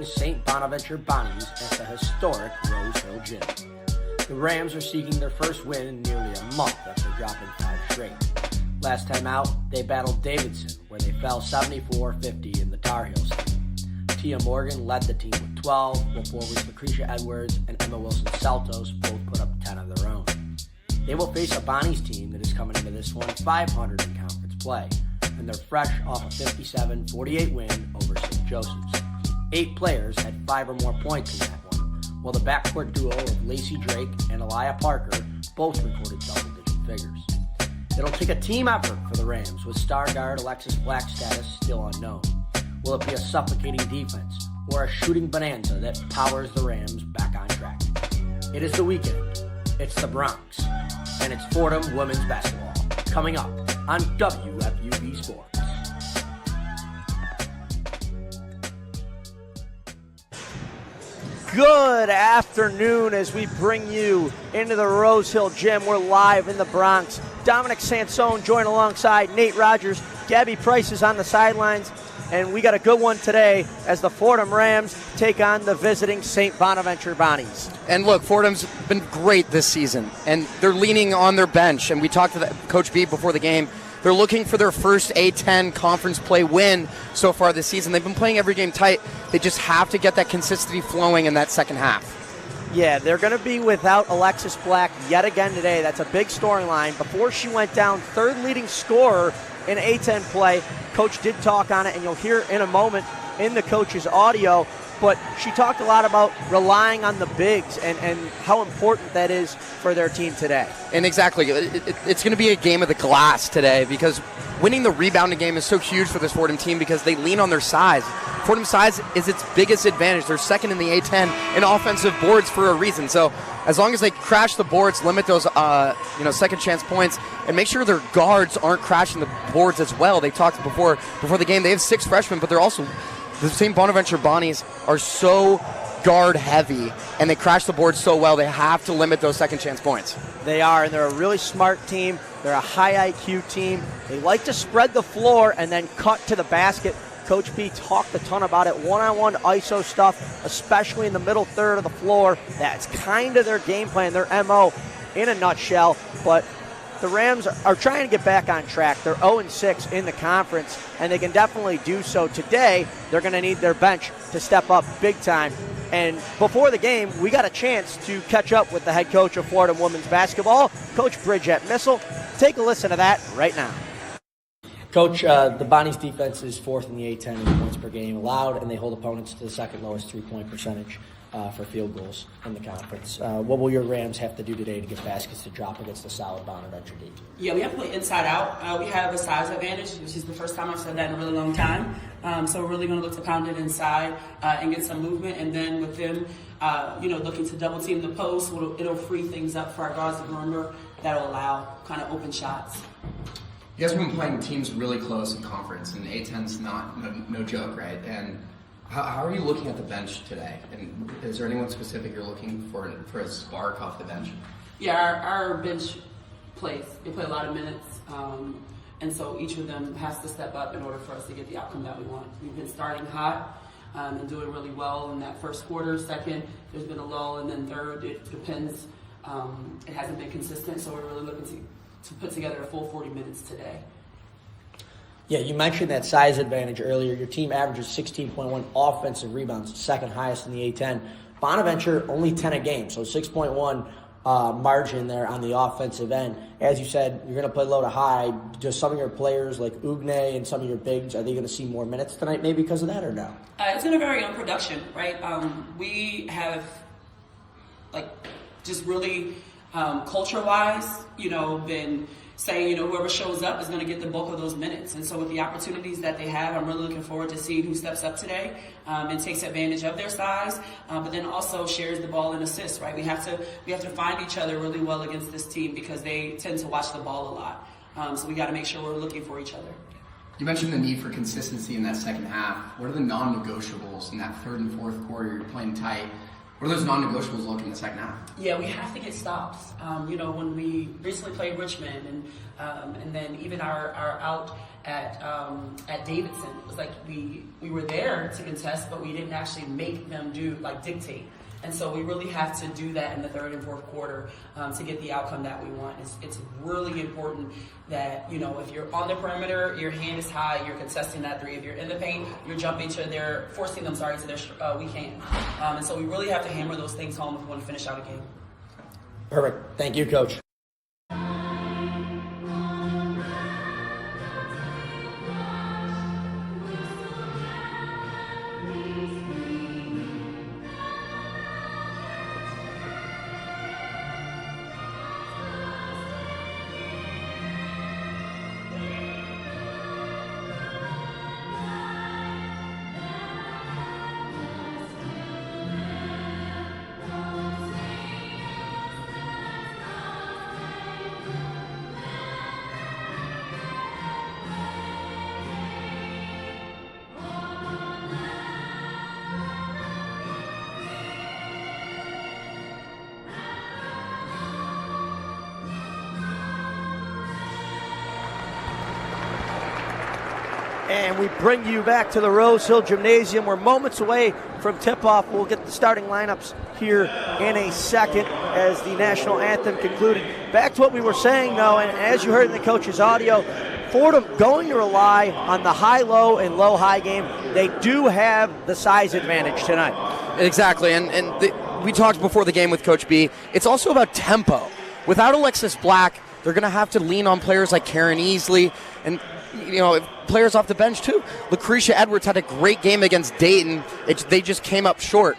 St. Bonaventure Bonnies at the historic Rose Hill Gym. The Rams are seeking their first win in nearly a month after dropping 5 straight. Last time out, they battled Davidson, where they fell 74-50 in the Tar Heels game. Tia Morgan led the team with 12, while forwards Lucretia Edwards and Emma Wilson-Saltos both put up 10 of their own. They will face a Bonnies team that is coming into this one 500 in conference play, and they're fresh off a 57-48 win over St. Joseph's. 8 players had 5 or more points in that one, while the backcourt duo of Lacey Drake and Elia Parker both recorded double-digit figures. It'll take a team effort for the Rams, with star guard Alexis Black's status still unknown. Will it be a suffocating defense or a shooting bonanza that powers the Rams back on track? It is the weekend, it's the Bronx, and it's Fordham women's basketball, coming up on WFUV Sports. Good afternoon as we bring you into the Rose Hill Gym. We're live in the Bronx. Dominic Sansone joined alongside Nate Rogers. Gabby Price is on the sidelines. And we got a good one today as the Fordham Rams take on the visiting St. Bonaventure Bonnies. And look, Fordham's been great this season, and they're leaning on their bench. And we talked to Coach B before the game. They're looking for their first A-10 conference play win so far this season. They've been playing every game tight. They just have to get that consistency flowing in that second half. Yeah, they're going to be without Alexis Black yet again today. That's a big storyline. Before she went down, third leading scorer in A-10 play. Coach did talk on it, and you'll hear in a moment in the coach's audio. But she talked a lot about relying on the bigs and how important that is for their team today. And exactly, it's going to be a game of the glass today because winning the rebounding game is so huge for this Fordham team because they lean on their size. Fordham's size is its biggest advantage. They're second in the A-10 in offensive boards for a reason. So as long as they crash the boards, limit those second chance points, and make sure their guards aren't crashing the boards as well. They talked before the game. They have 6 freshmen, but they're also the St. Bonaventure Bonnies are so guard heavy, and they crash the board so well, they have to limit those second chance points. They are, and they're a really smart team. They're a high IQ team. They like to spread the floor and then cut to the basket. Coach B talked a ton about it. One-on-one ISO stuff, especially in the middle third of the floor. That's kind of their game plan, their MO in a nutshell. But the Rams are trying to get back on track. They're 0-6 in the conference, and they can definitely do so today. They're going to need their bench to step up big time. And before the game, we got a chance to catch up with the head coach of Fordham women's basketball, Coach Bridget Missel. Take a listen to that right now. Coach, the Bonnies defense is 4th in the A-10 in points per game allowed, and they hold opponents to the second lowest three-point percentage for field goals in the conference. What will your Rams have to do today to get baskets to drop against a solid Bonaventure D? Yeah, we have to play inside out. We have a size advantage, which is the first time I've said that in a really long time. So we're really going to look to pound it inside and get some movement. And then with them, looking to double team the post, it'll free things up for our guards to remember. That'll allow kind of open shots. You guys have been playing teams really close in conference, and A-10's no joke, right? And how are you looking at the bench today? And is there anyone specific you're looking for a spark off the bench? Yeah, our bench plays. They play a lot of minutes, and so each of them has to step up in order for us to get the outcome that we want. We've been starting hot and doing really well in that first quarter. Second, there's been a lull, and then third, it depends. It hasn't been consistent, so we're really looking to put together a full 40 minutes today. Yeah, you mentioned that size advantage earlier. Your team averages 16.1 offensive rebounds, second highest in the A-10. Bonaventure, only 10 a game, so 6.1 margin there on the offensive end. As you said, you're going to play low to high. Do some of your players like Ugne and some of your bigs, are they going to see more minutes tonight maybe because of that or no? It's going to vary on production, right? We have, just really culture-wise, been saying, whoever shows up is going to get the bulk of those minutes. And so with the opportunities that they have, I'm really looking forward to seeing who steps up today and takes advantage of their size, but then also shares the ball and assists, right? We have to find each other really well against this team because they tend to watch the ball a lot. So we got to make sure we're looking for each other. You mentioned the need for consistency in that second half. What are the non-negotiables in that third and fourth quarter? You're playing tight. What are those non-negotiables look in the second half? Yeah, we have to get stops. When we recently played Richmond, and then even our out at Davidson, it was like we were there to contest, but we didn't actually make them dictate. And so we really have to do that in the third and fourth quarter to get the outcome that we want. It's really important that, if you're on the perimeter, your hand is high, you're contesting that three. If you're in the paint, you're jumping to forcing them to their weak hand. And so we really have to hammer those things home if we want to finish out a game. Perfect. Thank you, Coach. And we bring you back to the Rose Hill Gymnasium. We're moments away from tip-off. We'll get the starting lineups here in a second as the national anthem concluded. Back to what we were saying, though, and as you heard in the coach's audio, Fordham going to rely on the high-low and low-high game. They do have the size advantage tonight. Exactly, we talked before the game with Coach B. It's also about tempo. Without Alexis Black, they're going to have to lean on players like Karen Easley and players off the bench too. Lucretia Edwards had a great game against Dayton. They just came up short.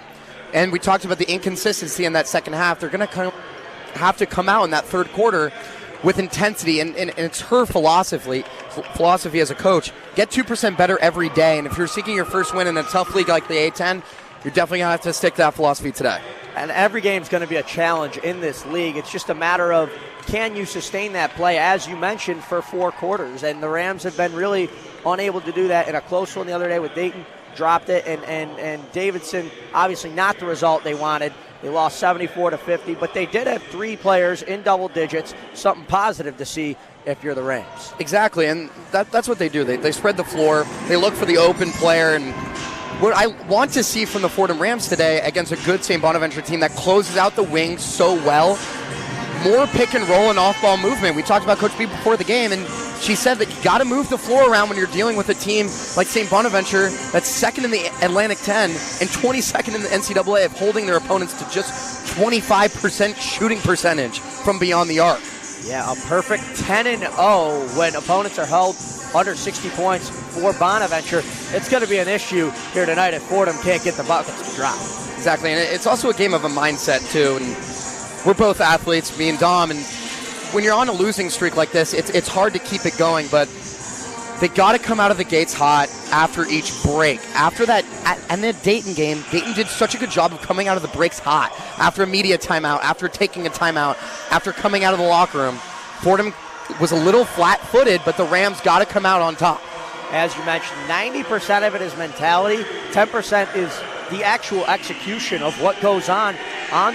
And we talked about the inconsistency in that second half. They're going to have to come out in that third quarter with intensity, and it's her philosophy as a coach. Get 2% better every day, and if you're seeking your first win in a tough league like the A10, you're definitely going to have to stick to that philosophy today. And every game's going to be a challenge in this league. It's just a matter of, can you sustain that play, as you mentioned, for 4 quarters? And the Rams have been really unable to do that in a close one the other day with Dayton. Dropped it, and Davidson, obviously not the result they wanted. They lost 74-50, but they did have 3 players in double digits, something positive to see if you're the Rams. Exactly, and that's what they do. They spread the floor. They look for the open player, and what I want to see from the Fordham Rams today against a good St. Bonaventure team that closes out the wings so well, more pick and roll and off-ball movement. We talked about Coach B before the game, and she said that you got to move the floor around when you're dealing with a team like St. Bonaventure that's second in the Atlantic 10 and 22nd in the NCAA of holding their opponents to just 25% shooting percentage from beyond the arc. Yeah, a perfect 10-0 when opponents are held under 60 points for Bonaventure. It's going to be an issue here tonight if Fordham can't get the buckets to drop. Exactly, and it's also a game of a mindset too. And we're both athletes, me and Dom, and when you're on a losing streak like this, it's hard to keep it going, but they got to come out of the gates hot after each break. After that, and the Dayton game, Dayton did such a good job of coming out of the breaks hot. After a media timeout, after taking a timeout, after coming out of the locker room, Fordham was a little flat-footed, but the Rams got to come out on top. As you mentioned, 90% of it is mentality, 10% is the actual execution of what goes on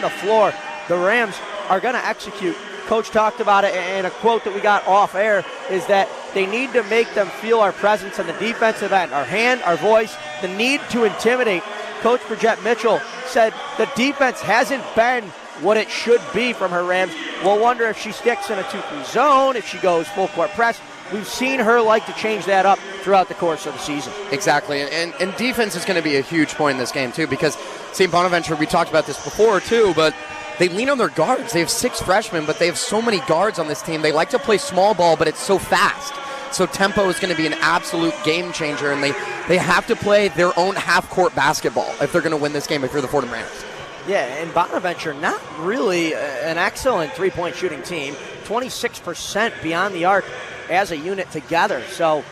the floor. The Rams are going to execute. Coach talked about it, and a quote that we got off air is that they need to make them feel our presence on the defensive end, our hand, our voice, the need to intimidate. Coach Bridgette Mitchell said the defense hasn't been what it should be from her Rams. We'll wonder if she sticks in a 2-3 zone, if she goes full court press. We've seen her like to change that up throughout the course of the season. Exactly, and defense is going to be a huge point in this game too, because St. Bonaventure, we talked about this before too, but they lean on their guards. They have 6 freshmen, but they have so many guards on this team. They like to play small ball, but it's so fast. So tempo is going to be an absolute game changer, and they have to play their own half-court basketball if they're going to win this game if you're the Fordham Rams. Yeah, and Bonaventure, not really an excellent three-point shooting team. 26% beyond the arc as a unit together. So,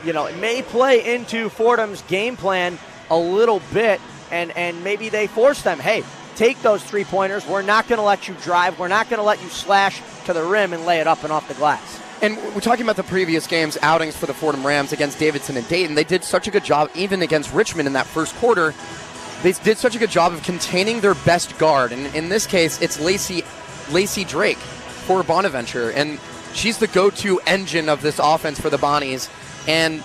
it may play into Fordham's game plan a little bit, and maybe they force them, hey, take those three-pointers. We're not going to let you drive. We're not going to let you slash to the rim and lay it up and off the glass. And we're talking about the previous games, outings for the Fordham Rams against Davidson and Dayton. They did such a good job, even against Richmond in that first quarter, they did such a good job of containing their best guard. And in this case, it's Lacey Drake for Bonaventure. And she's the go-to engine of this offense for the Bonnies. And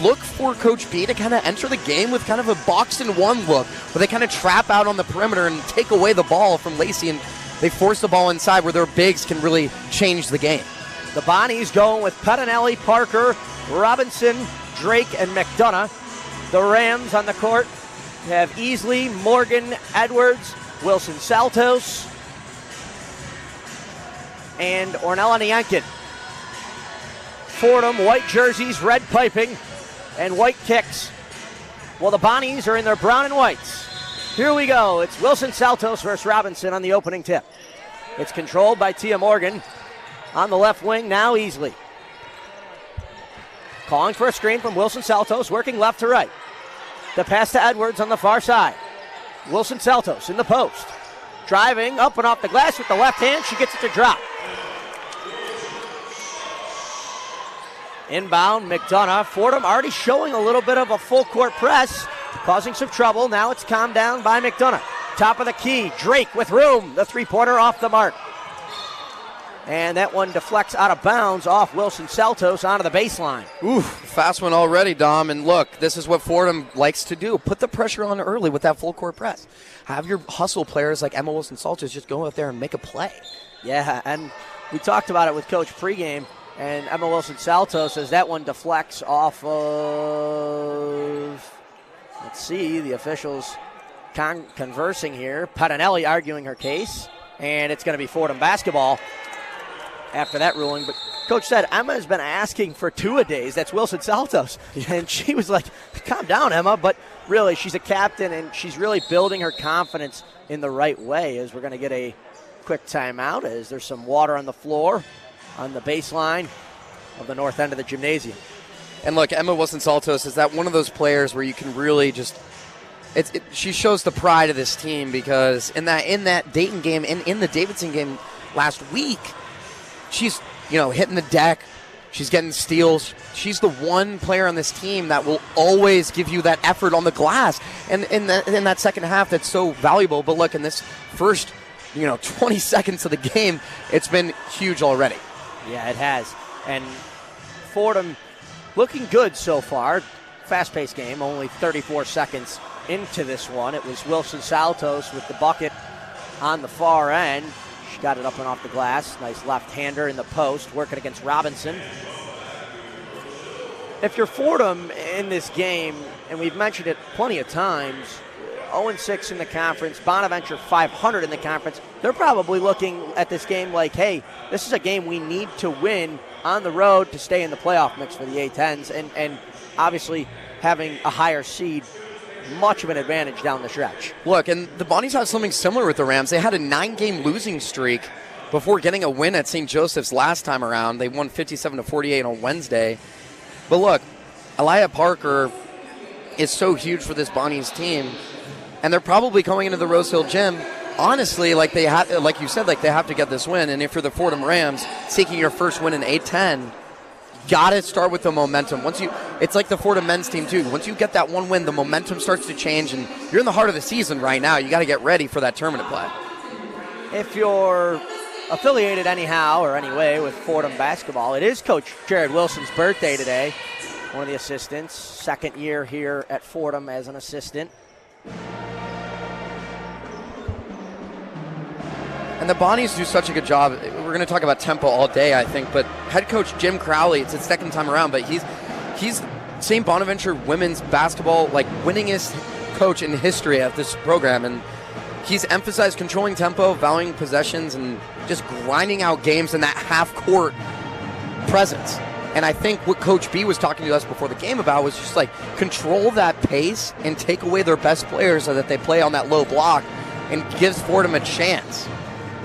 look for Coach B to kind of enter the game with kind of a boxed-in-one look, where they kind of trap out on the perimeter and take away the ball from Lacey, and they force the ball inside where their bigs can really change the game. The Bonnies going with Pettinelli, Parker, Robinson, Drake, and McDonough. The Rams on the court have Easley, Morgan, Edwards, Wilson Saltos, and Ornella Nienken. Fordham, white jerseys, red piping, and white kicks. Well, the Bonnies are in their brown and whites. Here we go. It's Wilson Saltos versus Robinson on the opening tip. It's controlled by Tia Morgan. On the left wing, now Easley. Calling for a screen from Wilson Saltos, working left to right. The pass to Edwards on the far side. Wilson Saltos in the post. Driving up and off the glass with the left hand. She gets it to drop. Inbound, McDonough. Fordham already showing a little bit of a full court press, causing some trouble. Now it's calmed down by McDonough. Top of the key, Drake with room. The three-pointer off the mark. And that one deflects out of bounds off Wilson Saltos onto the baseline. Ooh, fast one already, Dom. And look, this is what Fordham likes to do. Put the pressure on early with that full court press. Have your hustle players like Emma Wilson Saltos just go out there and make a play. Yeah, and we talked about it with Coach pregame, and Emma Wilson Saltos as that one deflects off of, let's see, the officials conversing here. Pettinelli arguing her case, and it's going to be Fordham basketball after that ruling. But Coach said Emma has been asking for two-a-days. That's Wilson Saltos. And she was like, calm down, Emma. But really, she's a captain, and she's really building her confidence in the right way, as we're going to get a quick timeout as there's some water on the floor on the baseline of the north end of the gymnasium. And look, Emma Wilson Saltos is that one of those players where you can really just she shows the pride of this team, because in that Dayton game, in the Davidson game last week, she's hitting the deck, she's getting steals. She's the one player on this team that will always give you that effort on the glass, and in that second half, that's so valuable. But look, in this first 20 seconds of the game, it's been huge already. Yeah, it has. And Fordham looking good so far. Fast-paced game, only 34 seconds into this one. It was Wilson Saltos with the bucket on the far end. She got it up and off the glass. Nice left-hander in the post, working against Robinson. If you're Fordham in this game, and we've mentioned it plenty of times, 0-6 in the conference, Bonaventure 500 in the conference, they're probably looking at this game like, hey, this is a game we need to win on the road to stay in the playoff mix for the A-10s, and obviously having a higher seed, much of an advantage down the stretch. Look, and the Bonnies have something similar with the Rams. They had a 9-game losing streak before getting a win at St. Joseph's last time around. They won 57-48 on Wednesday. But look, Elia Parker is so huge for this Bonnies team, and they're probably going into the Rose Hill Gym, honestly, like you said, they have to get this win. And if you're the Fordham Rams seeking your first win in A-10, got to start with the momentum. It's like the Fordham men's team too. Once you get that one win, the momentum starts to change, and you're in the heart of the season right now. You got to get ready for that tournament play. If you're affiliated anyhow or any way with Fordham basketball, it is Coach Jared Wilson's birthday today. One of the assistants, second year here at Fordham as an assistant. And the Bonnies do such a good job. We're going to talk about tempo all day, I think, but head coach Jim Crowley, it's his second time around, but he's St. Bonaventure women's basketball, winningest coach in history of this program, and he's emphasized controlling tempo, valuing possessions, and just grinding out games in that half-court presence. And I think what Coach B was talking to us before the game about was just control that pace and take away their best players so that they play on that low block and gives Fordham a chance.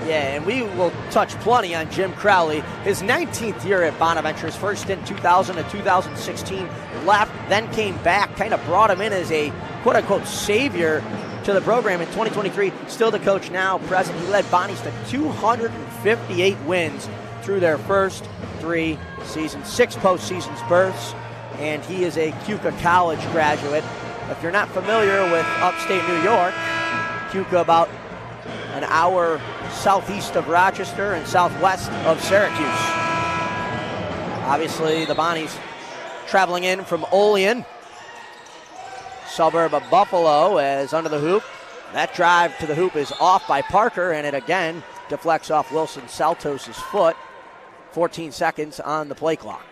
Yeah, and we will touch plenty on Jim Crowley. His 19th year at Bonaventure, his first in 2000 to 2016, left, then came back, kind of brought him in as a quote-unquote savior to the program in 2023. Still the coach now, present. He led Bonnies to 258 wins through their first 3 seasons, 6 postseasons berths, and he is a Keuka College graduate. If you're not familiar with upstate New York, Keuka about an hour southeast of Rochester and southwest of Syracuse. Obviously, the Bonnies traveling in from Olean, suburb of Buffalo, as under the hoop. That drive to the hoop is off by Parker, and it again deflects off Wilson Saltos' foot. 14 seconds on the play clock.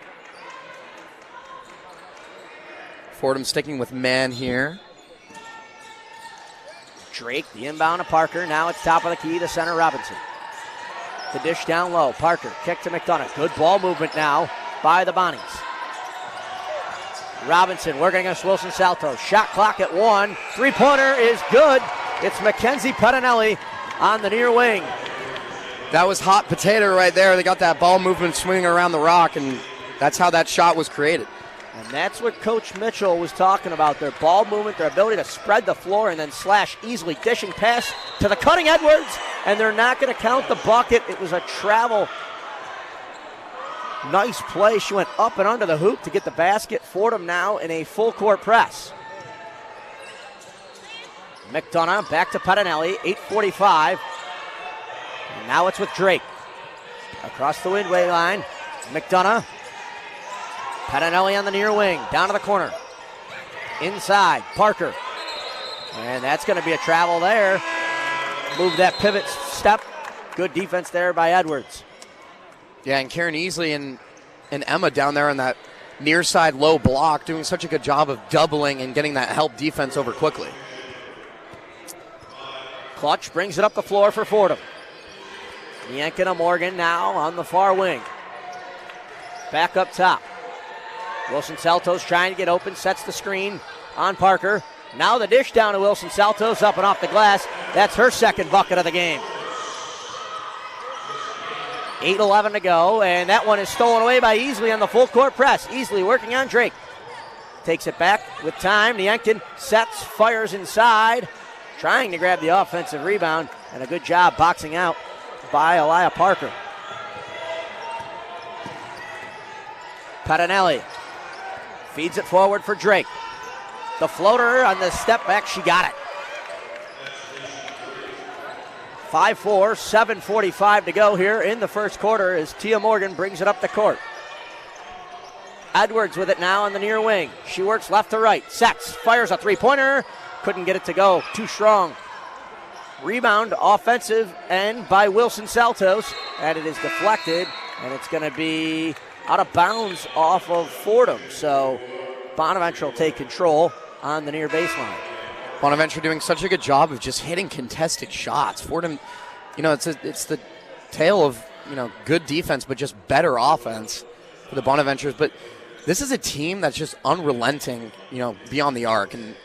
Fordham sticking with man here. Drake, the inbound to Parker. Now it's top of the key to center Robinson. The dish down low. Parker, kick to McDonough. Good ball movement now by the Bonnies. Robinson working against Wilson Saltos. Shot clock at 1. Three-pointer is good. It's Mackenzie Pettinelli on the near wing. That was hot potato right there. They got that ball movement swinging around the rock, and that's how that shot was created. And that's what Coach Mitchell was talking about, their ball movement, their ability to spread the floor and then slash easily, dishing pass to the cutting Edwards, and they're not going to count the bucket. It was a travel. Nice play. She went up and under the hoop to get the basket. Fordham now in a full court press. McDonough back to Pettinelli, 8:45. And now it's with Drake. Across the midway line, McDonough. Pettinelli on the near wing, down to the corner. Inside, Parker. And that's going to be a travel there. Move that pivot step. Good defense there by Edwards. Yeah, and Karen Easley and Emma down there on that near side low block doing such a good job of doubling and getting that help defense over quickly. Clutch brings it up the floor for Fordham. Yankina Morgan now on the far wing. Back up top. Wilson Saltos trying to get open, sets the screen on Parker. Now the dish down to Wilson Saltos, up and off the glass. That's her second bucket of the game. 8:11 to go, and that one is stolen away by Easley on the full court press. Easley working on Drake. Takes it back with time. Yankin sets, fires inside, trying to grab the offensive rebound, and a good job boxing out by Elia Parker. Pettinelli feeds it forward for Drake. The floater on the step back, she got it. 5-4, 7:45 to go here in the first quarter as Tia Morgan brings it up the court. Edwards with it now on the near wing. She works left to right, sets, fires a three-pointer. Couldn't get it to go, too strong. Rebound, offensive end by Wilson Saltos, and it is deflected, and it's going to be out of bounds off of Fordham. So Bonaventure will take control on the near baseline. Bonaventure doing such a good job of just hitting contested shots. Fordham, it's the tale of, good defense, but just better offense for the Bonaventures. But this is a team that's just unrelenting, beyond the arc. And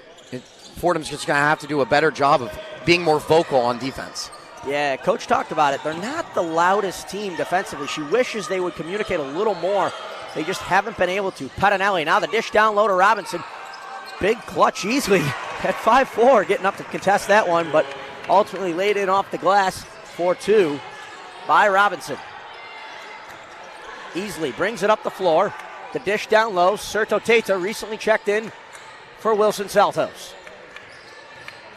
Fordham's just going to have to do a better job of being more vocal on defense. Yeah, Coach talked about it. They're not the loudest team defensively. She wishes they would communicate a little more. They just haven't been able to. Pettinelli, now the dish down low to Robinson. Big clutch Easley at 5'4", getting up to contest that one, but ultimately laid in off the glass for 2 by Robinson. Easley brings it up the floor. The dish down low. Serto Teta recently checked in for Wilson Saltos.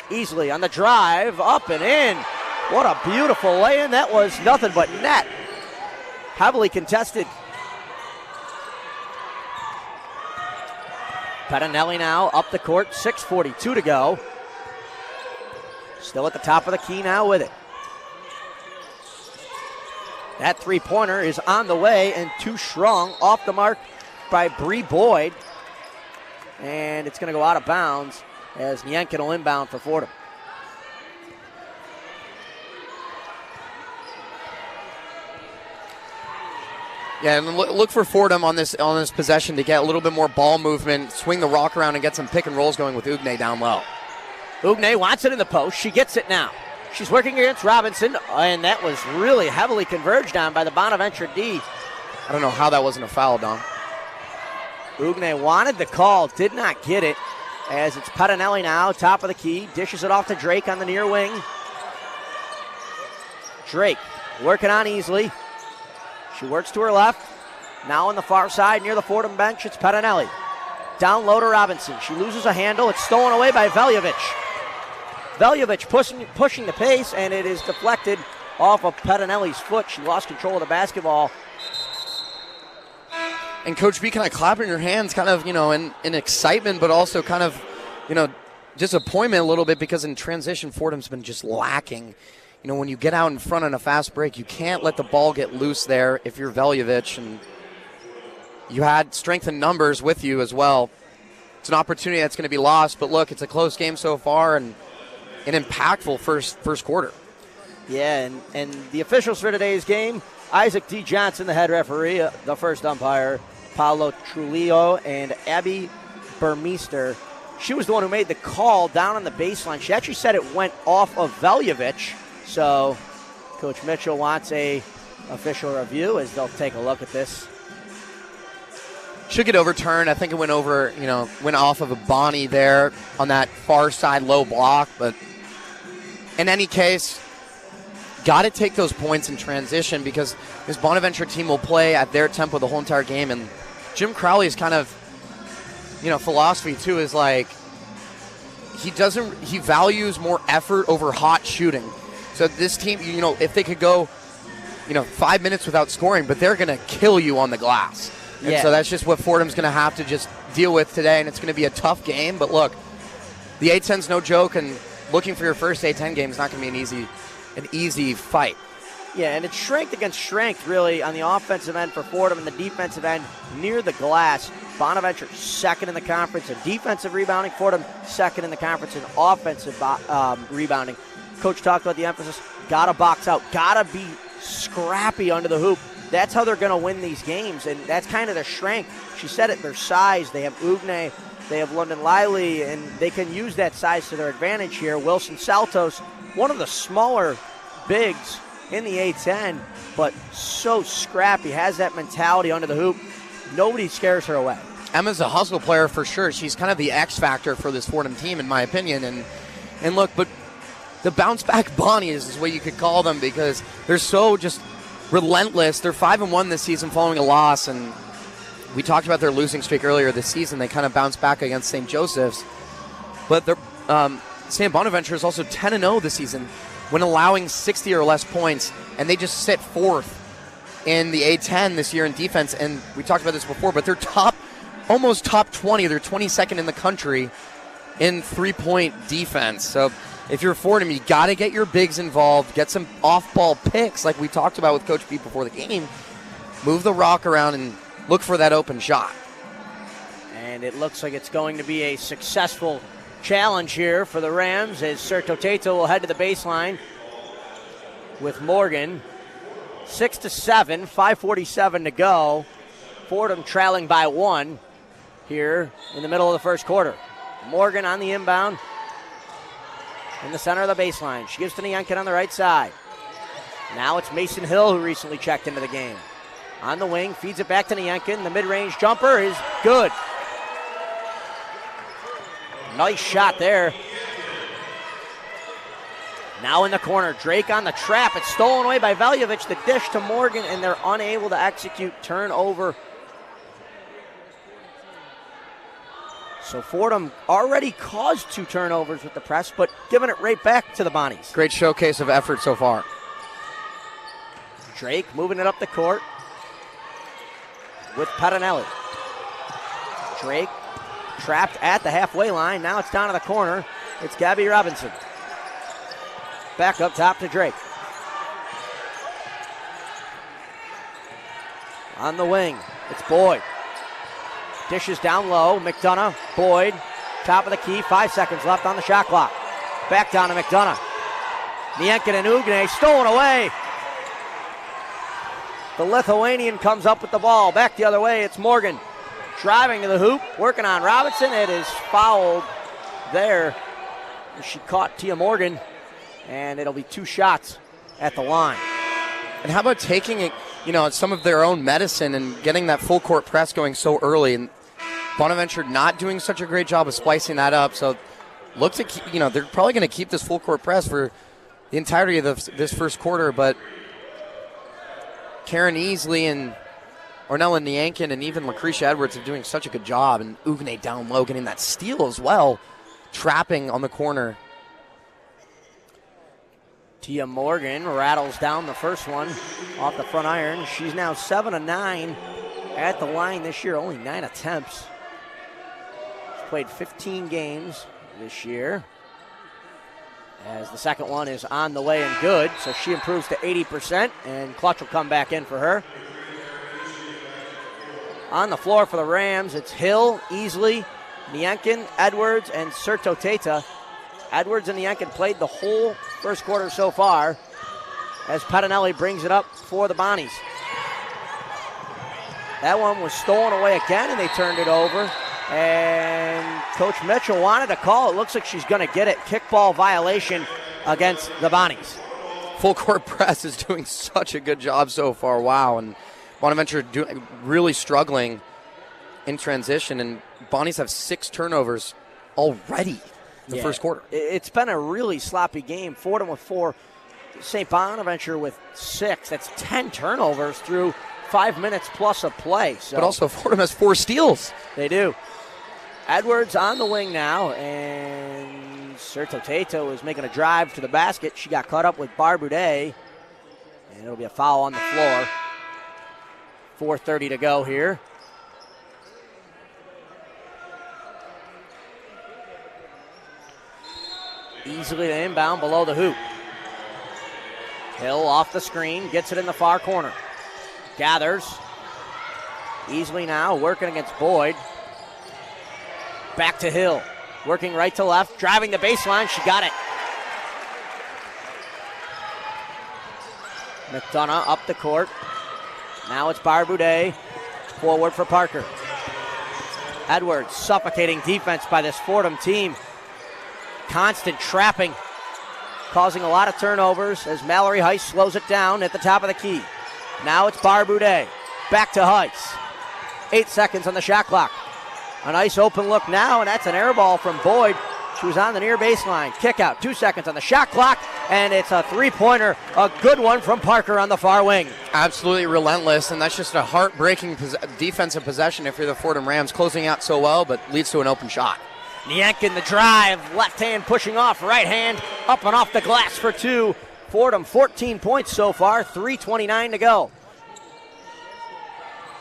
Easley on the drive, up and in. What a beautiful lay-in. That was nothing but net. Heavily contested. Pettinelli now up the court, 6:42 to go. Still at the top of the key now with it. That three-pointer is on the way and too strong, off the mark by Bree Boyd. And it's going to go out of bounds as Yankin will inbound for Fordham. Yeah, and look for Fordham on this possession to get a little bit more ball movement, swing the rock around, and get some pick and rolls going with Ugne down low. Ugne wants it in the post. She gets it now. She's working against Robinson, and that was really heavily converged on by the Bonaventure D. I don't know how that wasn't a foul, Dom. Ugne wanted the call, did not get it, as it's Pettinelli now, top of the key, dishes it off to Drake on the near wing. Drake working on Easley. She works to her left. Now on the far side near the Fordham bench, it's Pettinelli. down low to Robinson. She loses a handle. It's stolen away by Veljovic. Veljovic pushing the pace, and it is deflected off of Pettinelli's foot. She lost control of the basketball. And Coach B kind of clapping her hands, kind of, in excitement, but also kind of, disappointment a little bit, because in transition, Fordham's been just lacking. When you get out in front on a fast break, you can't let the ball get loose there if you're Veljovic, and you had strength in numbers with you as well. It's an opportunity that's going to be lost, but look, it's a close game so far and an impactful first quarter. Yeah, and the officials for today's game, Isaac D. Johnson, the head referee, the first umpire, Paolo Trujillo, and Abby Burmeister. She was the one who made the call down on the baseline. She actually said it went off of Veljovic, so Coach Mitchell wants a official review as they'll take a look at this. Should get overturned. I think it went off of a Bonnie there on that far side low block, but in any case, got to take those points in transition, because this Bonaventure team will play at their tempo the whole entire game. And Jim Crowley's kind of, philosophy too is like, he values more effort over hot shooting. So this team, if they could go, 5 minutes without scoring, but they're going to kill you on the glass. And so that's just what Fordham's going to have to just deal with today, and it's going to be a tough game. But look, the A-10's no joke, and looking for your first A-10 game is not going to be an easy fight. Yeah, and it's strength against strength, really, on the offensive end for Fordham, and the defensive end near the glass. Bonaventure second in the conference in defensive rebounding. Fordham second in the conference in offensive rebounding. Coach talked about the emphasis. Got to box out. Got to be scrappy under the hoop. That's how they're going to win these games, and that's kind of their strength. She said it, their size. They have Ugne, they have London Lively, and they can use that size to their advantage here. Wilson Saltos, one of the smaller bigs in the A-10, but so scrappy, has that mentality under the hoop. Nobody scares her away. Emma's a hustle player for sure. She's kind of the X factor for this Fordham team, in my opinion. And look, but the bounce back Bonnies is what you could call them, because they're so just relentless. They're 5-1 this season following a loss, and we talked about their losing streak earlier this season. They kind of bounced back against St. Joseph's, but St. Bonaventure is also 10-0 this season when allowing 60 or less points, and they just sit fourth in the A-10 this year in defense. And we talked about this before, but they're almost top 20. They're 22nd in the country in three-point defense. So if you're Fordham, you got to get your bigs involved, get some off-ball picks like we talked about with Coach B before the game, move the rock around and look for that open shot. And it looks like it's going to be a successful challenge here for the Rams, as Serto Tato will head to the baseline with Morgan. 6-7, 5:47 to go. Fordham trailing by 1 here in the middle of the first quarter. Morgan on the inbound in the center of the baseline. She gives to Nienken on the right side. Now it's Mason Hill, who recently checked into the game. On the wing, feeds it back to Nienken. The mid-range jumper is good. Nice shot there. Now in the corner, Drake on the trap. It's stolen away by Veljovic. The dish to Morgan, and they're unable to execute. Turnover. So Fordham already caused 2 turnovers with the press, but giving it right back to the Bonnies. Great showcase of effort so far. Drake moving it up the court with Pettinelli. Drake trapped at the halfway line. Now it's down to the corner. It's Gabby Robinson. Back up top to Drake. On the wing, it's Boyd. Dishes down low. McDonough, Boyd, top of the key. 5 seconds left on the shot clock. Back down to McDonough. Nienken and Ugne stolen away. The Lithuanian comes up with the ball. Back the other way, it's Morgan. Driving to the hoop, working on Robinson. It is fouled there. She caught Tia Morgan, and it'll be 2 shots at the line. And how about taking it, some of their own medicine and getting that full court press going so early? And Bonaventure not doing such a great job of splicing that up. So looks like, they're probably going to keep this full court press for the entirety of this first quarter. But Karen Easley and Ornella Niankin and even Lucretia Edwards are doing such a good job, and Ugne down low getting that steal as well, trapping on the corner. Tia Morgan rattles down the first one off the front iron. She's now 7 of 9 at the line this year, only 9 attempts. She's played 15 games this year, as the second one is on the way and good, so she improves to 80%, and clutch will come back in for her. On the floor for the Rams, it's Hill, Easley, Niankin, Edwards, and Serto Teta. Edwards and Niankin played the whole first quarter so far, as Pettinelli brings it up for the Bonnies. That one was stolen away again, and they turned it over. And Coach Mitchell wanted a call. It looks like she's going to get it. Kickball violation against the Bonnies. Full court press is doing such a good job so far. Wow. And Bonaventure really struggling in transition, and Bonnies have 6 turnovers already in the first quarter. It's been a really sloppy game. Fordham with 4, St. Bonaventure with 6. That's 10 turnovers through 5 minutes plus of play. So but also Fordham has 4 steals. They do. Edwards on the wing now, and Serto Teta was making a drive to the basket. She got caught up with Barboudet, and it'll be a foul on the floor. 4:30 to go here. Easily the inbound below the hoop. Hill off the screen, gets it in the far corner. Gathers. Easily now working against Boyd. Back to Hill. Working right to left, driving the baseline. She got it. McDonough up the court. Now it's Barboudet. Forward for Parker. Edwards, suffocating defense by this Fordham team. Constant trapping, causing a lot of turnovers as Mallory Heiss slows it down at the top of the key. Now it's Barboudet. Back to Heiss. 8 seconds on the shot clock. A nice open look now, and that's an air ball from Boyd. She was on the near baseline. Kick out, 2 seconds on the shot clock, and it's a three-pointer. A good one from Parker on the far wing. Absolutely relentless, and that's just a heartbreaking defensive possession if you're the Fordham Rams, closing out so well, but leads to an open shot. Niankin the drive, left hand pushing off, right hand up and off the glass for 2. Fordham 14 points so far, 3:29 to go.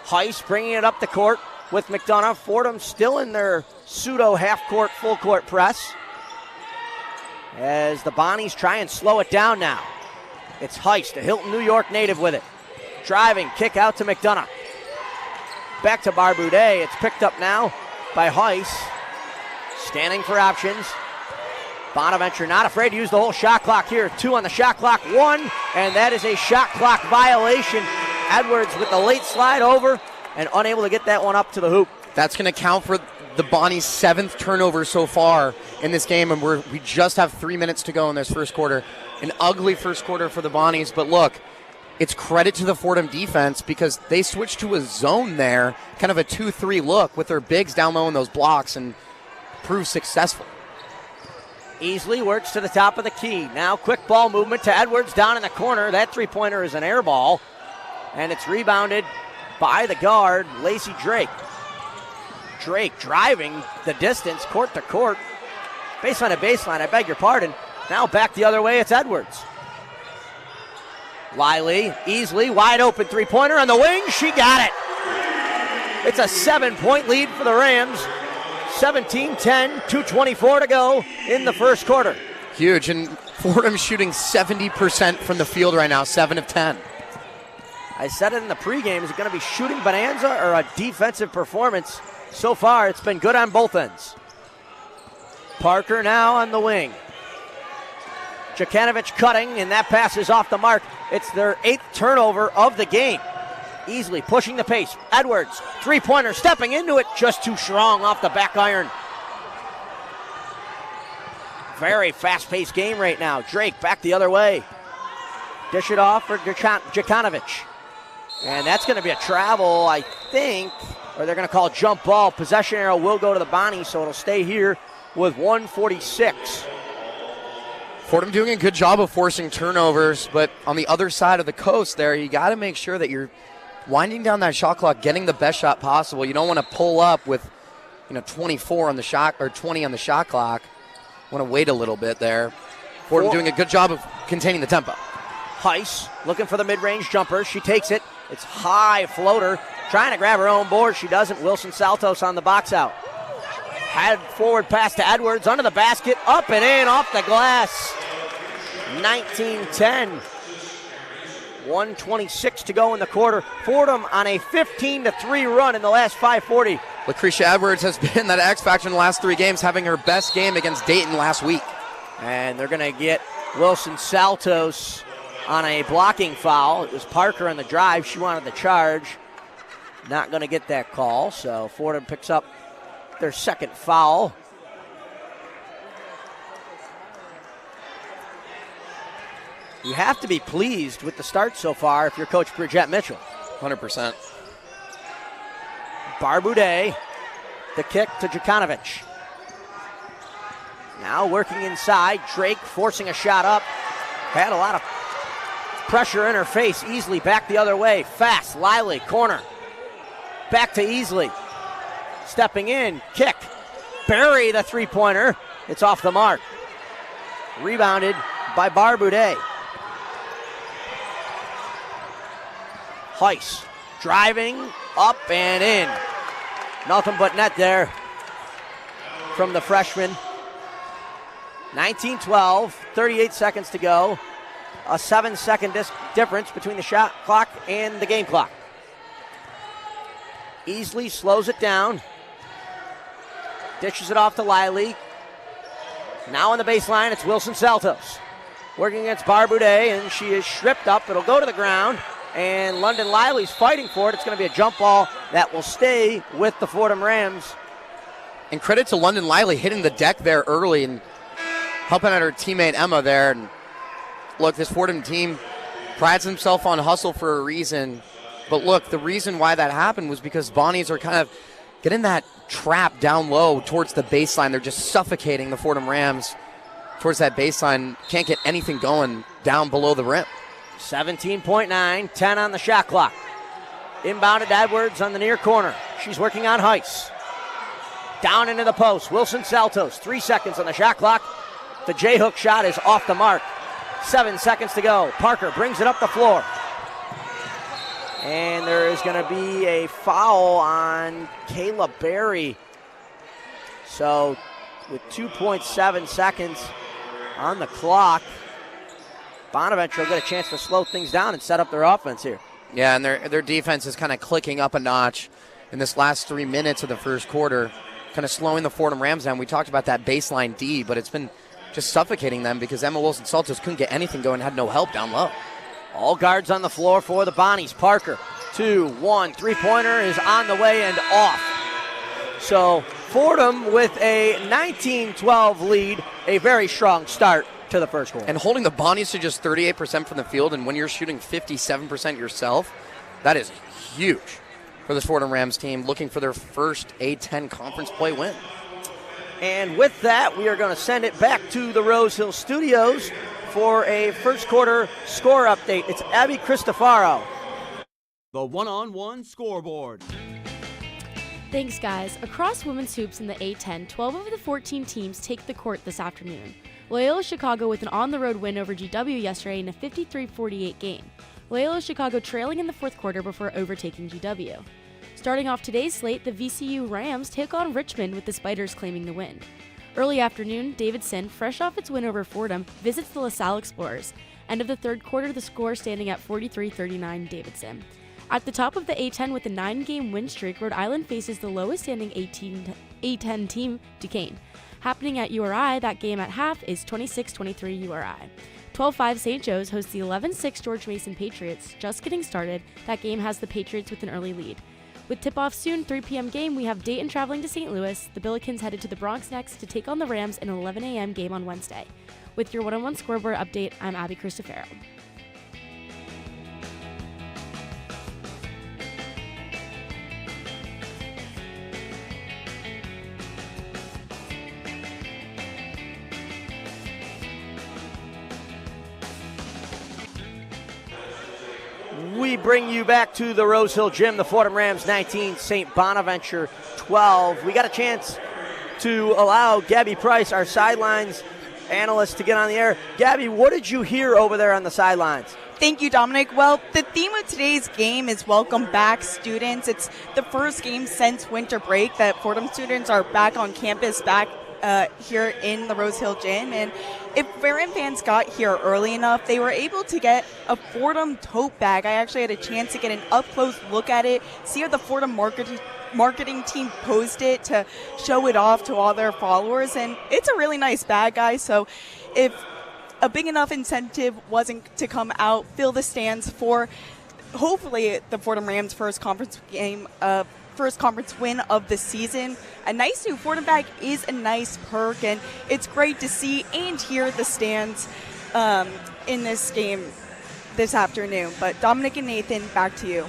Heiss bringing it up the court with McDonough. Fordham still in their pseudo half-court, full-court press, as the Bonnies try and slow it down now. It's Heiss, the Hilton, New York native, with it. Driving, kick out to McDonough. Back to Barboudet. It's picked up now by Heiss. Standing for options. Bonaventure not afraid to use the whole shot clock here. 2 on the shot clock, 1, and that is a shot clock violation. Edwards with the late slide over and unable to get that one up to the hoop. That's going to count for the Bonnies' 7th turnover so far in this game, and we just have 3 minutes to go in this first quarter. An ugly first quarter for the Bonnies, but look, it's credit to the Fordham defense because they switched to a zone there, kind of a 2-3 look with their bigs down low in those blocks, and proved successful. Easley works to the top of the key. Now quick ball movement to Edwards down in the corner. That three-pointer is an air ball, and it's rebounded by the guard, Lacey Drake. Drake driving the distance, court to court. Baseline to baseline, I beg your pardon. Now back the other way, it's Edwards. Liley, Easley, wide open three-pointer on the wing. She got it. It's a 7-point lead for the Rams. 17-10, 2:24 to go in the first quarter. Huge, and Fordham shooting 70% from the field right now, 7 of 10. I said it in the pregame, is it going to be shooting bonanza or a defensive performance? So far, it's been good on both ends. Parker now on the wing. Jokanovic cutting, and that pass is off the mark. It's their 8th turnover of the game. Easily pushing the pace. Edwards, three-pointer, stepping into it, just too strong off the back iron. Very fast-paced game right now. Drake back the other way. Dish it off for Jokanovic. And that's going to be a travel, I think, or they're going to call a jump ball. Possession arrow will go to the Bonnies, so it'll stay here with 1:46. Fordham doing a good job of forcing turnovers, but on the other side of the coast there, you got to make sure that you're winding down that shot clock, getting the best shot possible. You don't want to pull up with 24 on the shot or 20 on the shot clock. Want to wait a little bit there. Fordham doing a good job of containing the tempo. Heiss looking for the mid-range jumper. She takes it. It's high floater. Trying to grab her own board. She doesn't. Wilson Saltos on the box out. Head forward pass to Edwards. Under the basket. Up and in. Off the glass. 19-10. 1:26 to go in the quarter. Fordham on a 15-3 run in the last 5:40. Lucretia Edwards has been that X factor in the last 3 games, having her best game against Dayton last week. And they're going to get Wilson Saltos on a blocking foul. It was Parker on the drive. She wanted the charge. Not going to get that call, so Fordham picks up their second foul. You have to be pleased with the start so far if you're Coach Bridgette Mitchell. 100%. Barbudet, the kick to Djukanovic. Now working inside, Drake forcing a shot up. Had a lot of pressure in her face. Easley back the other way. Fast, Lively, corner. Back to Easley. Stepping in, kick. Barry, the three-pointer. It's off the mark. Rebounded by Barbudet. Heiss driving up and in. Nothing but net there from the freshman. 19-12, 38 seconds to go. A 7-second difference between the shot clock and the game clock. Easley slows it down. Dishes it off to Lively. Now on the baseline, it's Wilson Saltos. Working against Barbudet, and she is stripped up. It'll go to the ground. And London Lively's fighting for it. It's going to be a jump ball that will stay with the Fordham Rams. And credit to London Lively hitting the deck there early and helping out her teammate Emma there. And look, this Fordham team prides himself on hustle for a reason. But look, the reason why that happened was because Bonnies are kind of getting that trap down low towards the baseline. They're just suffocating the Fordham Rams towards that baseline. Can't get anything going down below the rim. 17.9, 10 on the shot clock. Inbounded Edwards on the near corner. She's working on Heiss. Down into the post. Wilson Saltos, 3 seconds on the shot clock. The J-hook shot is off the mark. 7 seconds to go. Parker brings it up the floor. And there is going to be a foul on Kayla Berry. So with 2.7 seconds on the clock, Bonaventure will get a chance to slow things down and set up their offense here. Yeah, and their defense is kind of clicking up a notch in this last 3 minutes of the first quarter, kind of slowing the Fordham Rams down. We talked about that baseline D, but it's been just suffocating them because Emma Wilson-Saltos couldn't get anything going, had no help down low. All guards on the floor for the Bonnies. Parker, 2-1, three-pointer is on the way and off. So Fordham with a 19-12 lead, a very strong start to the first quarter. And holding the Bonnies to just 38% from the field, and when you're shooting 57% yourself, that is huge for this Fordham Rams team looking for their first A10 conference play win. And with that, we are going to send it back to the Rose Hill Studios for a first quarter score update. It's Abby Cristofaro. The one-on-one scoreboard. Thanks, guys. Across women's hoops in the A10, 12 of the 14 teams take the court this afternoon. Loyola Chicago with an on-the-road win over GW yesterday in a 53-48 game. Loyola Chicago trailing in the fourth quarter before overtaking GW. Starting off today's slate, the VCU Rams take on Richmond with the Spiders claiming the win. Early afternoon, Davidson, fresh off its win over Fordham, visits the LaSalle Explorers. End of the third quarter, the score standing at 43-39 Davidson. At the top of the A10 with a 9-game win streak, Rhode Island faces the lowest standing A10 team, Duquesne. Happening at URI, that game at half is 26-23 URI. 12-5 St. Joe's hosts the 11-6 George Mason Patriots. Just getting started, that game has the Patriots with an early lead. With tip-off soon, 3 p.m. game, we have Dayton traveling to St. Louis. The Billikens headed to the Bronx next to take on the Rams in an 11 a.m. game on Wednesday. With your one-on-one scoreboard update, I'm Abby Cristofaro. We bring you back to the Rose Hill Gym, the Fordham Rams 19, St. Bonaventure 12. We got a chance to allow Gabby Price, our sidelines analyst, to get on the air. Gabby, what did you hear over there on the sidelines? Thank you, Dominic. Well, the theme of today's game is welcome back, students. It's the first game since winter break that Fordham students are back on campus, back here in the Rose Hill Gym. And if Ram fans got here early enough, they were able to get a Fordham tote bag. I actually had a chance to get an up-close look at it, see how the Fordham marketing team posed it to show it off to all their followers. And it's a really nice bag, guys. So if a big enough incentive wasn't to come out, fill the stands for hopefully the Fordham Rams' first conference win of the season. A nice new Fordham bag is a nice perk, and it's great to see and hear the stands in this game this afternoon. But Dominic and Nathan, back to you.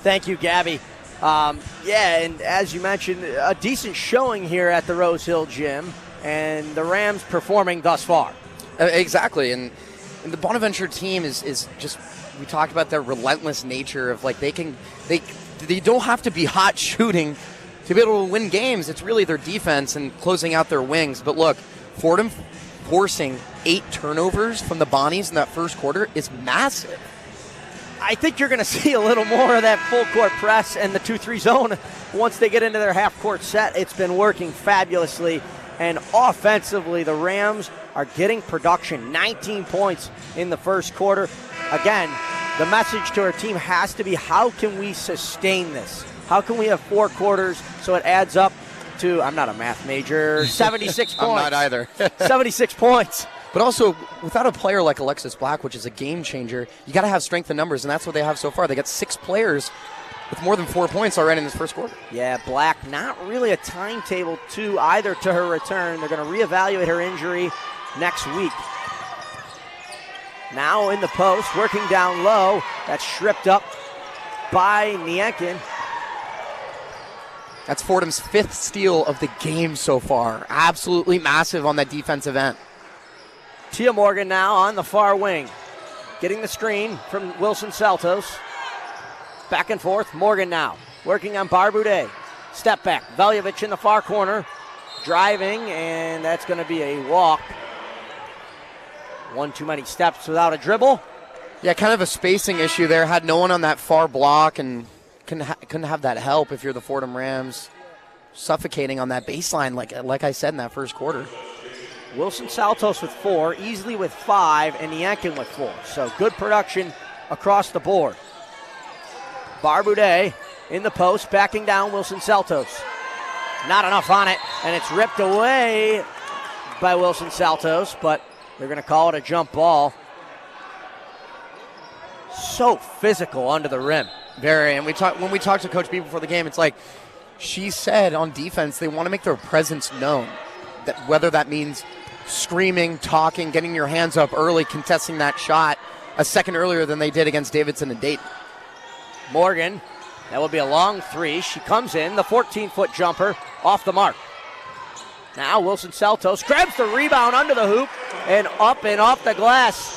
Thank you, Gabby. And as you mentioned, a decent showing here at the Rose Hill Gym, and the Rams performing thus far. Exactly, and the Bonaventure team is just, we talked about their relentless nature of, like, they don't have to be hot shooting to be able to win games. It's really their defense and closing out their wings. But look, Fordham forcing 8 turnovers from the Bonnies in that first quarter is massive. I think you're going to see a little more of that full court press and the 2-3 zone once they get into their half court set. It's been working fabulously. And offensively, the Rams are getting production, 19 points in the first quarter. Again, the message to our team has to be, how can we sustain this? How can we have 4 quarters so it adds up to, I'm not a math major, 76 points. I'm not either. 76 points. But also, without a player like Alexis Black, which is a game changer, you got to have strength in numbers, and that's what they have so far. They got 6 players with more than 4 points already in this first quarter. Yeah, Black, not really a timetable to her return. They're going to reevaluate her injury next week. Now in the post, working down low. That's stripped up by Nienken. That's Fordham's 5th steal of the game so far. Absolutely massive on that defensive end. Tia Morgan now on the far wing. Getting the screen from Wilson Saltos. Back and forth. Morgan now working on Barbudet. Step back. Veljovic in the far corner. Driving, and that's going to be a walk. One too many steps without a dribble. Yeah, kind of a spacing issue there. Had no one on that far block and couldn't have that help if you're the Fordham Rams. Suffocating on that baseline, like I said in that first quarter. Wilson Saltos with 4, Easley with 5, and Nienken with 4. So good production across the board. Barbudet in the post, backing down Wilson Saltos. Not enough on it, and it's ripped away by Wilson Saltos, but they're going to call it a jump ball. So physical under the rim. Very, and when we talked to Coach B before the game, it's like she said on defense they want to make their presence known. That whether that means screaming, talking, getting your hands up early, contesting that shot a second earlier than they did against Davidson and Dayton. Morgan, that will be a long 3. She comes in, the 14-foot jumper off the mark. Now Wilson Saltos grabs the rebound under the hoop and up and off the glass.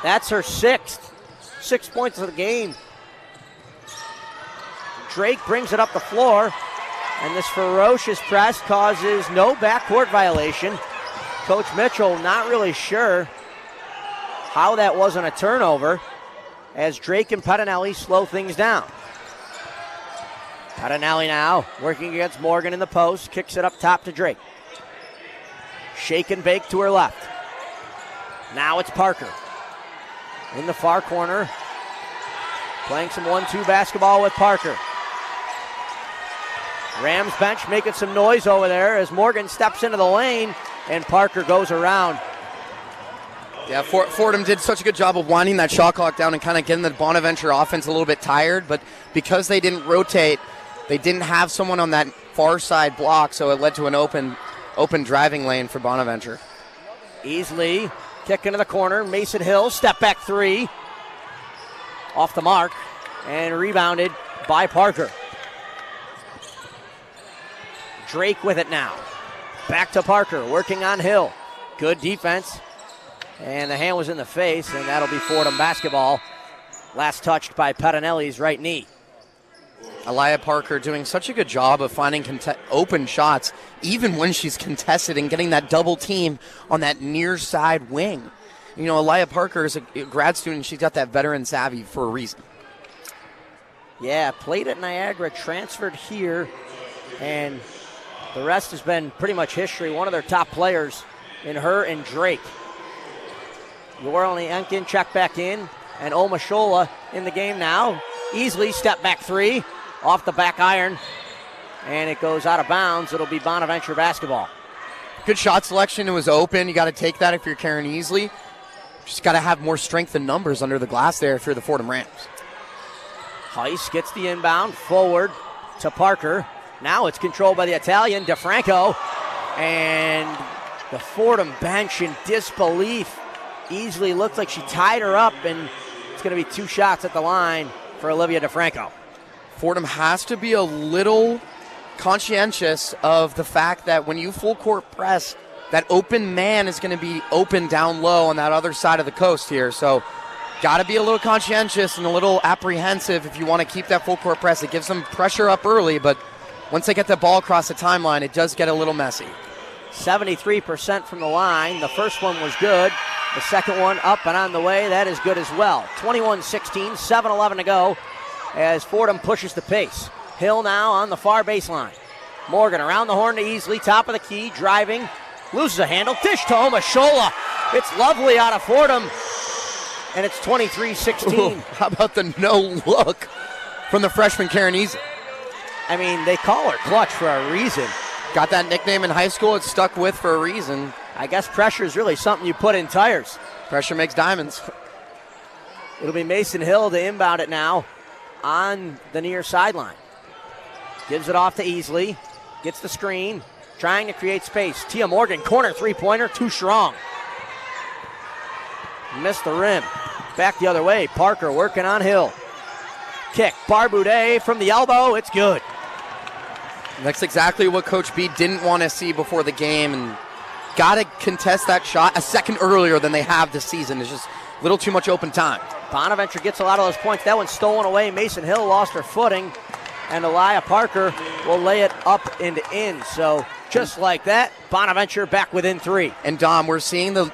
That's her 6th. 6 points of the game. Drake brings it up the floor, and this ferocious press causes no backcourt violation. Coach Mitchell not really sure how that wasn't a turnover, as Drake and Pettinelli slow things down. Pettinelli now working against Morgan in the post, kicks it up top to Drake. Shake and bake to her left. Now it's Parker in the far corner, playing some 1-2 basketball with Parker. Rams bench making some noise over there as Morgan steps into the lane and Parker goes around. Yeah, Fordham did such a good job of winding that shot clock down and kind of getting the Bonaventure offense a little bit tired, but because they didn't rotate, they didn't have someone on that far side block, so it led to an open driving lane for Bonaventure. Easley, kick into the corner, Mason Hill, step back 3. Off the mark and rebounded by Parker. Drake with it now. Back to Parker, working on Hill. Good defense. And the hand was in the face, and that'll be Fordham basketball. Last touched by Pettinelli's right knee. Elia Parker doing such a good job of finding open shots, even when she's contested and getting that double team on that near side wing. You know, Elia Parker is a grad student. She's got that veteran savvy for a reason. Yeah, played at Niagara, transferred here, and the rest has been pretty much history. One of their top players in her and Drake. Laurel Yankin check back in, and Omashola in the game now. Easily step back three, off the back iron, and it goes out of bounds. It'll be Bonaventure basketball. Good shot selection. It was open. You got to take that if you're Karen Easley. Just got to have more strength and numbers under the glass there if you're the Fordham Rams. Heiss gets the inbound forward to Parker. Now it's controlled by the Italian, DeFranco. And the Fordham bench in disbelief. Easily looked like she tied her up, and it's going to be 2 shots at the line for Olivia DeFranco. Fordham has to be a little conscientious of the fact that when you full court press, that open man is going to be open down low on that other side of the coast here. So got to be a little conscientious and a little apprehensive if you want to keep that full court press. It gives them pressure up early, but once they get the ball across the timeline, it does get a little messy. 73% from the line. The first one was good. The second one up and on the way. That is good as well. 21-16, 7:11 to go as Fordham pushes the pace. Hill now on the far baseline. Morgan around the horn to Easley, top of the key, driving. Loses a handle. Dish to Omashola. It's lovely out of Fordham. And it's 23-16. How about the no look from the freshman Karen Easley? I mean, they call her clutch for a reason. Got that nickname in high school. It's stuck with for a reason. I guess pressure is really something you put in tires. Pressure makes diamonds. It'll be Mason Hill to inbound it now on the near sideline. Gives it off to Easley. Gets the screen. Trying to create space. Tia Morgan, corner three-pointer, too strong. Missed the rim. Back the other way. Parker working on Hill. Kick. Barbudet from the elbow. It's good. That's exactly what Coach B didn't want to see before the game, and got to contest that shot a second earlier than they have this season. It's just a little too much open time. Bonaventure gets a lot of those points. That one's stolen away. Mason Hill lost her footing, and Elia Parker will lay it up and in. So just like that, Bonaventure back within 3. And Dom, we're seeing the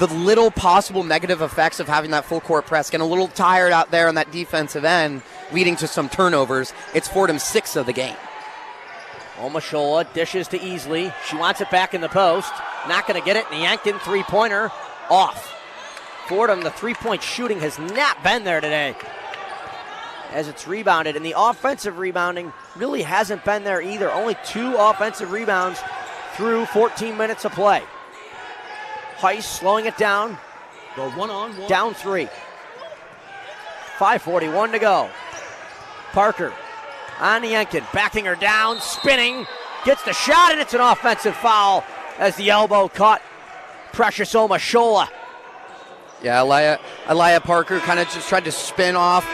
little possible negative effects of having that full court press. Getting a little tired out there on that defensive end, leading to some turnovers. It's Fordham's 6th of the game. Omashola dishes to Easley. She wants it back in the post. Not going to get it. And Yankin three-pointer off. Fordham, the three-point shooting has not been there today as it's rebounded. And the offensive rebounding really hasn't been there either. Only 2 offensive rebounds through 14 minutes of play. Heiss slowing it down. The one-on-one. Down 3. 5:41 to go. Parker on Yankin, backing her down, spinning, gets the shot, and it's an offensive foul as the elbow caught Precious Omashola. Yeah, Elia Parker kind of just tried to spin off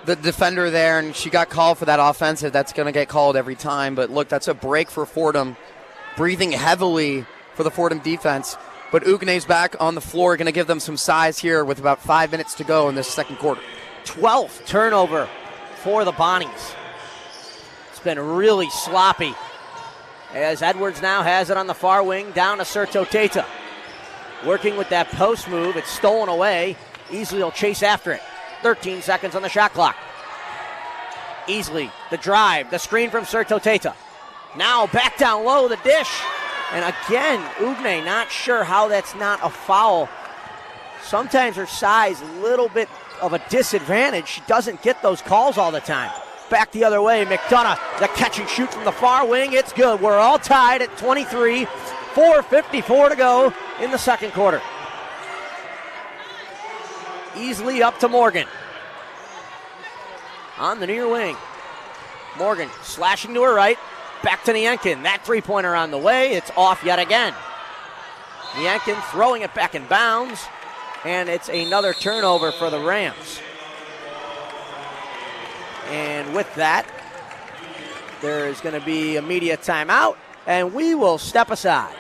the defender there, and she got called for that offensive. That's going to get called every time. But look, that's a break for Fordham, breathing heavily for the Fordham defense. But Ugne's back on the floor, going to give them some size here with about 5 minutes to go in this second quarter. 12th turnover for the Bonnies. It's been really sloppy as Edwards now has it on the far wing down to Serto Teta. Working with that post move. It's stolen away. Easley will chase after it. 13 seconds on the shot clock. Easley, the drive, the screen from Serto Teta. Now back down low, the dish. And again, Ugne not sure how that's not a foul. Sometimes her size, a little bit of a disadvantage. She doesn't get those calls all the time. Back the other way, McDonough, the catch and shoot from the far wing. It's good. We're all tied at 23. 4:54 to go in the second quarter. Easley up to Morgan. On the near wing. Morgan slashing to her right. Back to Yankin. That three-pointer on the way. It's off yet again. Yankin throwing it back in bounds. And it's another turnover for the Rams. And with that, there is going to be a media timeout, and we will step aside.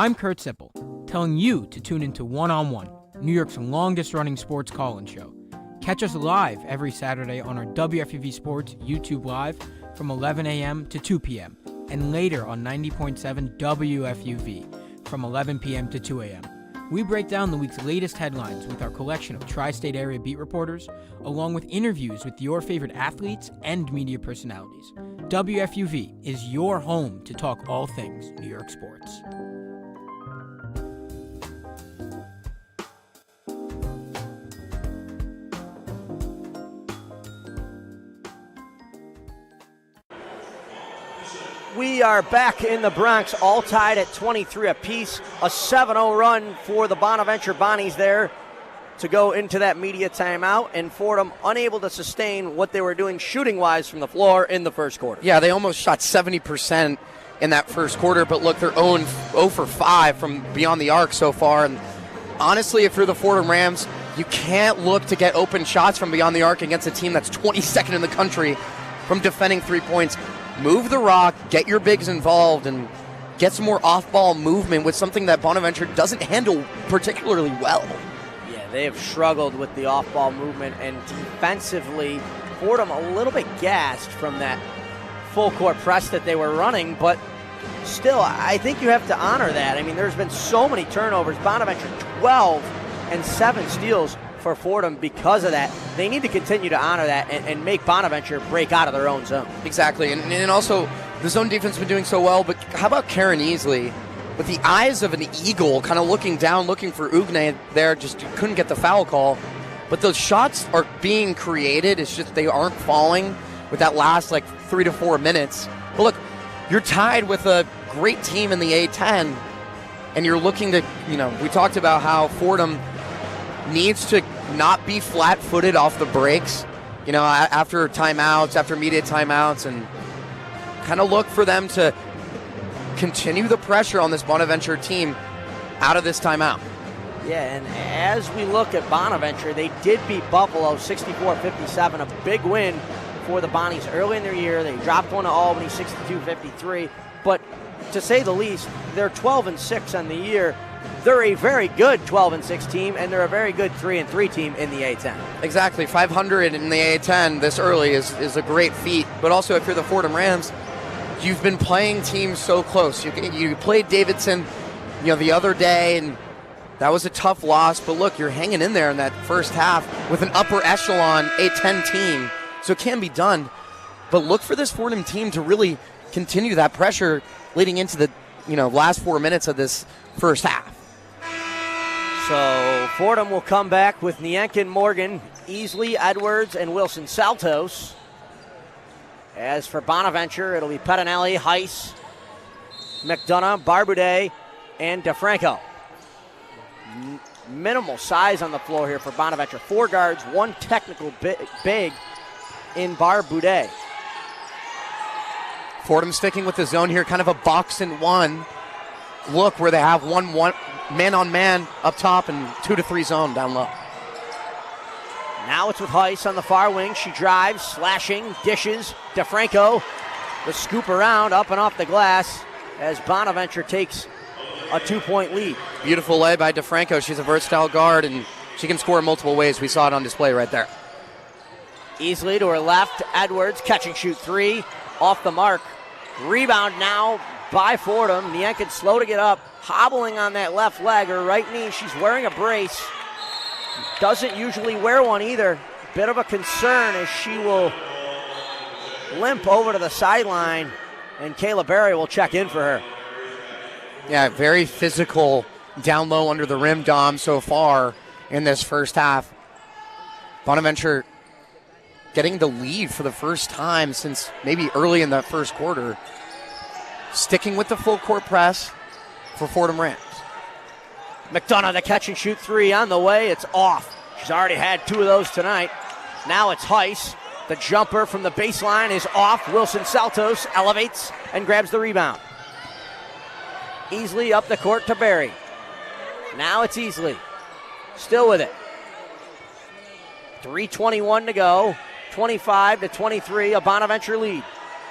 I'm Kurt Sippel, telling you to tune into One on One, New York's longest-running sports call-in show. Catch us live every Saturday on our WFUV Sports YouTube Live from 11 a.m. to 2 p.m. and later on 90.7 WFUV from 11 p.m. to 2 a.m. We break down the week's latest headlines with our collection of tri-state area beat reporters, along with interviews with your favorite athletes and media personalities. WFUV is your home to talk all things New York sports. We are back in the Bronx, all tied at 23 apiece. A 7-0 run for the Bonaventure Bonnies there to go into that media timeout, and Fordham unable to sustain what they were doing shooting-wise from the floor in the first quarter. Yeah, they almost shot 70% in that first quarter, but look, they're 0 for 5 from beyond the arc so far. And honestly, if you're the Fordham Rams, you can't look to get open shots from beyond the arc against a team that's 22nd in the country from defending 3 points. Move the rock, get your bigs involved, and get some more off-ball movement with something that Bonaventure doesn't handle particularly well. Yeah, they have struggled with the off-ball movement, and defensively, Fordham a little bit gassed from that full-court press that they were running, but still, I think you have to honor that. I mean, there's been so many turnovers. Bonaventure 12 and 7 steals for Fordham because of that. They need to continue to honor that and make Bonaventure break out of their own zone. Exactly, and also the zone defense has been doing so well, but how about Karen Easley with the eyes of an eagle kind of looking down, looking for Ugne there, just couldn't get the foul call. But those shots are being created, it's just they aren't falling with that last 3 to 4 minutes. But look, you're tied with a great team in the A-10, and you're looking to, we talked about how Fordham needs to not be flat-footed off the breaks, after timeouts, after media timeouts, and kind of look for them to continue the pressure on this Bonaventure team out of this timeout. Yeah, and as we look at Bonaventure, they did beat Buffalo 64-57, a big win for the Bonnies early in their year. They dropped one to Albany 62-53, but to say the least, they're 12-6 on the year. They're a very good 12-6 team, and they're a very good 3-3 team in the A-10. Exactly. 500 in the A-10 this early is a great feat. But also, if you're the Fordham Rams, you've been playing teams so close. You played Davidson, the other day, and that was a tough loss. But look, you're hanging in there in that first half with an upper echelon A-10 team, so it can be done. But look for this Fordham team to really continue that pressure leading into the last 4 minutes of this first half. So Fordham will come back with Nienken, Morgan, Easley, Edwards, and Wilson Saltos. As for Bonaventure, it'll be Pettinelli, Heiss, McDonough, Barbudet, and DeFranco. Minimal size on the floor here for Bonaventure. 4 guards, 1 technical big in Barbudet. Fordham sticking with the zone here, kind of a box and one look where they have one man-on-man up top and 2 to 3 zone down low. Now it's with Heiss on the far wing. She drives, slashing, dishes. DeFranco, the scoop around, up and off the glass as Bonaventure takes a 2-point lead. Beautiful lay by DeFranco. She's a versatile guard, and she can score in multiple ways. We saw it on display right there. Easley to her left. Edwards, catch and shoot 3. Off the mark. Rebound now by Fordham. Nienken slow to get up. Hobbling on that left leg. Her right knee, she's wearing a brace. Doesn't usually wear one either. Bit of a concern as she will limp over to the sideline, and Kayla Berry will check in for her. Yeah, very physical down low under the rim, Dom, so far in this first half. Bonaventure getting the lead for the first time since maybe early in the first quarter. Sticking with the full court press for Fordham Rams. McDonough, the catch and shoot 3 on the way. It's off. She's already had 2 of those tonight. Now it's Heiss. The jumper from the baseline is off. Wilson Saltos elevates and grabs the rebound. Easley up the court to Berry. Now it's Easley. Still with it. 3:21 to go. 25-23, a Bonaventure lead.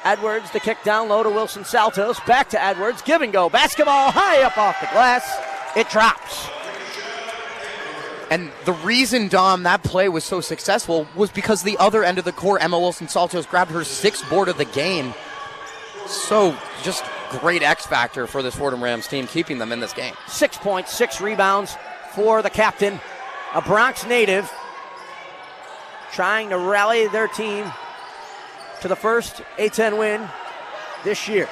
Edwards, the kick down low to Wilson Saltos. Back to Edwards. Give and go. Basketball high up off the glass. It drops. And the reason, Dom, that play was so successful was because the other end of the court, Emma Wilson-Saltos, grabbed her 6th board of the game. So just great X factor for this Fordham Rams team, keeping them in this game. 6 points, 6 rebounds for the captain, a Bronx native, trying to rally their team to the first A-10 win this year.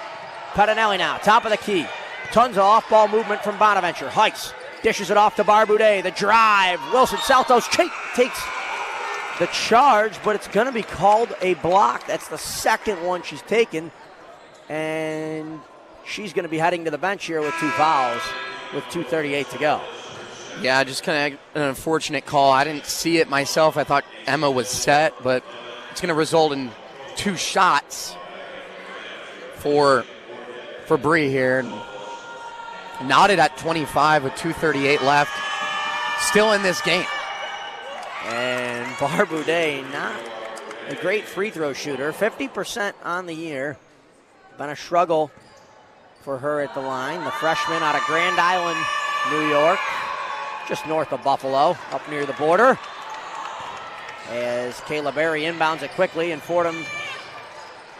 Pettinelli now, top of the key. Tons of off-ball movement from Bonaventure. Heiss dishes it off to Barbudet. The drive. Wilson Saltos takes the charge, but it's going to be called a block. That's the second one she's taken. And she's going to be heading to the bench here with 2 fouls with 2:38 to go. Yeah, just kind of an unfortunate call. I didn't see it myself. I thought Emma was set, but it's going to result in 2 shots for Bree here. Knotted at 25 with 2:38 left. Still in this game. And Barbudet, not a great free throw shooter. 50% on the year. Been a struggle for her at the line. The freshman out of Grand Island, New York. Just north of Buffalo, up near the border. As Kayla Berry inbounds it quickly, and Fordham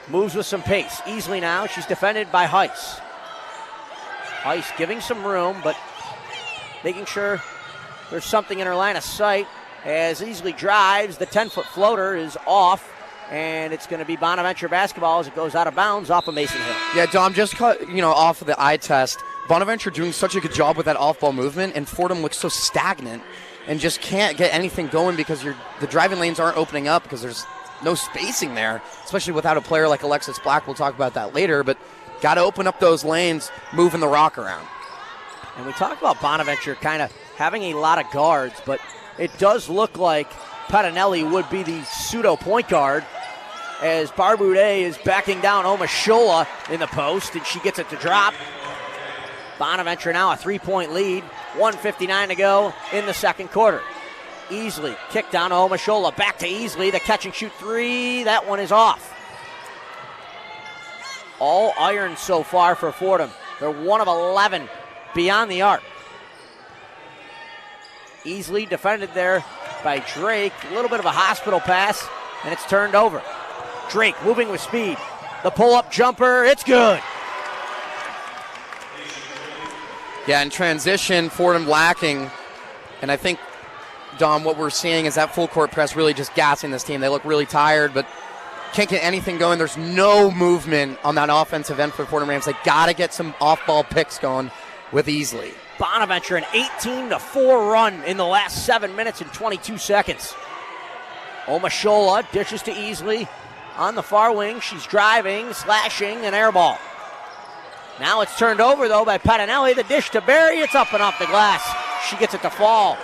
moves with some pace. Easily now, she's defended by Heiss. Heiss giving some room, but making sure there's something in her line of sight. As Easley drives, the 10-foot floater is off, and it's going to be Bonaventure basketball as it goes out of bounds off of Mason Hill. Yeah, Dom, just cut, off of the eye test. Bonaventure doing such a good job with that off-ball movement, and Fordham looks so stagnant and just can't get anything going because the driving lanes aren't opening up because there's no spacing there, especially without a player like Alexis Black. We'll talk about that later, but got to open up those lanes, moving the rock around. And we talk about Bonaventure kind of having a lot of guards, but it does look like Pettinelli would be the pseudo point guard as Barbudet is backing down Omashola in the post, and she gets it to drop. Bonaventure now a 3-point lead, 1:59 to go in the second quarter. Easley, kick down to Omashola, back to Easley, the catch and shoot 3, that one is off. All iron so far for Fordham. They're 1 of 11 beyond the arc. Easily defended there by Drake. A little bit of a hospital pass, and it's turned over. Drake moving with speed. The pull-up jumper, it's good. Yeah, in transition, Fordham lacking. And I think, Dom, what we're seeing is that full court press really just gassing this team. They look really tired, but can't get anything going. There's no movement on that offensive end for Fordham Rams. They got to get some off-ball picks going with Easley. Bonaventure, an 18-4 run in the last 7 minutes and 22 seconds. Omashola dishes to Easley on the far wing. She's driving, slashing, an air ball. Now it's turned over, though, by Pettinelli. The dish to Berry. It's up and off the glass. She gets it to fall.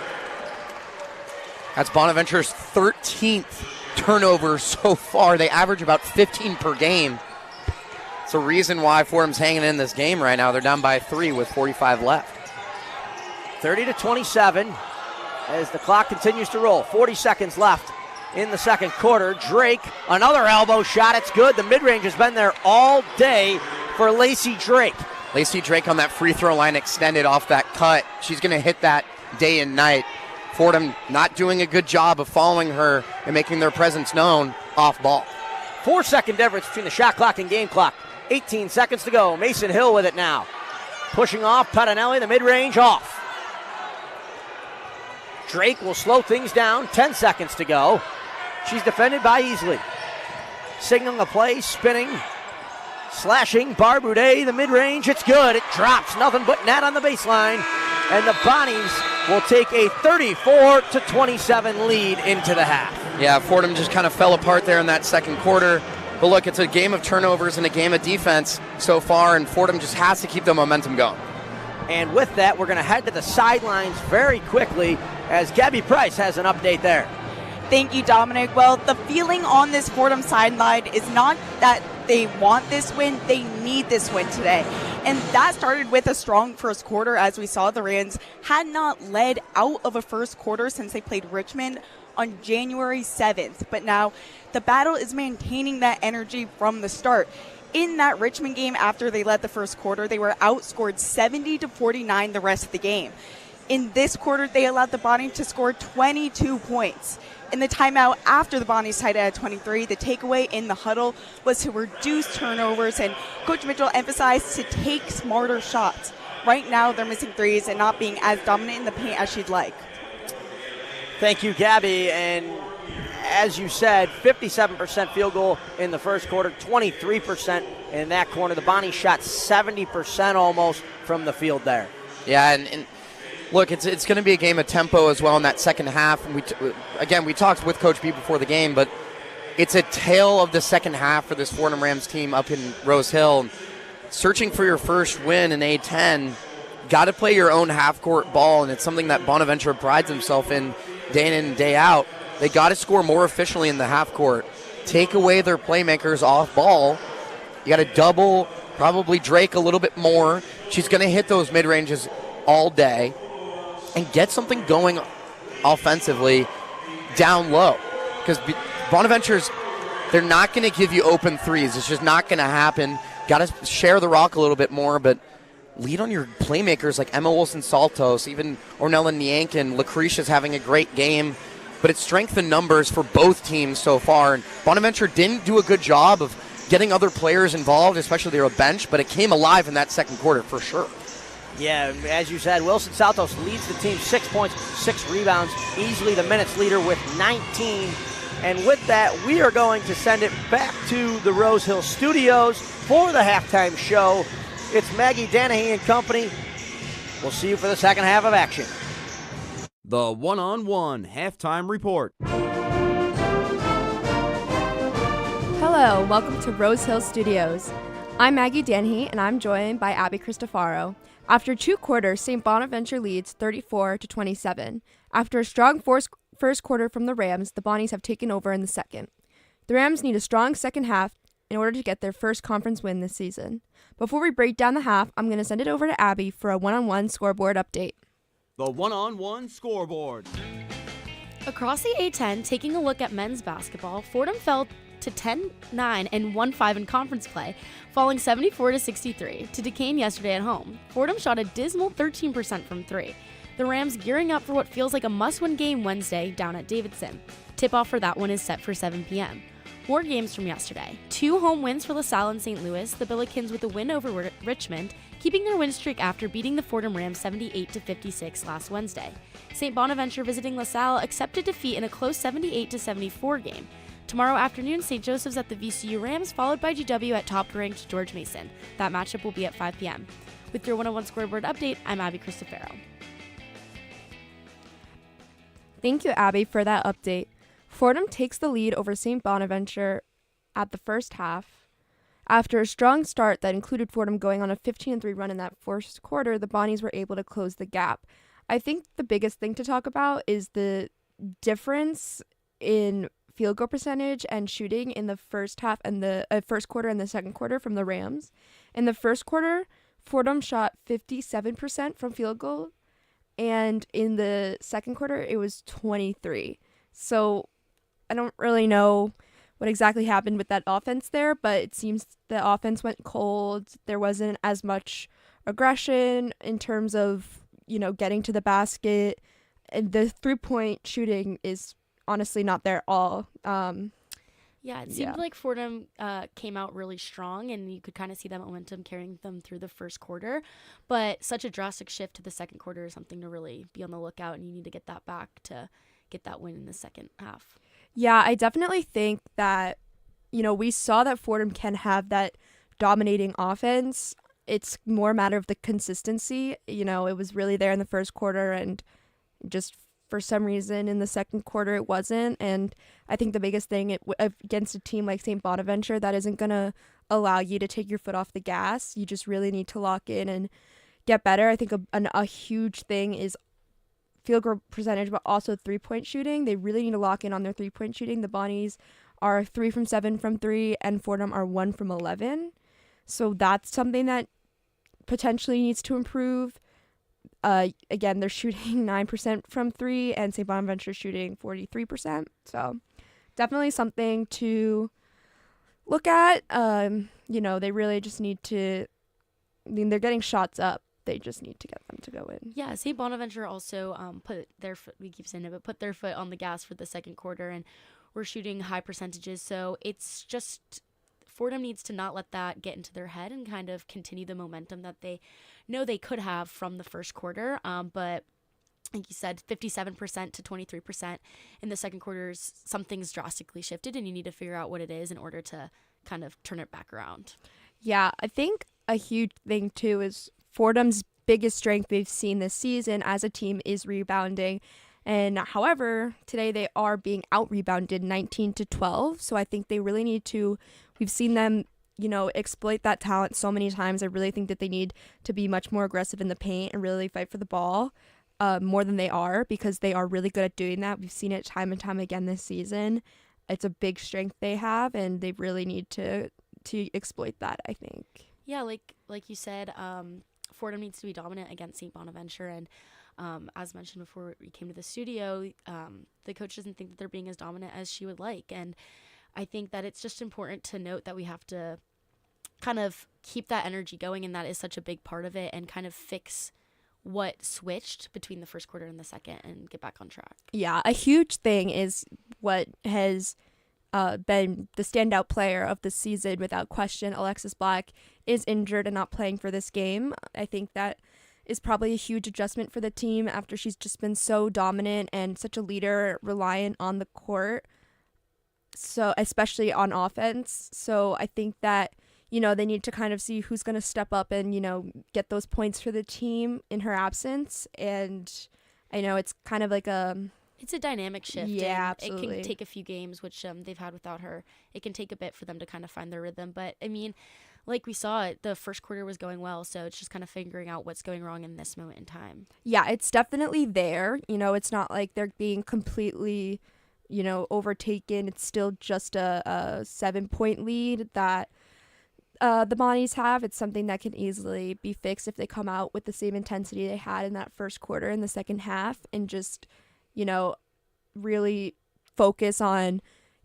That's Bonaventure's 13th turnover so far. They average about 15 per game. It's the reason why Fordham's hanging in this game right now. They're down by 3 with 45 left. 30-27 as the clock continues to roll. 40 seconds left in the second quarter. Drake, another elbow shot. It's good. The mid-range has been there all day for Lacey Drake. Lacey Drake on that free throw line extended off that cut. She's going to hit that day and night. Fordham not doing a good job of following her and making their presence known off ball. 4-second difference between the shot clock and game clock. 18 seconds to go. Mason Hill with it now. Pushing off Pettinelli, the mid-range off. Drake will slow things down. 10 seconds to go. She's defended by Easley. Signaling the play, spinning, slashing. Barbudet, the mid-range. It's good. It drops. Nothing but net on the baseline. And the Bonnies will take a 34-27 lead into the half. Yeah, Fordham just kind of fell apart there in that second quarter. But look, it's a game of turnovers and a game of defense so far, and Fordham just has to keep the momentum going. And with that, we're going to head to the sidelines very quickly as Gabby Price has an update there. Thank you, Dominic. Well, the feeling on this Fordham sideline is not that they want this win, they need this win today. And that started with a strong first quarter. As we saw, the Rams had not led out of a first quarter since they played Richmond on January 7th. But now the battle is maintaining that energy from the start. In that Richmond game, after they led the first quarter, they were outscored 70-49 the rest of the game. In this quarter, they allowed the Bonnies to score 22 points. In the timeout after the Bonnies tied it at 23, the takeaway in the huddle was to reduce turnovers, and Coach Mitchell emphasized to take smarter shots. Right now, they're missing threes and not being as dominant in the paint as she'd like. Thank you, Gabby. And as you said, 57% field goal in the first quarter, 23% in that corner. The Bonnies shot 70% almost from the field there. Yeah, and look, it's going to be a game of tempo as well in that second half. And we talked with Coach B before the game, but it's a tale of the second half for this Fordham Rams team up in Rose Hill. Searching for your first win in A10, got to play your own half-court ball, and it's something that Bonaventure prides himself in and day out. They got to score more efficiently in the half-court. Take away their playmakers off ball. You got to double, probably Drake a little bit more. She's going to hit those mid-ranges all day. And get something going offensively down low. Because Bonaventure's, they're not going to give you open threes. It's just not going to happen. Got to share the rock a little bit more, but lead on your playmakers like Emma Wilson-Saltos, even Ornella Nyankin. Lucretia's having a great game. But it's strength in numbers for both teams so far. And Bonaventure didn't do a good job of getting other players involved, especially their bench, but it came alive in that second quarter for sure. Yeah, as you said, Wilson-Saltos leads the team 6 points, 6 rebounds, easily the minutes leader with 19. And with that, we are going to send it back to the Rose Hill Studios for the halftime show. It's Maggie Danahy and company. We'll see you for the second half of action. The one-on-one halftime report. Hello, welcome to Rose Hill Studios. I'm Maggie Danahy, and I'm joined by Abby Cristofaro. After 2 quarters, St. Bonaventure leads 34-27. After a strong first quarter from the Rams, the Bonnies have taken over in the second. The Rams need a strong second half in order to get their first conference win this season. Before we break down the half, I'm going to send it over to Abby for a one-on-one scoreboard update. The one-on-one scoreboard. Across the A10, taking a look at men's basketball, Fordham fell to 10-9 and 1-5 in conference play, falling 74-63 to Duquesne yesterday at home. Fordham shot a dismal 13% from 3. The Rams gearing up for what feels like a must-win game Wednesday down at Davidson. Tip-off for that one is set for 7 p.m. More games from yesterday. 2 home wins for LaSalle and St. Louis, the Billikens with a win over Richmond, keeping their win streak after beating the Fordham Rams 78-56 last Wednesday. St. Bonaventure visiting LaSalle accepted defeat in a close 78-74 game. Tomorrow afternoon, St. Joseph's at the VCU Rams, followed by GW at top-ranked George Mason. That matchup will be at 5 p.m. With your one-on-one scoreboard update, I'm Abby Cristofaro. Thank you, Abby, for that update. Fordham takes the lead over St. Bonaventure at the first half. After a strong start that included Fordham going on a 15-3 run in that first quarter, the Bonnies were able to close the gap. I think the biggest thing to talk about is the difference in field goal percentage and shooting in the first half and the first quarter and the second quarter from the Rams. In the first quarter, Fordham shot 57% from field goal, and in the second quarter, it was 23. So I don't really know what exactly happened with that offense there, but it seems the offense went cold. There wasn't as much aggression in terms of, getting to the basket. And the three-point shooting is honestly not there at all. It seemed like Fordham came out really strong, and you could kind of see that momentum carrying them through the first quarter. But such a drastic shift to the second quarter is something to really be on the lookout, and you need to get that back to get that win in the second half. Yeah, I definitely think that, we saw that Fordham can have that dominating offense. It's more a matter of the consistency. It was really there in the first quarter, and just for some reason in the second quarter it wasn't. And I think the biggest thing against a team like St. Bonaventure that isn't going to allow you to take your foot off the gas, you just really need to lock in and get better. I think a huge thing is field goal percentage, but also three-point shooting. They really need to lock in on their three-point shooting. The Bonnies are 3 from 7 from 3, and Fordham are 1 from 11. So that's something that potentially needs to improve. Again, they're shooting 9% from three, and St. Bonaventure shooting 43%. So definitely something to look at. They really just need to. I mean, they're getting shots up. They just need to get them to go in. Yeah, St. Bonaventure also put their foot. We keep saying it, but put their foot on the gas for the second quarter, and we're shooting high percentages. So it's just Fordham needs to not let that get into their head and kind of continue the momentum that they know they could have from the first quarter. But like you said, 57% to 23% in the second quarter, something's drastically shifted, and you need to figure out what it is in order to kind of turn it back around. Yeah, I think a huge thing too is Fordham's biggest strength we've seen this season as a team is rebounding. And however, today they are being out-rebounded 19-12. So I think they really need to, we've seen them, exploit that talent so many times. I really think that they need to be much more aggressive in the paint and really fight for the ball more than they are, because they are really good at doing that. We've seen it time and time again this season. It's a big strength they have, and they really need to exploit that, I think. Yeah, like you said, Fordham needs to be dominant against St. Bonaventure, and as mentioned before we came to the studio, the coach doesn't think that they're being as dominant as she would like. And I think that it's just important to note that we have to kind of keep that energy going, and that is such a big part of it, and kind of fix what switched between the first quarter and the second and get back on track. Yeah, a huge thing is what has been the standout player of the season without question. Alexis Black is injured and not playing for this game. I think that is probably a huge adjustment for the team after she's just been so dominant and such a leader, reliant on the court, so especially on offense. So I think that they need to kind of see who's going to step up and get those points for the team in her absence. And I know it's kind of like it's a dynamic shift. Yeah, and absolutely. It can take a few games, which they've had without her. It can take a bit for them to kind of find their rhythm. But, I mean, like we saw, the first quarter was going well, so it's just kind of figuring out what's going wrong in this moment in time. Yeah, it's definitely there. It's not like they're being completely, overtaken. It's still just a 7-point lead that the Bonnies have. It's something that can easily be fixed if they come out with the same intensity they had in that first quarter in the second half, and just really focus on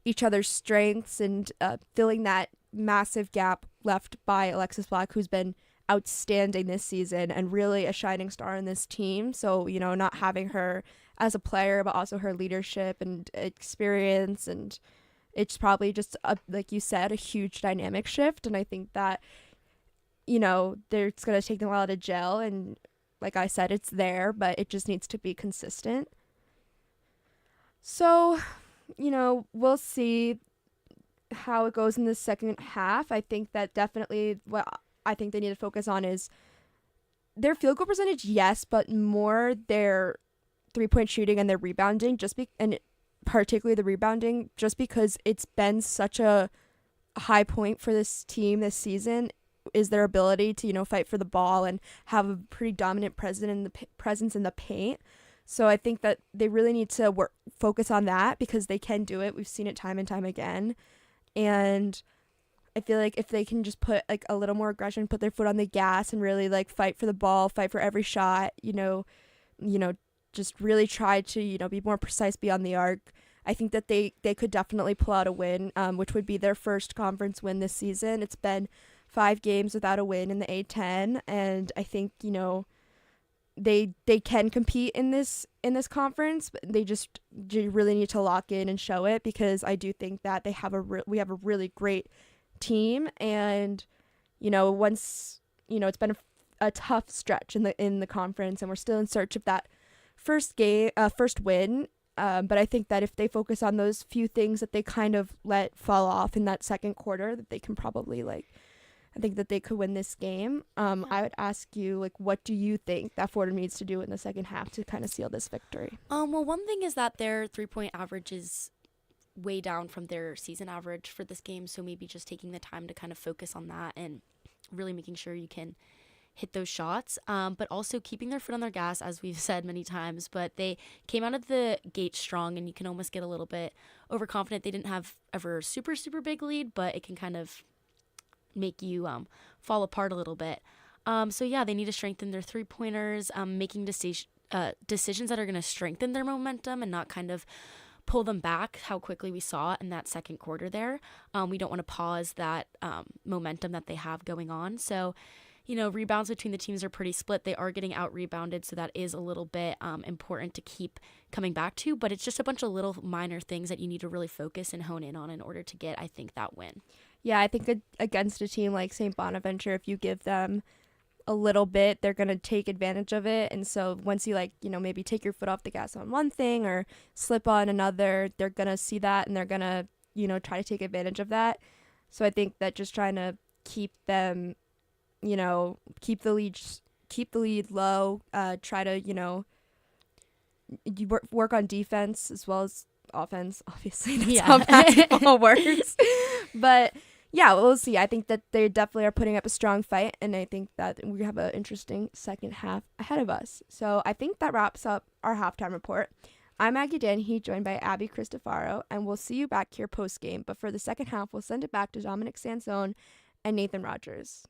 each other's strengths and filling that massive gap left by Alexis Black, who's been outstanding this season and really a shining star in this team. So, not having her as a player, but also her leadership and experience, and it's probably just, like you said, a huge dynamic shift. And I think that, it's going to take them a while to gel. And like I said, it's there, but it just needs to be consistent. So, we'll see how it goes in the second half. I think that definitely what I think they need to focus on is their field goal percentage, yes, but more their 3-point shooting and their rebounding, and particularly the rebounding, just because it's been such a high point for this team this season, is their ability to, fight for the ball and have a pretty dominant presence in the paint. So I think that they really need to focus on that, because they can do it. We've seen it time and time again. And I feel like if they can just put a little more aggression, put their foot on the gas, and really fight for the ball, fight for every shot, just really try to, be more precise beyond the arc, I think that they could definitely pull out a win, which would be their first conference win this season. It's been 5 games without a win in the A10, and I think, they can compete in this conference, but they really need to lock in and show it, because I do think that we have a really great team. And once it's been a tough stretch in the conference, and we're still in search of that first win, but I think that if they focus on those few things that they kind of let fall off in that second quarter, that they can probably I think that they could win this game. I would ask you, what do you think that Fordham needs to do in the second half to kind of seal this victory? Well, one thing is that their 3-point average is way down from their season average for this game, so maybe just taking the time to kind of focus on that and really making sure you can hit those shots, but also keeping their foot on their gas, as we've said many times. But they came out of the gate strong, and you can almost get a little bit overconfident. They didn't have ever a super, super big lead, but it can kind of make you fall apart a little bit. So yeah, they need to strengthen their three-pointers, making decisions that are going to strengthen their momentum and not kind of pull them back how quickly we saw in that second quarter there. We don't want to pause that momentum that they have going on. So, rebounds between the teams are pretty split. They are getting out-rebounded, so that is a little bit important to keep coming back to. But it's just a bunch of little minor things that you need to really focus and hone in on in order to get, I think, that win. Yeah, I think against a team like St. Bonaventure, if you give them a little bit, they're going to take advantage of it. And so once you maybe take your foot off the gas on one thing or slip on another, they're going to see that and they're going to, try to take advantage of that. So I think that just trying to keep them, keep the lead low, try to, work on defense as well as offense. Obviously, that's how basketball works. But yeah, we'll see. I think that they definitely are putting up a strong fight, and I think that we have an interesting second half ahead of us. So I think that wraps up our halftime report. I'm Maggie Danhe, joined by Abby Cristofaro, and we'll see you back here post-game. But for the second half, we'll send it back to Dominic Sansone and Nathan Rogers.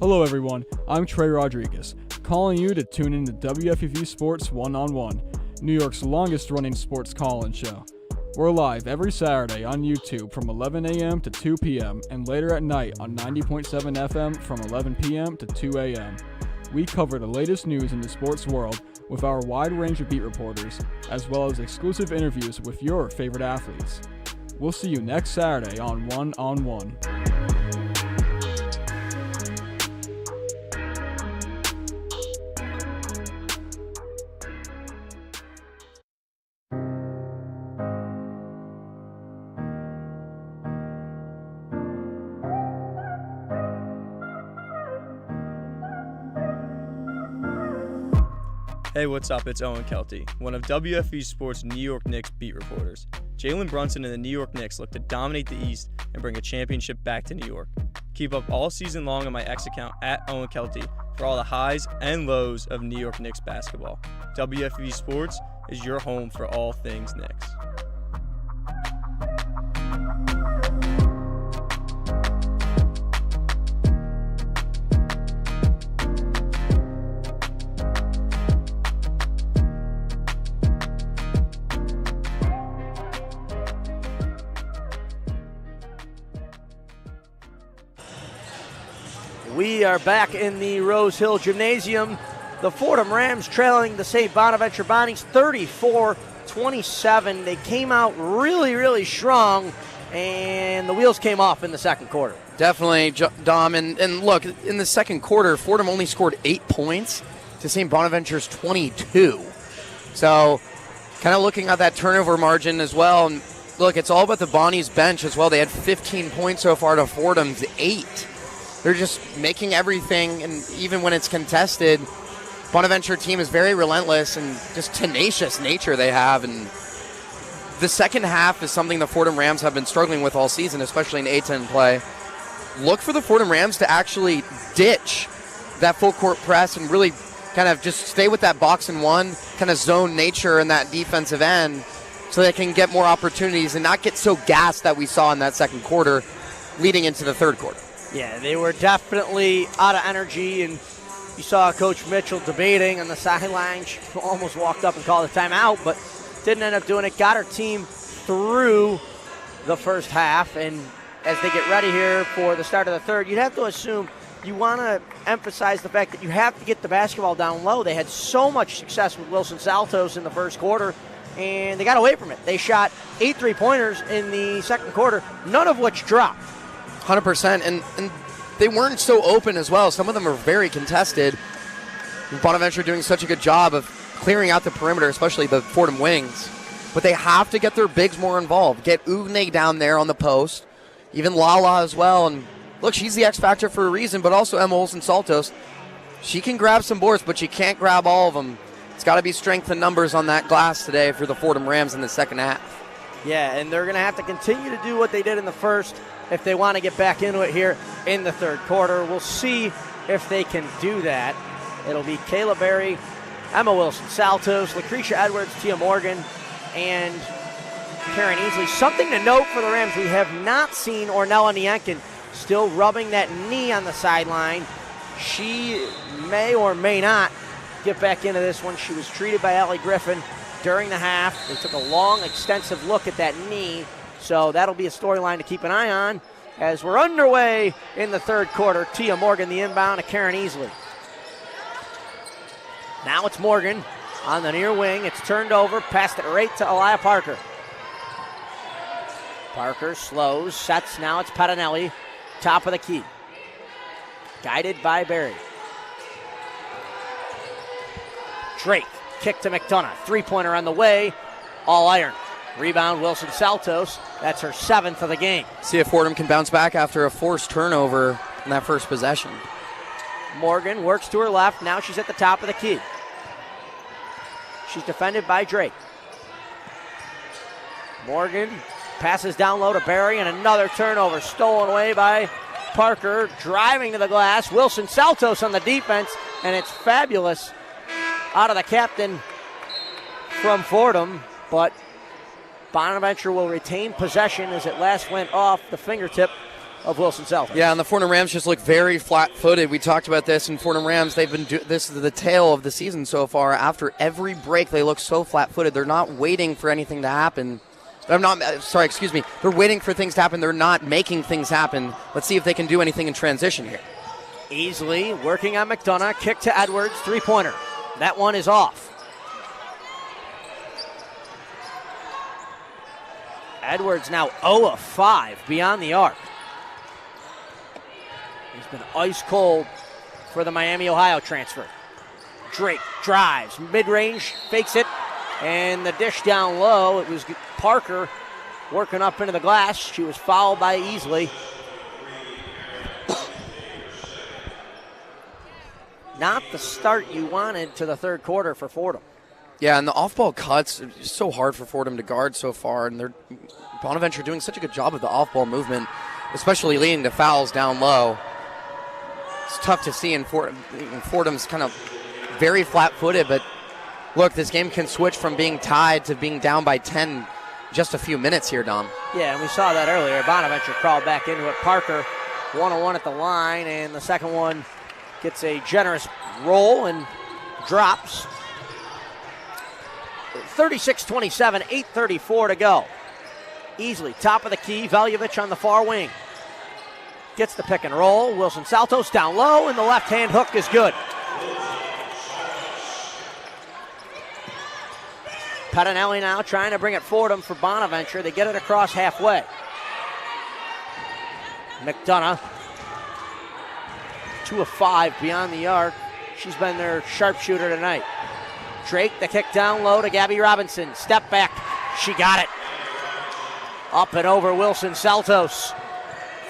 Hello everyone, I'm Trey Rodriguez, calling you to tune in to WFUV Sports One-on-One, New York's longest running sports call-in show. We're live every Saturday on YouTube from 11 a.m. to 2 p.m. and later at night on 90.7 FM from 11 p.m. to 2 a.m. We cover the latest news in the sports world with our wide range of beat reporters, as well as exclusive interviews with your favorite athletes. We'll see you next Saturday on One-on-One. Hey, what's up? It's Owen Kelty, one of WFUV Sports' New York Knicks beat reporters. Jalen Brunson and the New York Knicks look to dominate the East and bring a championship back to New York. Keep up all season long on my X account at Owen Kelty for all the highs and lows of New York Knicks basketball. WFUV Sports is your home for all things Knicks. We are back in the Rose Hill Gymnasium. The Fordham Rams trailing the St. Bonaventure Bonnies 34-27. They came out really, really strong, and the wheels came off in the second quarter. Definitely, Dom. And look, in the second quarter, Fordham only scored 8 points to St. Bonaventure's 22. So kind of looking at that turnover margin as well. And look, it's all about the Bonnies bench as well. They had 15 points so far to Fordham's 8. They're just making everything, and even when it's contested, Bonaventure team is very relentless and just tenacious nature they have. And the second half is something the Fordham Rams have been struggling with all season, especially in A-10 play. Look for the Fordham Rams to actually ditch that full court press and really kind of just stay with that box and one kind of zone nature in that defensive end so they can get more opportunities and not get so gassed that we saw in that second quarter leading into the third quarter. Yeah, they were definitely out of energy, and you saw Coach Mitchell debating on the sideline. She almost walked up and called a timeout, but didn't end up doing it. Got her team through the first half, and as they get ready here for the start of the third, you'd have to assume you want to emphasize the fact that you have to get the basketball down low. They had so much success with Wilson Saltos in the first quarter, and they got away from it. They shot 8 3-pointers in the second quarter, none of which dropped. 100%. And they weren't so open as well. Some of them are very contested. Bonaventure doing such a good job of clearing out the perimeter, especially the Fordham wings. But they have to get their bigs more involved. Get Ugne down there on the post. Even Lala as well. And look, she's the X factor for a reason, but also Emma Olsen-Saltos. She can grab some boards, but she can't grab all of them. It's got to be strength in numbers on that glass today for the Fordham Rams in the second half. Yeah, and they're going to have to continue to do what they did in the first if they want to get back into it here in the third quarter. We'll see if they can do that. It'll be Kayla Berry, Emma Wilson-Saltos, Lucretia Edwards, Tia Morgan, and Karen Easley. Something to note for the Rams, we have not seen Ornella Nienken still rubbing that knee on the sideline. She may or may not get back into this one. She was treated by Allie Griffin during the half. They took a long, extensive look at that knee, so that'll be a storyline to keep an eye on as we're underway in the third quarter. Tia Morgan, the inbound to Karen Easley. Now it's Morgan on the near wing. It's turned over, passed it right to Elia Parker. Parker slows, sets. Now it's Patanelli, top of the key. Guided by Berry. Drake, kick to McDonough. Three-pointer on the way. All iron. Rebound, Wilson-Saltos. That's her 7th of the game. See if Fordham can bounce back after a forced turnover in that first possession. Morgan works to her left. Now she's at the top of the key. She's defended by Drake. Morgan passes down low to Berry, and another turnover stolen away by Parker. Driving to the glass. Wilson-Saltos on the defense, and it's fabulous out of the captain from Fordham, but Bonaventure will retain possession as it last went off the fingertip of Wilson-Saltos. Yeah, and the Fordham Rams just look very flat-footed. We talked about this in Fordham Rams. They've been this is the tale of the season so far. After every break, they look so flat-footed. They're not waiting for anything to happen. They're waiting for things to happen. They're not making things happen. Let's see if they can do anything in transition here. Easley working on McDonough. Kick to Edwards. Three-pointer. That one is off. Edwards now 0 of 5 beyond the arc. He's been ice cold for the Miami, Ohio transfer. Drake drives, mid-range, fakes it, and the dish down low. It was Parker working up into the glass. She was fouled by Easley. Not the start you wanted to the third quarter for Fordham. Yeah, and the off-ball cuts are just so hard for Fordham to guard so far, and they're Bonaventure doing such a good job of the off-ball movement, especially leading to fouls down low. It's tough to see in Fordham's kind of very flat-footed, but look, this game can switch from being tied to being down by 10 just a few minutes here, Dom. Yeah, and we saw that earlier. Bonaventure crawled back into it. Parker, 1-on-1 at the line, and the second one gets a generous roll and drops. 36-27, 8:34 to go. Easily top of the key. Veljovic on the far wing. Gets the pick and roll. Wilson-Saltos down low, and the left-hand hook is good. Patanelli now trying to bring it Fordham for Bonaventure. They get it across halfway. McDonough, 2 of 5 beyond the arc. She's been their sharpshooter tonight. Drake, the kick down low to Gabby Robinson. Step back. She got it. Up and over Wilson-Saltos.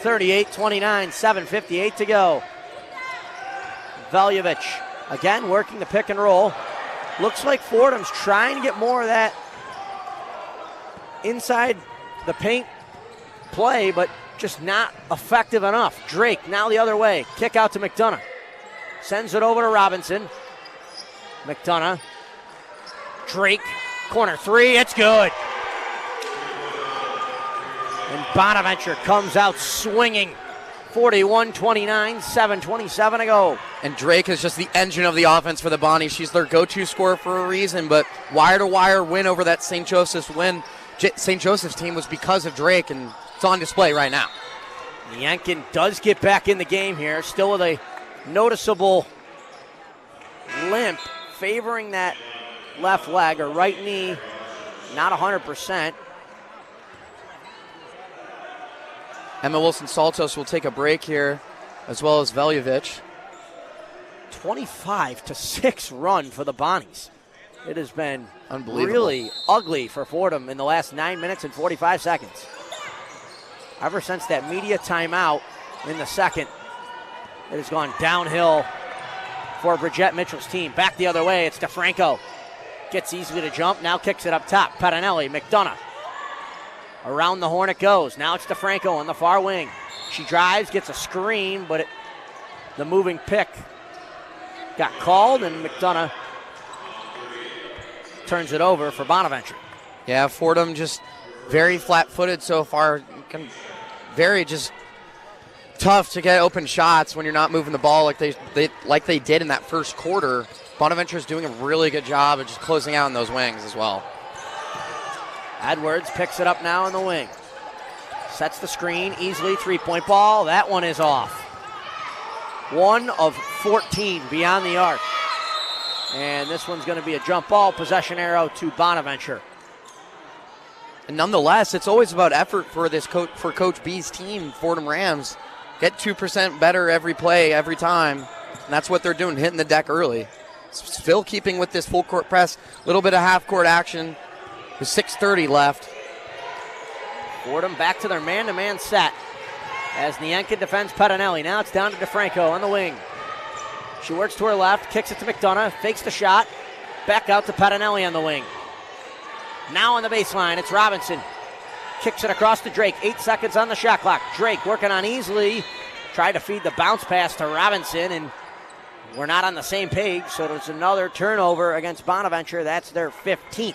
38-29, 7:58 to go. Veljovic again working the pick and roll. Looks like Fordham's trying to get more of that inside the paint play, but just not effective enough. Drake now the other way. Kick out to McDonough. Sends it over to Robinson. McDonough. Drake. Corner three. It's good. And Bonaventure comes out swinging. 41-29, 7:27 to go. And Drake is just the engine of the offense for the Bonnies. She's their go-to scorer for a reason, but wire-to-wire win over that St. Joseph's win. St. Joseph's team was because of Drake, and it's on display right now. Nienken does get back in the game here, still with a noticeable limp, favoring that left leg or right knee, not 100%. Emma Wilson-Saltos will take a break here. as well as Veljovic. 25-6 run for the Bonnies. It has been unbelievable, really ugly for Fordham in the last 9 minutes and 45 seconds. Ever since that media timeout in the second, it has gone downhill for Bridgette Mitchell's team. Back the other way, it's DeFranco. Gets easily to jump, now kicks it up top. Pettinelli, McDonough. Around the horn it goes. Now it's DeFranco on the far wing. She drives, gets a screen, but the moving pick got called, and McDonough turns it over for Bonaventure. Yeah, Fordham just very flat-footed so far. Very just tough to get open shots when you're not moving the ball like they did in that first quarter. Bonaventure's doing a really good job of just closing out on those wings as well. Edwards picks it up now in the wing. Sets the screen easily, three-point ball. That one is off. 1 of 14 beyond the arc. And this one's going to be a jump ball, possession arrow to Bonaventure. And nonetheless, it's always about effort for for Coach B's team, Fordham Rams. Get 2% better every play, every time. And that's what they're doing, hitting the deck early. Still keeping with this full court press, a little bit of half court action with 6:30 left. Fordham back to their man-to-man set as Nienke defends Pettinelli. Now it's down to DeFranco on the wing. She works to her left, kicks it to McDonough, fakes the shot, back out to Pettinelli on the wing. Now on the baseline, it's Robinson. Kicks it across to Drake. 8 seconds on the shot clock. Drake working on easily. Tried to feed the bounce pass to Robinson, and we're not on the same page, so there's another turnover against Bonaventure. That's their 15th.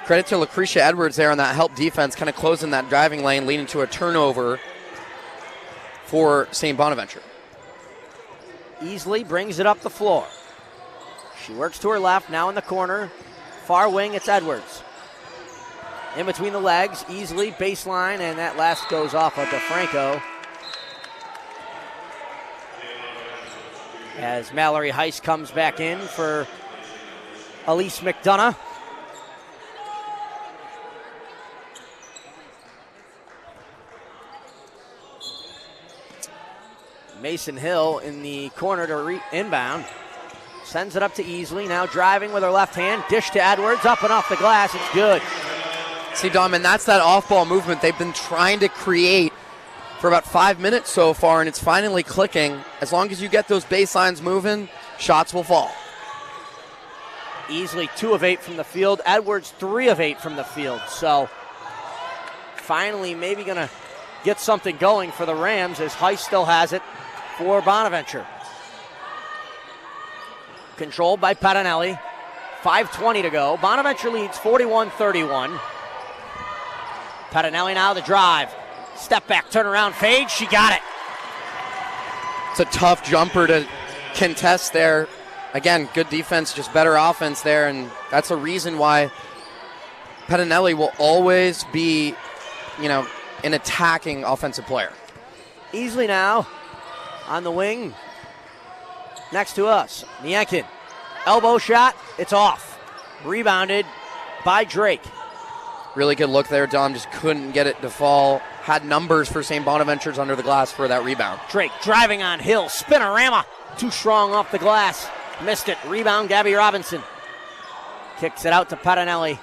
Credit to Lucretia Edwards there on that help defense, kind of closing that driving lane, leading to a turnover for St. Bonaventure. Easily brings it up the floor. She works to her left, now in the corner. Far wing, it's Edwards. In between the legs, easily, baseline, and that last goes off of DeFranco. As Mallory Heiss comes back in for Elise McDonough. Mason Hill in the corner to inbound. Sends it up to Easley. Now driving with her left hand. Dish to Edwards. Up and off the glass. It's good. See, Dom, and that's that off-ball movement they've been trying to create for about 5 minutes so far, and it's finally clicking. As long as you get those baselines moving, shots will fall. Easley 2 of 8 from the field. Edwards 3 of 8 from the field. So finally maybe going to get something going for the Rams as Heiss still has it for Bonaventure. Controlled by Pettinelli. 5:20 to go. Bonaventure leads 41-31. Pettinelli now the drive. Step back, turn around, fade. She got it. It's a tough jumper to contest there. Again, good defense, just better offense there, and that's a reason why Pettinelli will always be, an attacking offensive player. Easily now on the wing next to us. Nienke. Elbow shot. It's off. Rebounded by Drake. Really good look there, Dom. Just couldn't get it to fall. Had numbers for St. Bonaventure's under the glass for that rebound. Drake driving on Hill. Spinorama. Too strong off the glass. Missed it. Rebound, Gabby Robinson. Kicks it out to Pettinelli.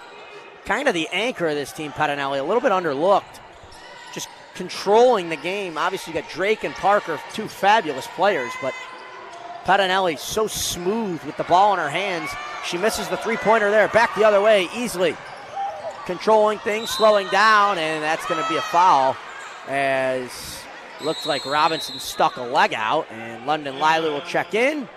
Kind of the anchor of this team, Pettinelli. A little bit underlooked. Just controlling the game. Obviously, you got Drake and Parker, 2 fabulous players, but Pettinelli so smooth with the ball in her hands. She misses the three-pointer there. Back the other way, easily. Controlling things, slowing down, and that's going to be a foul as looks like Robinson stuck a leg out, and London Lively will check in,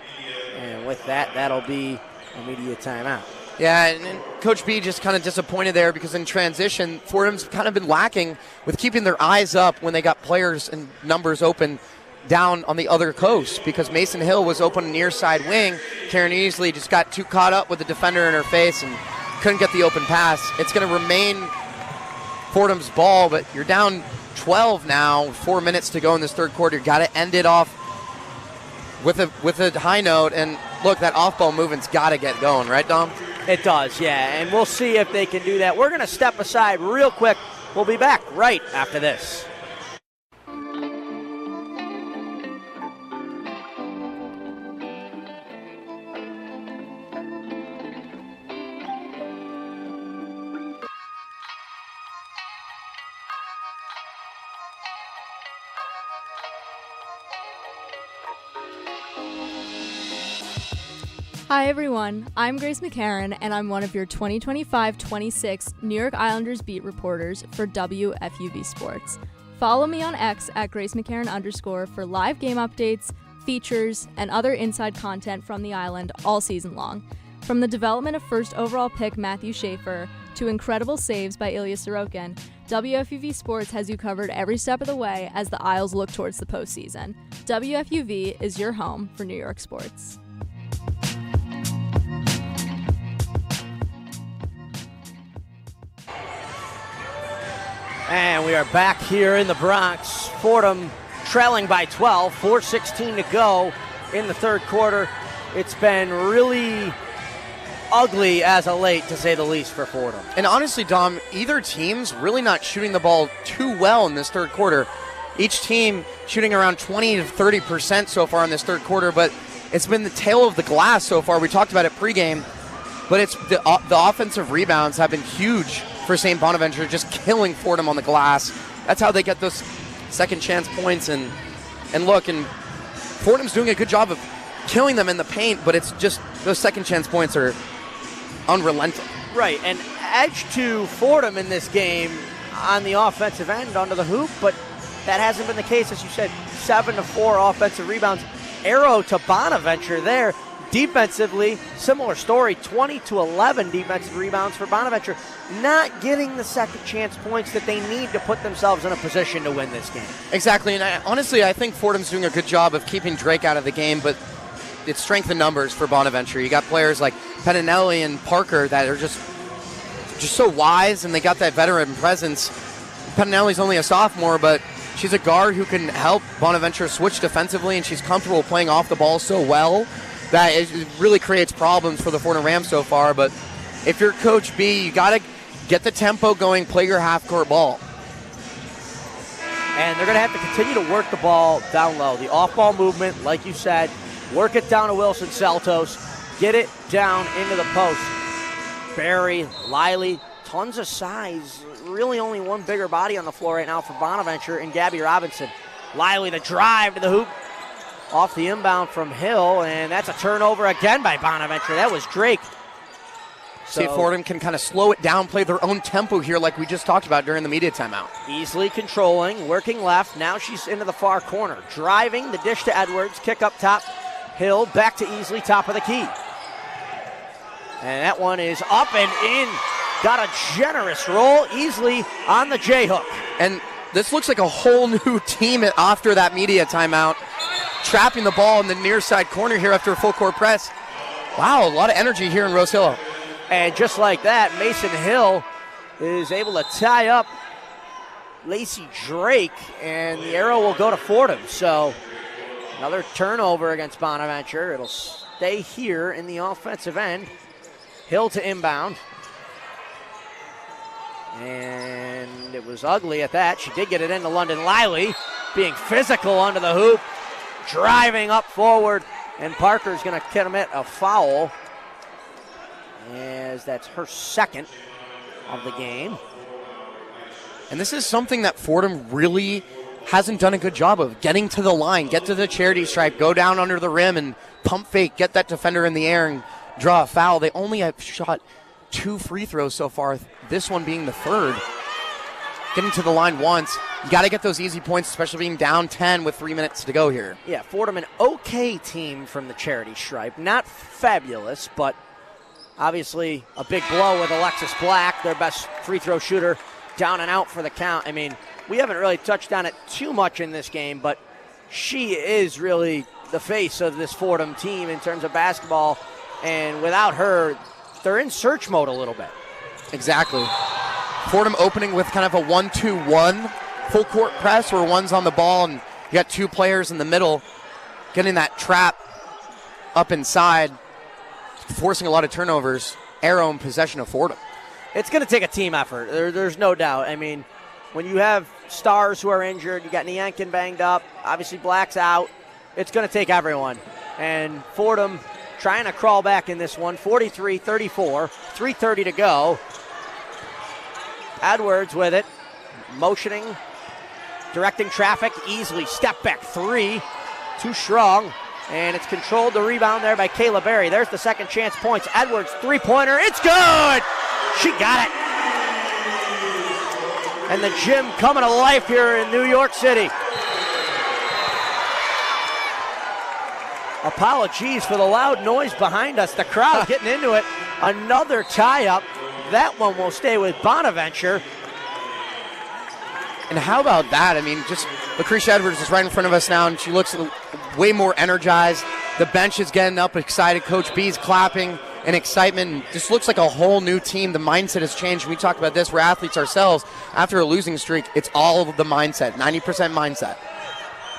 and with that, that'll be immediate timeout. Yeah, and Coach B just kind of disappointed there because in transition, Fordham's kind of been lacking with keeping their eyes up when they got players and numbers open down on the other coast because Mason Hill was open near side wing. Karen Easley just got too caught up with the defender in her face and couldn't get the open pass. It's going to remain Fordham's ball, but you're down 12 now, 4 minutes to go in this third quarter. You got to end it off with a high note, and look, that off-ball movement's got to get going, right, Dom? It does, yeah, and we'll see if they can do that. We're going to step aside real quick. We'll be back right after this. Hi everyone, I'm Grace McCarran and I'm one of your 2025-26 New York Islanders beat reporters for WFUV Sports. Follow me on X at Grace McCarran_ for live game updates, features, and other inside content from the island all season long. From the development of first overall pick Matthew Schaefer to incredible saves by Ilya Sorokin, WFUV Sports has you covered every step of the way as the Isles look towards the postseason. WFUV is your home for New York sports. And we are back here in the Bronx. Fordham trailing by 12, 4:16 to go in the third quarter. It's been really ugly as of late, to say the least, for Fordham. And honestly, Dom, either team's really not shooting the ball too well in this third quarter. Each team shooting around 20 to 30% so far in this third quarter, but it's been the tail of the glass so far. We talked about it pregame, but it's the offensive rebounds have been huge for St. Bonaventure, just killing Fordham on the glass. That's how they get those second chance points. And Fordham's doing a good job of killing them in the paint, but it's just those second chance points are unrelenting. Right, and edge to Fordham in this game on the offensive end under the hoop, but that hasn't been the case, as you said. 7 to 4 offensive rebounds. Arrow to Bonaventure there. Defensively, similar story, 20 to 11 defensive rebounds for Bonaventure. Not getting the second chance points that they need to put themselves in a position to win this game. Exactly, and I think Fordham's doing a good job of keeping Drake out of the game, but it's strength in numbers for Bonaventure. You got players like Pettinelli and Parker that are just so wise, and they got that veteran presence. Pettinelli's only a sophomore, but she's a guard who can help Bonaventure switch defensively, and she's comfortable playing off the ball so well that it really creates problems for the Fordham Rams so far. But if you're Coach B, you got to get the tempo going, play your half-court ball. And they're going to have to continue to work the ball down low. The off-ball movement, like you said, work it down to Wilson Saltos, get it down into the post. Barry, Liley, tons of size. Really only one bigger body on the floor right now for Bonaventure and Gabby Robinson. Liley, the drive to the hoop. Off the inbound from Hill, and that's a turnover again by Bonaventure. That was Drake. See if Fordham can kind of slow it down, play their own tempo here like we just talked about during the media timeout. Easily controlling, working left. Now she's into the far corner. Driving, the dish to Edwards, kick up top. Hill back to Easley, top of the key. And that one is up and in. Got a generous roll. Easley on the J-hook. And this looks like a whole new team after that media timeout. Trapping the ball in the near side corner here after a full court press. Wow, a lot of energy here in Rose Hill. And just like that, Mason Hill is able to tie up Lacey Drake, and the arrow will go to Fordham. So another turnover against Bonaventure. It'll stay here in the offensive end. Hill to inbound. And it was ugly at that. She did get it into London Liley, being physical under the hoop. Driving up forward, and Parker's going to commit a foul, as that's her second of the game. And this is something that Fordham really hasn't done a good job of, getting to the line, get to the charity stripe, go down under the rim and pump fake, get that defender in the air and draw a foul. They only have shot 2 free throws so far, this one being the third. Getting to the line once. You got to get those easy points, especially being down 10 with 3 minutes to go here. Yeah, Fordham an okay team from the charity stripe. Not fabulous, but obviously a big blow with Alexis Black, their best free throw shooter, down and out for the count. I mean, we haven't really touched on it too much in this game, but she is really the face of this Fordham team in terms of basketball, and without her, they're in search mode a little bit. Exactly. Fordham opening with kind of a 1-2-1 full court press where one's on the ball and you got 2 players in the middle getting that trap up inside, forcing a lot of turnovers. Arrow in possession of Fordham. It's going to take a team effort. There's no doubt. I mean, when you have stars who are injured, you got Niankin banged up, obviously Black's out, it's going to take everyone. And Fordham trying to crawl back in this one, 43-34, 3:30 to go. Edwards with it, motioning, directing traffic, easily step back 3, too strong. And it's controlled, the rebound there by Kayla Berry. There's the second chance points. Edwards, three-pointer. It's good! She got it. And the gym coming to life here in New York City. Apologies for the loud noise behind us. The crowd getting into it. Another tie-up. That one will stay with Bonaventure. And how about that? I mean, just Lucretia Edwards is right in front of us now, and she looks way more energized. The bench is getting up, excited. Coach B's clapping in excitement. And just looks like a whole new team. The mindset has changed. We talked about this. We're athletes ourselves. After a losing streak, it's all of the mindset, 90% mindset.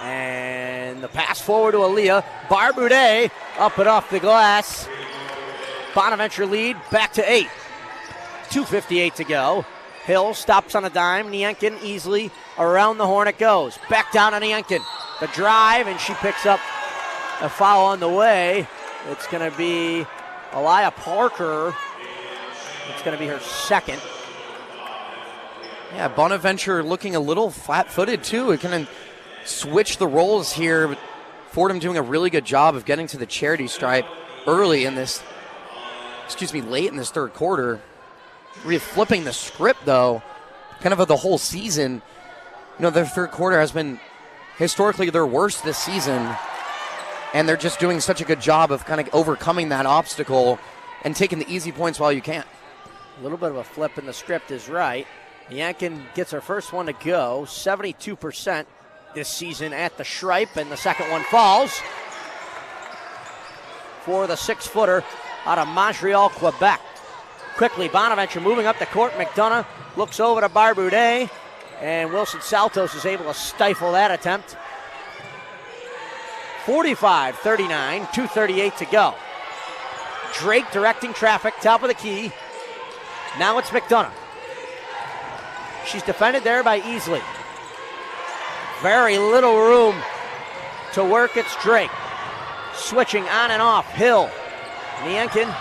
And the pass forward to Aaliyah. Barboudet up and off the glass. Bonaventure lead back to 8. 2:58 to go. Hill stops on a dime. Nienken easily around the horn it goes. Back down on Nienken. The drive, and she picks up a foul on the way. It's going to be Aliyah Parker. It's going to be her second. Yeah, Bonaventure looking a little flat-footed, too. It kind of switched the roles here. But Fordham doing a really good job of getting to the charity stripe early in this, late in this third quarter. Flipping the script, though, kind of the whole season. You know, their third quarter has been historically their worst this season, and they're just doing such a good job of kind of overcoming that obstacle and taking the easy points while you can. A little bit of a flip in the script is right. Yankin gets her first one to go, 72% this season at the stripe, and the second one falls for the 6-footer out of Montreal, Quebec. Quickly, Bonaventure moving up the court. McDonough looks over to Barboudet, and Wilson Saltos is able to stifle that attempt. 45-39, 2:38 to go. Drake directing traffic, top of the key. Now it's McDonough. She's defended there by Easley. Very little room to work. It's Drake. Switching on and off. Hill. Nienken.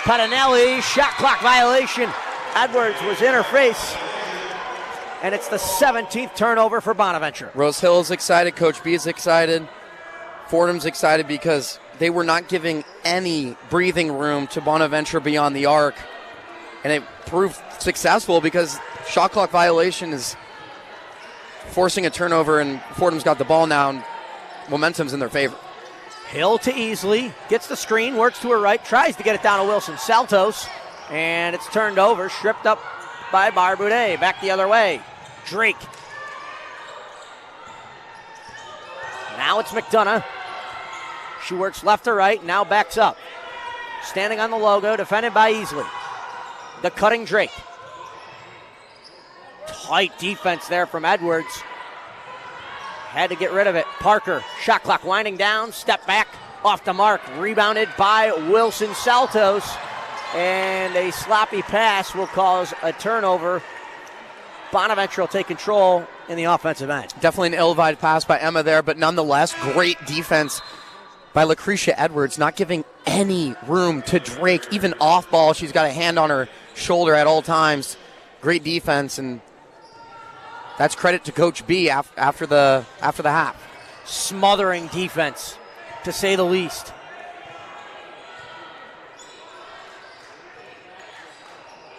Patinelli. Shot clock violation. Edwards was in her face. And it's the 17th turnover for Bonaventure. Rose Hill is excited. Coach B is excited. Fordham's excited because they were not giving any breathing room to Bonaventure beyond the arc. And it proved successful because shot clock violation is forcing a turnover, and Fordham's got the ball now, and momentum's in their favor. Hill to Easley, gets the screen, works to her right, tries to get it down to Wilson Saltos, and it's turned over, stripped up by Barboudet. Back the other way. Drake. Now it's McDonough. She works left to right, now backs up. Standing on the logo, defended by Easley. The cutting Drake. Tight defense there from Edwards. Had to get rid of it. Parker, shot clock winding down, step back, off the mark, rebounded by Wilson Saltos. And a sloppy pass will cause a turnover. Bonaventure will take control in the offensive end. Definitely an ill-advised pass by Emma there, but nonetheless, great defense by Lucretia Edwards, not giving any room to Drake, even off ball. She's got a hand on her shoulder at all times. Great defense, and that's credit to Coach B after the half. Smothering defense, to say the least.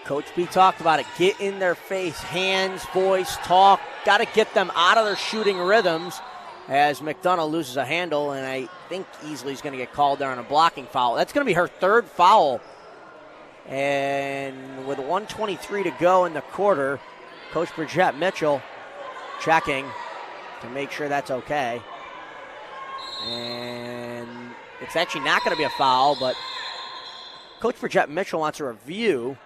Coach B talked about it. Get in their face, hands, voice, talk. Got to get them out of their shooting rhythms as McDonough loses a handle, and I think Easley's going to get called there on a blocking foul. That's going to be her third foul. And with 1:23 to go in the quarter, Coach Bridgette Mitchell checking to make sure that's okay. And it's actually not going to be a foul, but Coach Bridgette Mitchell wants a review.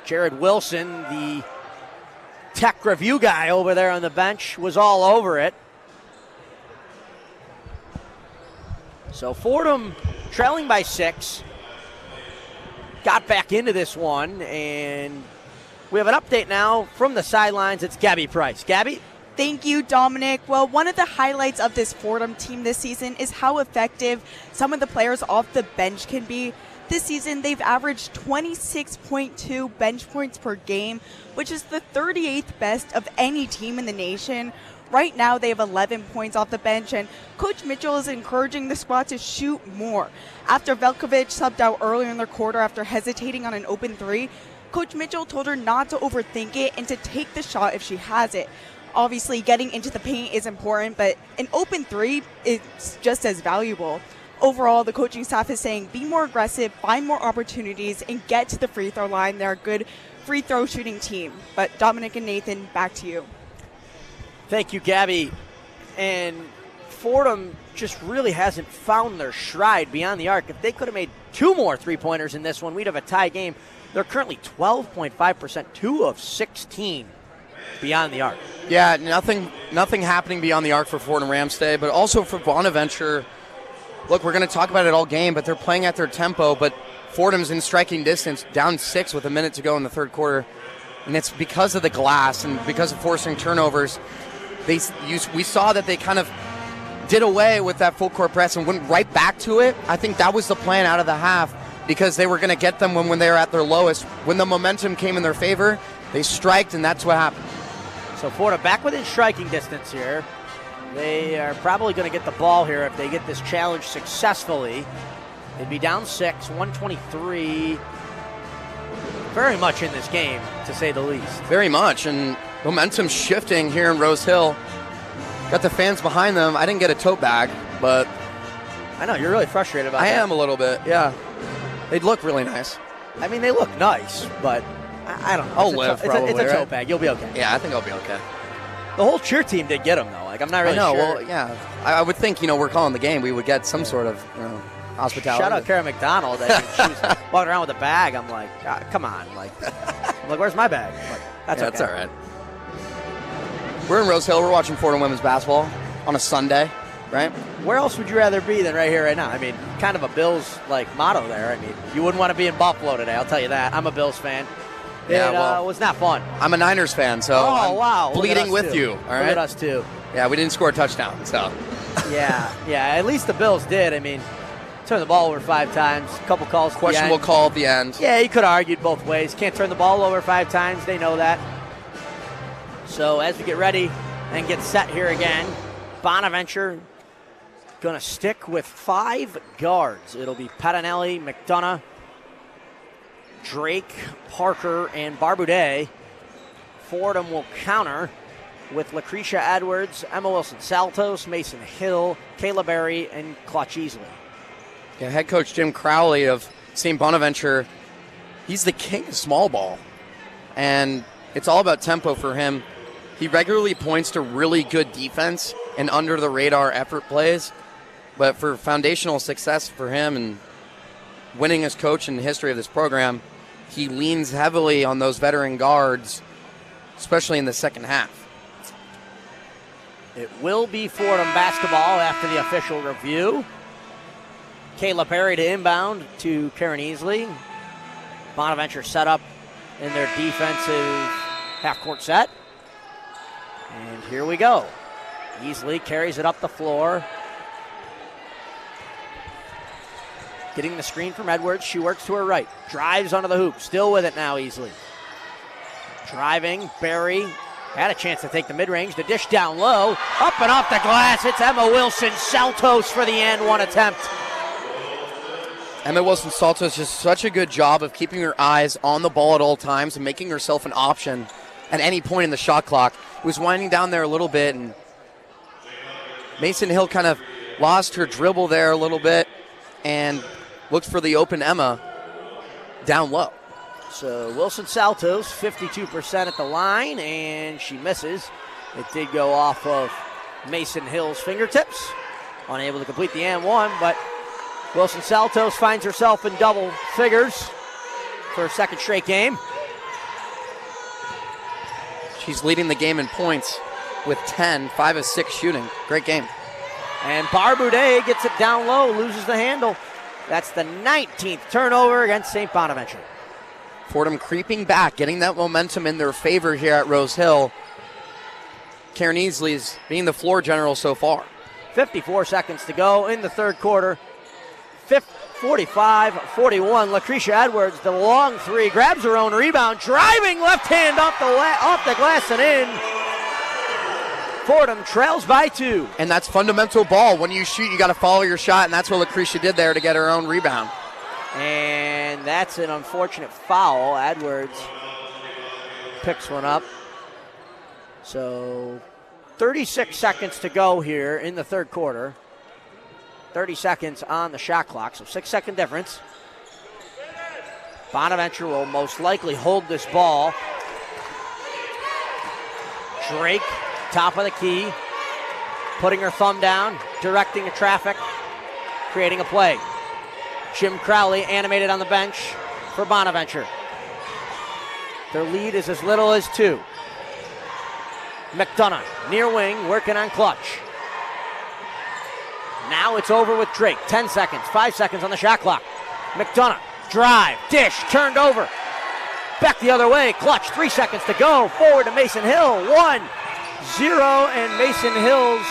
Jared Wilson, the tech review guy over there on the bench, was all over it. So Fordham trailing by 6. Got back into this one, and we have an update now from the sidelines. It's Gabby Price. Gabby? Thank you, Dominic. Well, one of the highlights of this Fordham team this season is how effective some of the players off the bench can be. This season, they've averaged 26.2 bench points per game, which is the 38th best of any team in the nation. Right now, they have 11 points off the bench, and Coach Mitchell is encouraging the squad to shoot more. After Velkovic subbed out earlier in their quarter after hesitating on an open three, Coach Mitchell told her not to overthink it and to take the shot if she has it. Obviously, getting into the paint is important, but an open three is just as valuable. Overall, the coaching staff is saying be more aggressive, find more opportunities, and get to the free throw line. They're a good free throw shooting team. But Dominic and Nathan, back to you. Thank you, Gabby. And Fordham just really hasn't found their stride beyond the arc. If they could have made 2 more three-pointers in this one, we'd have a tie game. They're currently 12.5%, 2 of 16 beyond the arc. Yeah, nothing happening beyond the arc for Fordham Ramsday, but also for Bonaventure. Look, we're going to talk about it all game, but they're playing at their tempo, but Fordham's in striking distance, down 6 with a minute to go in the third quarter, and it's because of the glass and because of forcing turnovers. We saw that they kind of did away with that full court press and went right back to it. I think that was the plan out of the half, because they were going to get them when they were at their lowest. When the momentum came in their favor, they striked, and that's what happened. So Fordham back within striking distance here. They are probably going to get the ball here if they get this challenge successfully. They'd be down 6, 123. Very much in this game, to say the least. Very much, and momentum shifting here in Rose Hill. Got the fans behind them. I didn't get a tote bag, but I know, you're really frustrated about that. I am a little bit, yeah. They look really nice. I mean, they look nice, but I don't know. I'll live, probably, It's a tote right? bag. You'll be okay. Yeah, I think I'll be okay. The whole cheer team did get them, though. Like, I'm not really sure. Well, yeah. I would think, we're calling the game. We would get some sort of, hospitality. Shout out Kara McDonald. She was walking around with a bag. I'm like, come on. I'm like, where's my bag? Like, that's okay. That's all right. We're in Rose Hill. We're watching Fordham women's basketball on a Sunday, right? Where else would you rather be than right here, right now? I mean, kind of a Bills motto there. I mean, you wouldn't want to be in Buffalo today. I'll tell you that. I'm a Bills fan. Yeah, it was not fun. I'm a Niners fan, so I'm bleeding with you. All right. Look at us too. Yeah, we didn't score a touchdown, so. yeah. At least the Bills did. I mean, turned the ball over 5 times. A couple calls. Questionable call at the end. Yeah, you could have argued both ways. Can't turn the ball over 5 times. They know that. So as we get ready and get set here again, Bonaventure going to stick with 5 guards. It'll be Patanelli, McDonough, Drake, Parker, and Barbudet. Fordham will counter with Lucretia Edwards, Emma Wilson-Saltos, Mason Hill, Kayla Berry, and Clutch Easley. Yeah, head coach Jim Crowley of St. Bonaventure, he's the king of small ball, and it's all about tempo for him. He regularly points to really good defense and under-the-radar effort plays, but for foundational success for him and winning as coach in the history of this program, he leans heavily on those veteran guards, especially in the second half. It will be Fordham basketball after the official review. Kayla Perry to inbound to Karen Easley. Bonaventure set up in their defensive half-court set. And here we go. Easley carries it up the floor. Getting the screen from Edwards. She works to her right. Drives onto the hoop. Still with it now, Easley. Driving. Berry had a chance to take the mid-range. The dish down low. Up and off the glass. It's Emma Wilson-Saltos for the and one attempt. Emma Wilson-Saltos does such a good job of keeping her eyes on the ball at all times and making herself an option at any point in the shot clock. Was winding down there a little bit, and Mason Hill kind of lost her dribble there a little bit and looked for the open Emma down low. So Wilson-Saltos, 52% at the line, and she misses. It did go off of Mason Hill's fingertips. Unable to complete the and one, but Wilson-Saltos finds herself in double figures for a second straight game. She's leading the game in points with 10, 5 of 6 shooting. Great game. And Barbudet gets it down low, loses the handle. That's the 19th turnover against St. Bonaventure. Fordham creeping back, getting that momentum in their favor here at Rose Hill. Karen Easley's being the floor general so far. 54 seconds to go in the third quarter. 45-41. Lucretia Edwards, the long three, grabs her own rebound, driving left hand off the glass and in. Fordham trails by 2. And that's fundamental ball. When you shoot, you got to follow your shot, and that's what Lucretia did there to get her own rebound. And that's an unfortunate foul. Edwards picks one up. So 36 seconds to go here in the third quarter. 30 seconds on the shot clock, so 6-second difference. Bonaventure will most likely hold this ball. Drake, top of the key, putting her thumb down, directing the traffic, creating a play. Jim Crowley animated on the bench for Bonaventure. Their lead is as little as 2. McDonough, near wing, working on clutch. Now it's over with Drake. 10 seconds, 5 seconds on the shot clock. McDonough, drive, dish, turned over. Back the other way, clutch, 3 seconds to go. Forward to Mason Hill, 1-0, and Mason Hill's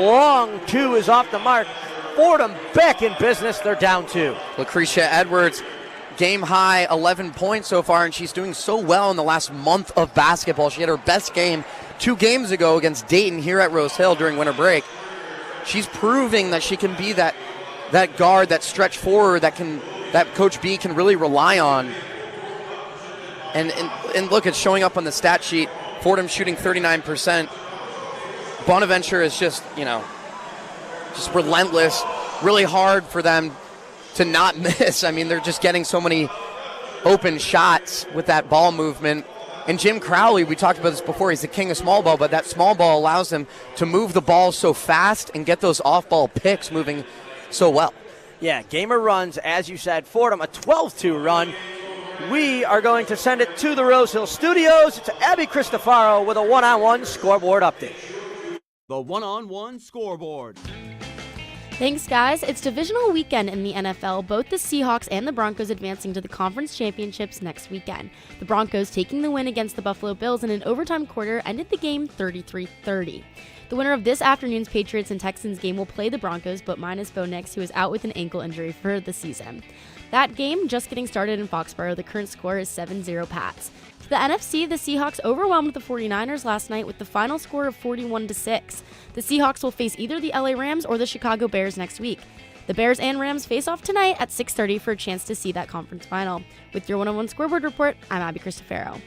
long 2 is off the mark. Fordham back in business, they're down 2. Lucretia Edwards, game high 11 points so far, and she's doing so well in the last month of basketball. She had her best game 2 games ago against Dayton here at Rose Hill during winter break. She's proving that she can be that guard, that stretch forward that Coach B can really rely on. And look, it's showing up on the stat sheet. Fordham shooting 39%. Bonaventure is just relentless. Really hard for them to not miss. I mean, they're just getting so many open shots with that ball movement. And Jim Crowley, we talked about this before, he's the king of small ball, but that small ball allows him to move the ball so fast and get those off-ball picks moving so well. Yeah, gamer runs, as you said, Fordham, a 12-2 run. We are going to send it to the Rose Hill Studios. It's Abby Cristofaro with a one-on-one scoreboard update. The one-on-one scoreboard. Thanks, guys. It's divisional weekend in the NFL, both the Seahawks and the Broncos advancing to the conference championships next weekend. The Broncos taking the win against the Buffalo Bills in an overtime quarter ended the game 33-30. The winner of this afternoon's Patriots and Texans game will play the Broncos, but minus Bo Nix, who is out with an ankle injury for the season. That game just getting started in Foxborough. The current score is 7-0 Pats. To the NFC, the Seahawks overwhelmed the 49ers last night with the final score of 41-6. The Seahawks will face either the LA Rams or the Chicago Bears next week. The Bears and Rams face off tonight at 6:30 for a chance to see that conference final. With your one-on-one scoreboard report, I'm Abby Cristofaro.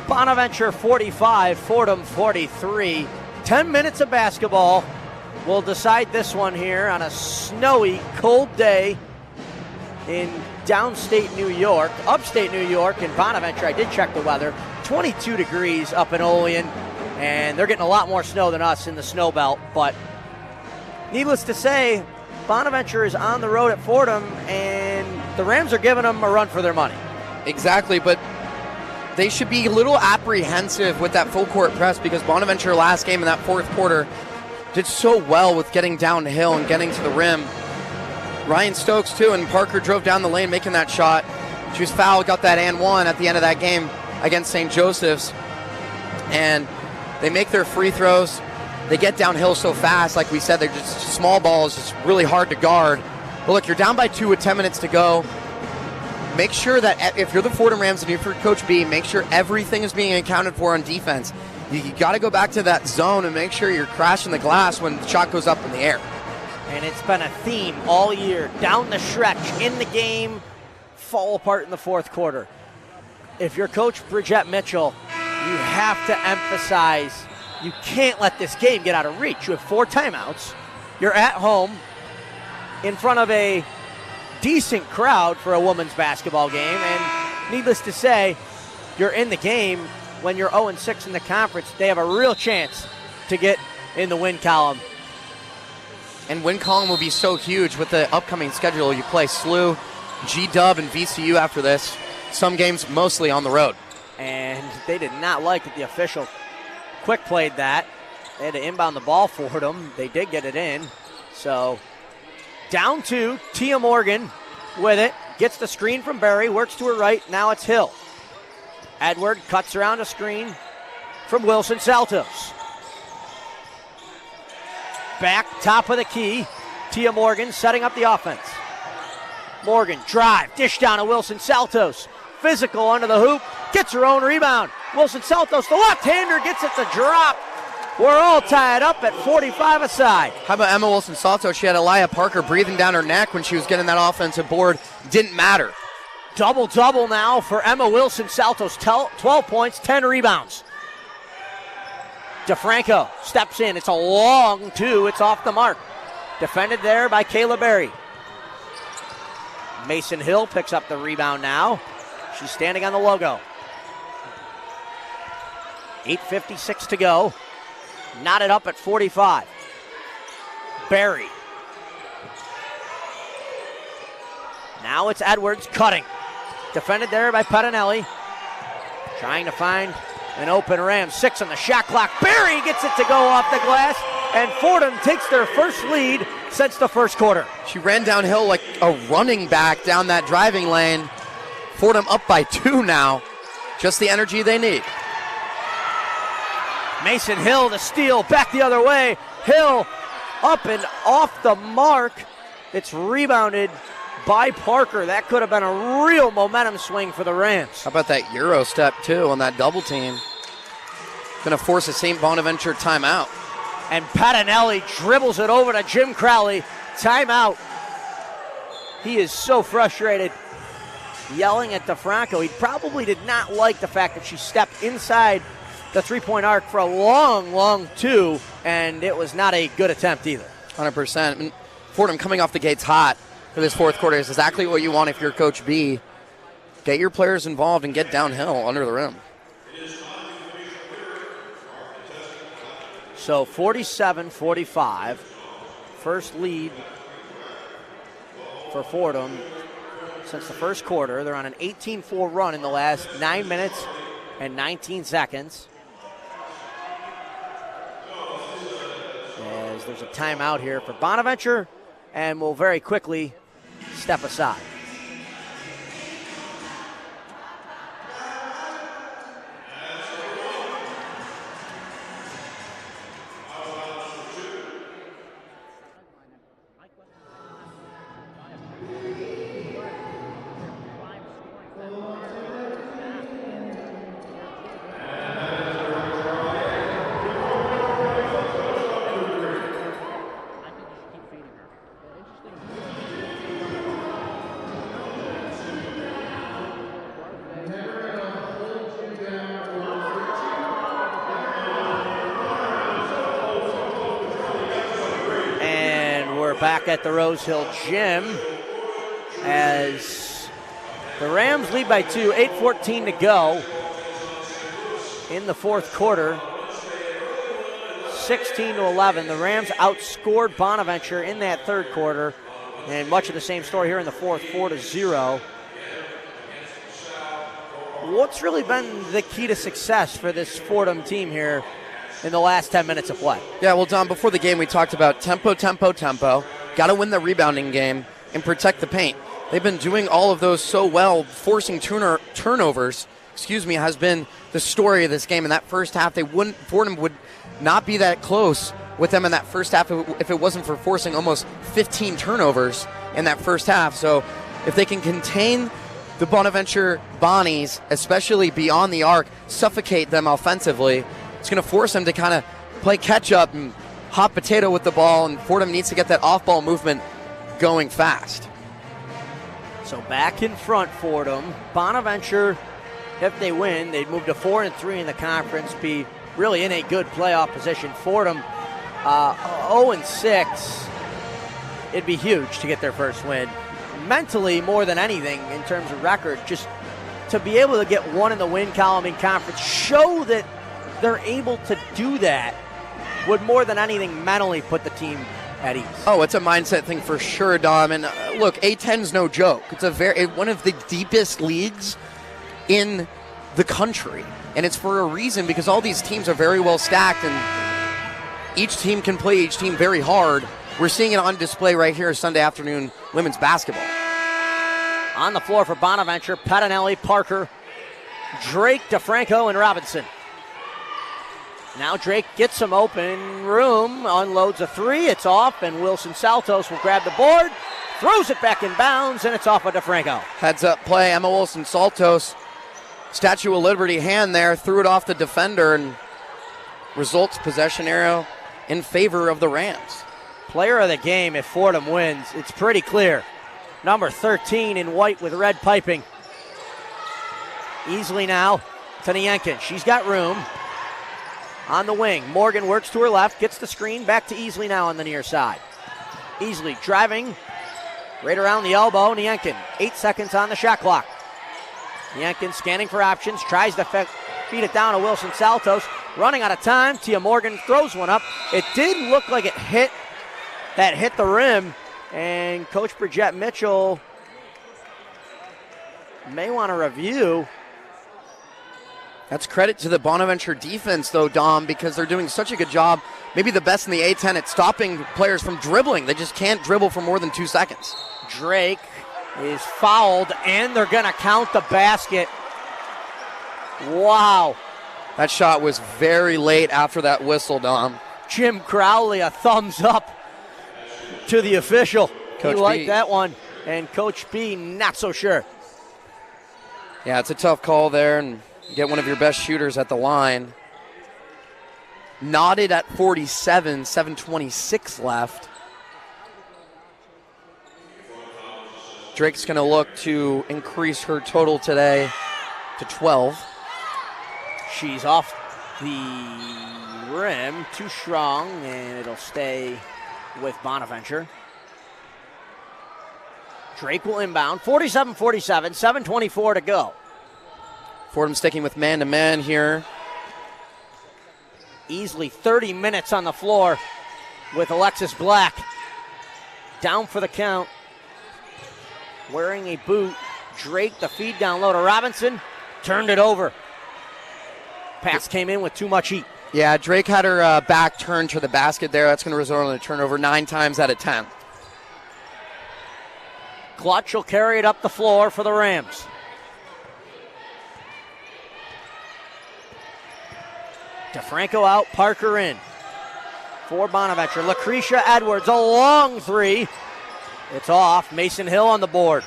Bonaventure 45, Fordham 43. 10 minutes of basketball. We'll decide this one here on a snowy, cold day in downstate New York, upstate New York, in Bonaventure. I did check the weather. 22 degrees up in Olean, and they're getting a lot more snow than us in the snow belt. But needless to say, Bonaventure is on the road at Fordham, and the Rams are giving them a run for their money. Exactly, but they should be a little apprehensive with that full court press because Bonaventure last game in that fourth quarter did so well with getting downhill and getting to the rim. Ryan Stokes too, and Parker drove down the lane making that shot. She was fouled, got that and one at the end of that game against St. Joseph's. And they make their free throws. They get downhill so fast, like we said, they're just small balls, it's really hard to guard. But look, you're down by 2 with 10 minutes to go. Make sure that if you're the Fordham Rams and you're for Coach B, make sure everything is being accounted for on defense. You got to go back to that zone and make sure you're crashing the glass when the shot goes up in the air. And it's been a theme all year. Down the stretch, in the game, fall apart in the fourth quarter. If you're Coach Bridgette Mitchell, you have to emphasize you can't let this game get out of reach. You have 4 timeouts. You're at home in front of a decent crowd for a women's basketball game, and needless to say, you're in the game when you're 0-6 in the conference. They have a real chance to get in the win column. And win column will be so huge with the upcoming schedule. You play SLU, G-Dub, and VCU after this. Some games mostly on the road. And they did not like that the official quick played that. They had to inbound the ball for them. They did get it in. So down 2, Tia Morgan with it. Gets the screen from Berry, works to her right. Now it's Hill. Edward cuts around a screen from Wilson Saltos. Back top of the key Tia Morgan setting up the offense. Morgan, drive, dish down to Wilson Saltos. Physical under the hoop, gets her own rebound. Wilson Saltos, the left-hander, gets it to drop. We're all tied up at 45 aside. How about Emma Wilson-Salto? She had Elia Parker breathing down her neck when she was getting that offensive board. Didn't matter. Double-double now for Emma Wilson-Saltos. 12 points, 10 rebounds. DeFranco steps in. It's a long two. It's off the mark. Defended there by Kayla Berry. Mason Hill picks up the rebound now. She's standing on the logo. 8:56 to go. Knotted up at 45. Berry. Now it's Edwards cutting. Defended there by Pettinelli. Trying to find an open Ram. 6 on the shot clock. Berry gets it to go off the glass. And Fordham takes their first lead since the first quarter. She ran downhill like a running back down that driving lane. Fordham up by 2 now. Just the energy they need. Mason Hill the steal, back the other way. Hill up and off the mark. It's rebounded by Parker. That could have been a real momentum swing for the Rams. How about that Euro step, too, on that double team? Going to force a St. Bonaventure timeout. And Pettinelli dribbles it over to Jim Crowley. Timeout. He is so frustrated, yelling at DeFranco. He probably did not like the fact that she stepped inside the three-point arc for a long two, and it was not a good attempt either. 100%. And Fordham coming off the gates hot for this fourth quarter is exactly what you want if you're Coach B. Get your players involved and get downhill under the rim. So 47-45, first lead for Fordham since the first quarter. They're on an 18-4 run in the last 9 minutes and 19 seconds. As there's a timeout here for Bonaventure, and we'll very quickly step aside. Back at the Rose Hill Gym as the Rams lead by 2, 8:14 to go in the fourth quarter. 16-11. The Rams outscored Bonaventure in that third quarter, and much of the same story here in the fourth, 4-0. What's really been the key to success for this Fordham team here in the last 10 minutes of play? Yeah, well, Don, before the game we talked about tempo. Got to win the rebounding game and protect the paint. They've been doing all of those so well. Forcing turnovers, has been the story of this game. In that first half, Fordham would not be that close with them in that first half if it wasn't for forcing almost 15 turnovers in that first half. So if they can contain the Bonaventure Bonnies, especially beyond the arc, suffocate them offensively, it's going to force them to kind of play catch-up and hot potato with the ball, and Fordham needs to get that off-ball movement going fast. So back in front, Fordham. Bonaventure, if they win, they'd move to 4-3 in the conference, be really in a good playoff position. Fordham, 0-6. It'd be huge to get their first win. Mentally, more than anything, in terms of record, just to be able to get one in the win column in conference, show that they're able to do that, would more than anything mentally put the team at ease. Oh, it's a mindset thing for sure, Dom. And look, A10's no joke. It's one of the deepest leagues in the country. And it's for a reason, because all these teams are very well stacked, and each team can play each team very hard. We're seeing it on display right here Sunday afternoon women's basketball. On the floor for Bonaventure, Pettinelli, Parker, Drake, DeFranco, and Robinson. Now Drake gets some open room, unloads a three, it's off, and Wilson Saltos will grab the board, throws it back in bounds, and it's off of DeFranco. Heads up play, Emma Wilson Saltos, Statue of Liberty hand there, threw it off the defender, and results possession arrow in favor of the Rams. Player of the game if Fordham wins, it's pretty clear. Number 13 in white with red piping. Easily now to Nienken. She's got room on the wing. Morgan works to her left, gets the screen, back to Easley now on the near side. Easley driving right around the elbow. Nienken, 8 seconds on the shot clock. Nienken scanning for options, tries to feed it down to Wilson Saltos. Running out of time, Tia Morgan throws one up. It did look like it hit the rim, and Coach Bridgette Mitchell may want to review. That's credit to the Bonaventure defense, though, Dom, because they're doing such a good job, maybe the best in the A-10 at stopping players from dribbling. They just can't dribble for more than 2 seconds. Drake is fouled, and they're going to count the basket. Wow. That shot was very late after that whistle, Dom. Jim Crowley, a thumbs up to the official. Coach he liked B. that one, and Coach B not so sure. Yeah, it's a tough call there, and get one of your best shooters at the line. Knotted at 47, 7:26 left. Drake's going to look to increase her total today to 12. She's off the rim, too strong, and it'll stay with Bonaventure. Drake will inbound, 47-47, 7:24 to go. Fordham sticking with man-to-man here. Easily 30 minutes on the floor with Alexis Black. Down for the count. Wearing a boot. Drake, the feed down low to Robinson. Turned it over. Pass came in with too much heat. Yeah, Drake had her back turned to the basket there. That's going to result in a turnover 9 times out of 10. Clutch will carry it up the floor for the Rams. DeFranco out, Parker in. For Bonaventure, Lucretia Edwards, a long three. It's off. Mason Hill on the board.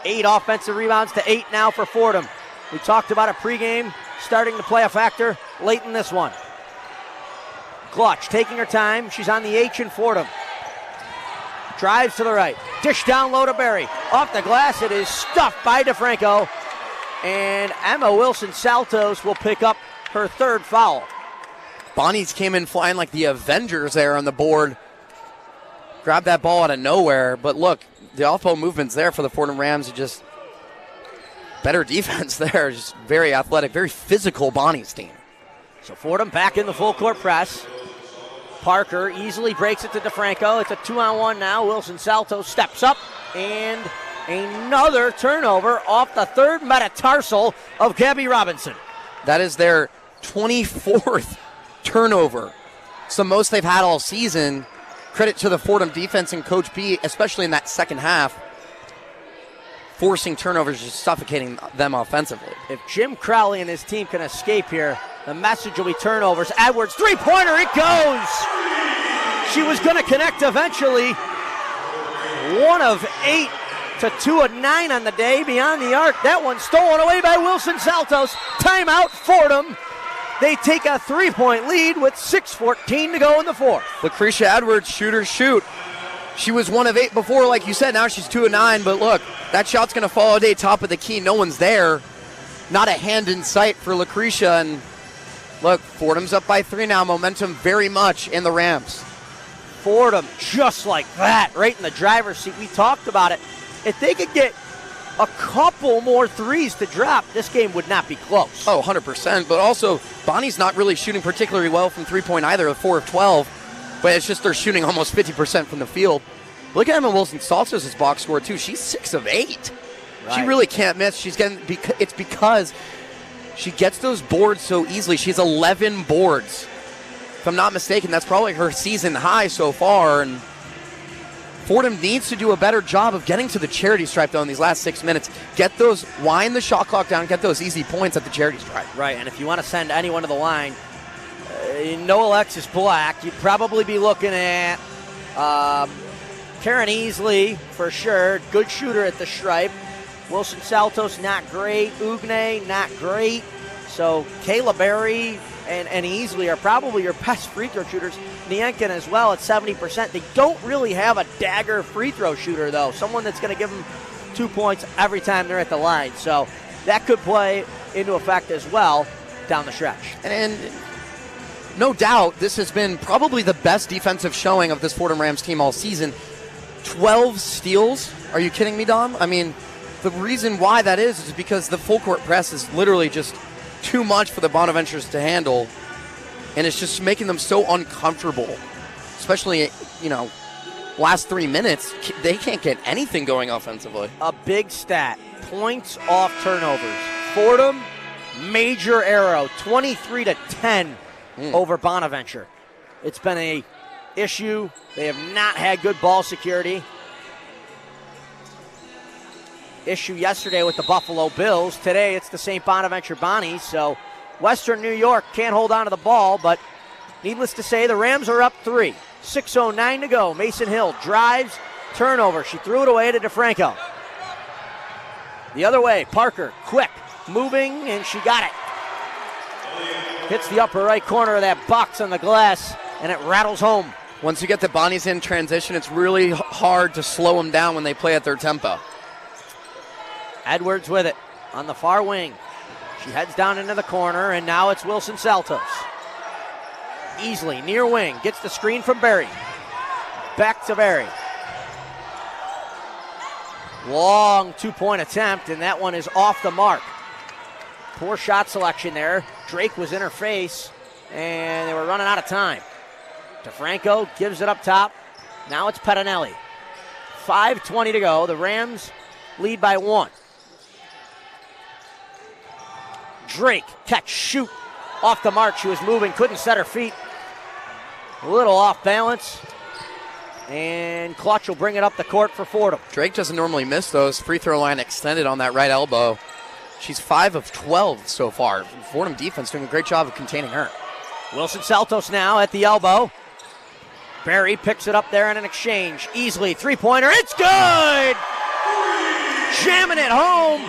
8 offensive rebounds to 8 now for Fordham. We talked about it pregame, starting to play a factor late in this one. Clutch taking her time. She's on the H in Fordham. Drives to the right. Dish down low to Berry. Off the glass, it is stuffed by DeFranco. And Emma Wilson Saltos will pick up her 3rd foul. Bonnies came in flying like the Avengers there on the board. Grabbed that ball out of nowhere. But look, the off-ball movement's there for the Fordham Rams. Just better defense there. Just very athletic, very physical Bonnies team. So Fordham back in the full court press. Parker easily breaks it to DeFranco. It's a 2-on-1 now. Wilson Saltos steps up, and another turnover off the 3rd metatarsal of Gabby Robinson. That is their 24th turnover. It's the most they've had all season. Credit to the Fordham defense and Coach B, especially in that second half. Forcing turnovers, just suffocating them offensively. If Jim Crowley and his team can escape here, the message will be turnovers. Edwards, three-pointer, it goes! She was going to connect eventually. 1 of 8 to 2 of 9 on the day beyond the arc. That one stolen away by Wilson Saltos. Timeout, Fordham. They take a 3-point lead with 6:14 to go in the 4th. Lucretia Edwards, shooter, shoot. She was 1 of 8 before, like you said. Now she's 2 of 9. But look, that shot's going to fall today, top of the key. No one's there. Not a hand in sight for Lucretia. And look, Fordham's up by 3 now. Momentum very much in the Rams. Fordham just like that, right in the driver's seat. We talked about it. If they could get a couple more threes to drop, this game would not be close. Oh, 100%. But also, Bonnie's not really shooting particularly well from three-point either, 4 of 12. But it's just they're shooting almost 50% from the field. Look at Emma Wilson Saltos' box score, too. She's 6 of 8. Right. She really can't miss. It's because she gets those boards so easily. She has 11 boards. If I'm not mistaken, that's probably her season high so far. And Fordham needs to do a better job of getting to the charity stripe, though, in these last 6 minutes. Wind the shot clock down, get those easy points at the charity stripe. Right, and if you want to send anyone to the line, No Alexis Black. You'd probably be looking at Karen Easley for sure. Good shooter at the stripe. Wilson Saltos, not great. Ugne, not great. So Kayla Berry and Easley are probably your best free throw shooters. Nienken as well at 70%. They don't really have a dagger free throw shooter, though. Someone that's going to give them 2 points every time they're at the line. So that could play into effect as well down the stretch. And no doubt, this has been probably the best defensive showing of this Fordham Rams team all season. 12 steals? Are you kidding me, Dom? I mean, the reason why that is because the full court press is literally just too much for the Bonaventures to handle, and it's just making them so uncomfortable, especially, last 3 minutes. They can't get anything going offensively. A big stat, points off turnovers. Fordham, major arrow, 23-10 over Bonaventure. It's been a issue. They have not had good ball security. Issue yesterday with the Buffalo Bills. Today it's the St. Bonaventure Bonnies. So Western New York can't hold on to the ball, but needless to say, the Rams are up 3. 6:09 to go. Mason Hill drives, turnover. She threw it away to DeFranco. The other way, Parker, quick, moving, and she got it. Hits the upper right corner of that box on the glass, and it rattles home. Once you get the Bonnies in transition, it's really hard to slow them down when they play at their tempo. Edwards with it on the far wing. She heads down into the corner, and now it's Wilson Saltos. Easily, near wing, gets the screen from Berry. Back to Berry. Long two-point attempt, and that one is off the mark. Poor shot selection there. Drake was in her face, and they were running out of time. DeFranco gives it up top. Now it's Pettinelli. 5:20 to go. The Rams lead by 1. Drake, catch, shoot. Off the mark. She was moving, couldn't set her feet. A little off balance. And Clutch will bring it up the court for Fordham. Drake doesn't normally miss those. Free throw line extended on that right elbow. She's 5 of 12 so far. Fordham defense doing a great job of containing her. Wilson Saltos now at the elbow. Berry picks it up there in an exchange. Easily, three-pointer. It's good! Jamming it home.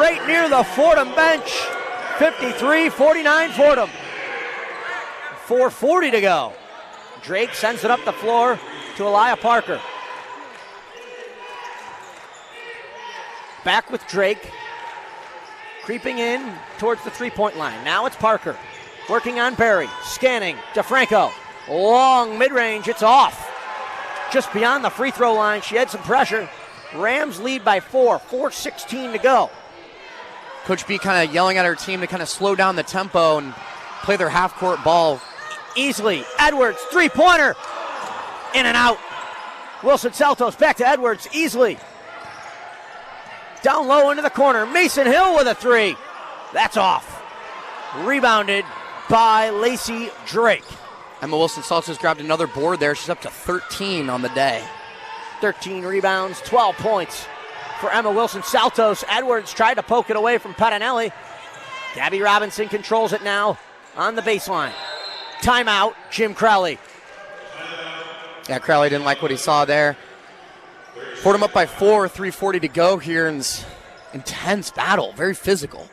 Right near the Fordham bench. 53-49 Fordham. 4:40 to go. Drake sends it up the floor to Aliyah Parker. Back with Drake. Creeping in towards the three-point line. Now it's Parker. Working on Berry. Scanning. DeFranco. Long mid-range. It's off. Just beyond the free throw line. She had some pressure. Rams lead by 4. 4:16 to go. Coach B kind of yelling at her team to kind of slow down the tempo and play their half-court ball. Easily. Edwards. Three-pointer. In and out. Wilson Saltos back to Edwards. Easily. Down low into the corner. Mason Hill with a three. That's off. Rebounded by Lacey Drake. Emma Wilson Saltos grabbed another board there. She's up to 13 on the day. 13 rebounds, 12 points for Emma Wilson Saltos. Edwards tried to poke it away from Pettinelli. Gabby Robinson controls it now on the baseline. Timeout, Jim Crowley. Yeah, Crowley didn't like what he saw there. Fordham up by 4, 3:40 to go here in this intense battle, very physical.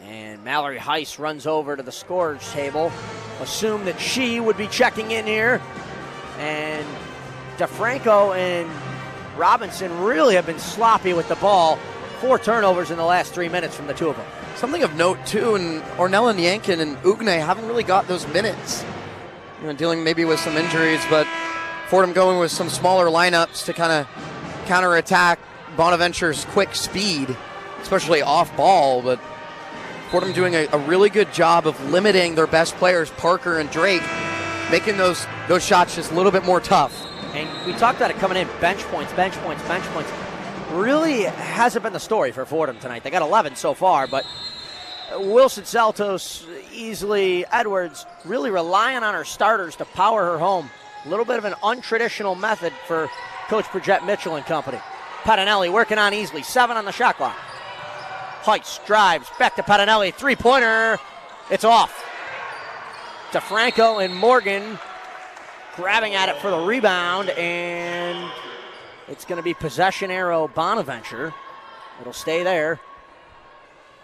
And Mallory Heiss runs over to the scorer's table. Assumed that she would be checking in here. And DeFranco and Robinson really have been sloppy with the ball. 4 turnovers in the last 3 minutes from the two of them. Something of note, too, and Ornella Nienken and Ugne haven't really got those minutes. Dealing maybe with some injuries, but Fordham going with some smaller lineups to kind of counterattack Bonaventure's quick speed, especially off ball. But Fordham doing a really good job of limiting their best players, Parker and Drake, making those shots just a little bit more tough. And we talked about it coming in, bench points. Really hasn't been the story for Fordham tonight. They got 11 so far, but Wilson Saltos, Easily, Edwards, really relying on her starters to power her home. A little bit of an untraditional method for Coach Bridgette Mitchell and company. Pettinelli working on Easily, 7 on the shot clock. Heiss drives, back to Pettinelli, three-pointer. It's off. DeFranco and Morgan grabbing at it for the rebound, and it's going to be possession arrow Bonaventure. It'll stay there.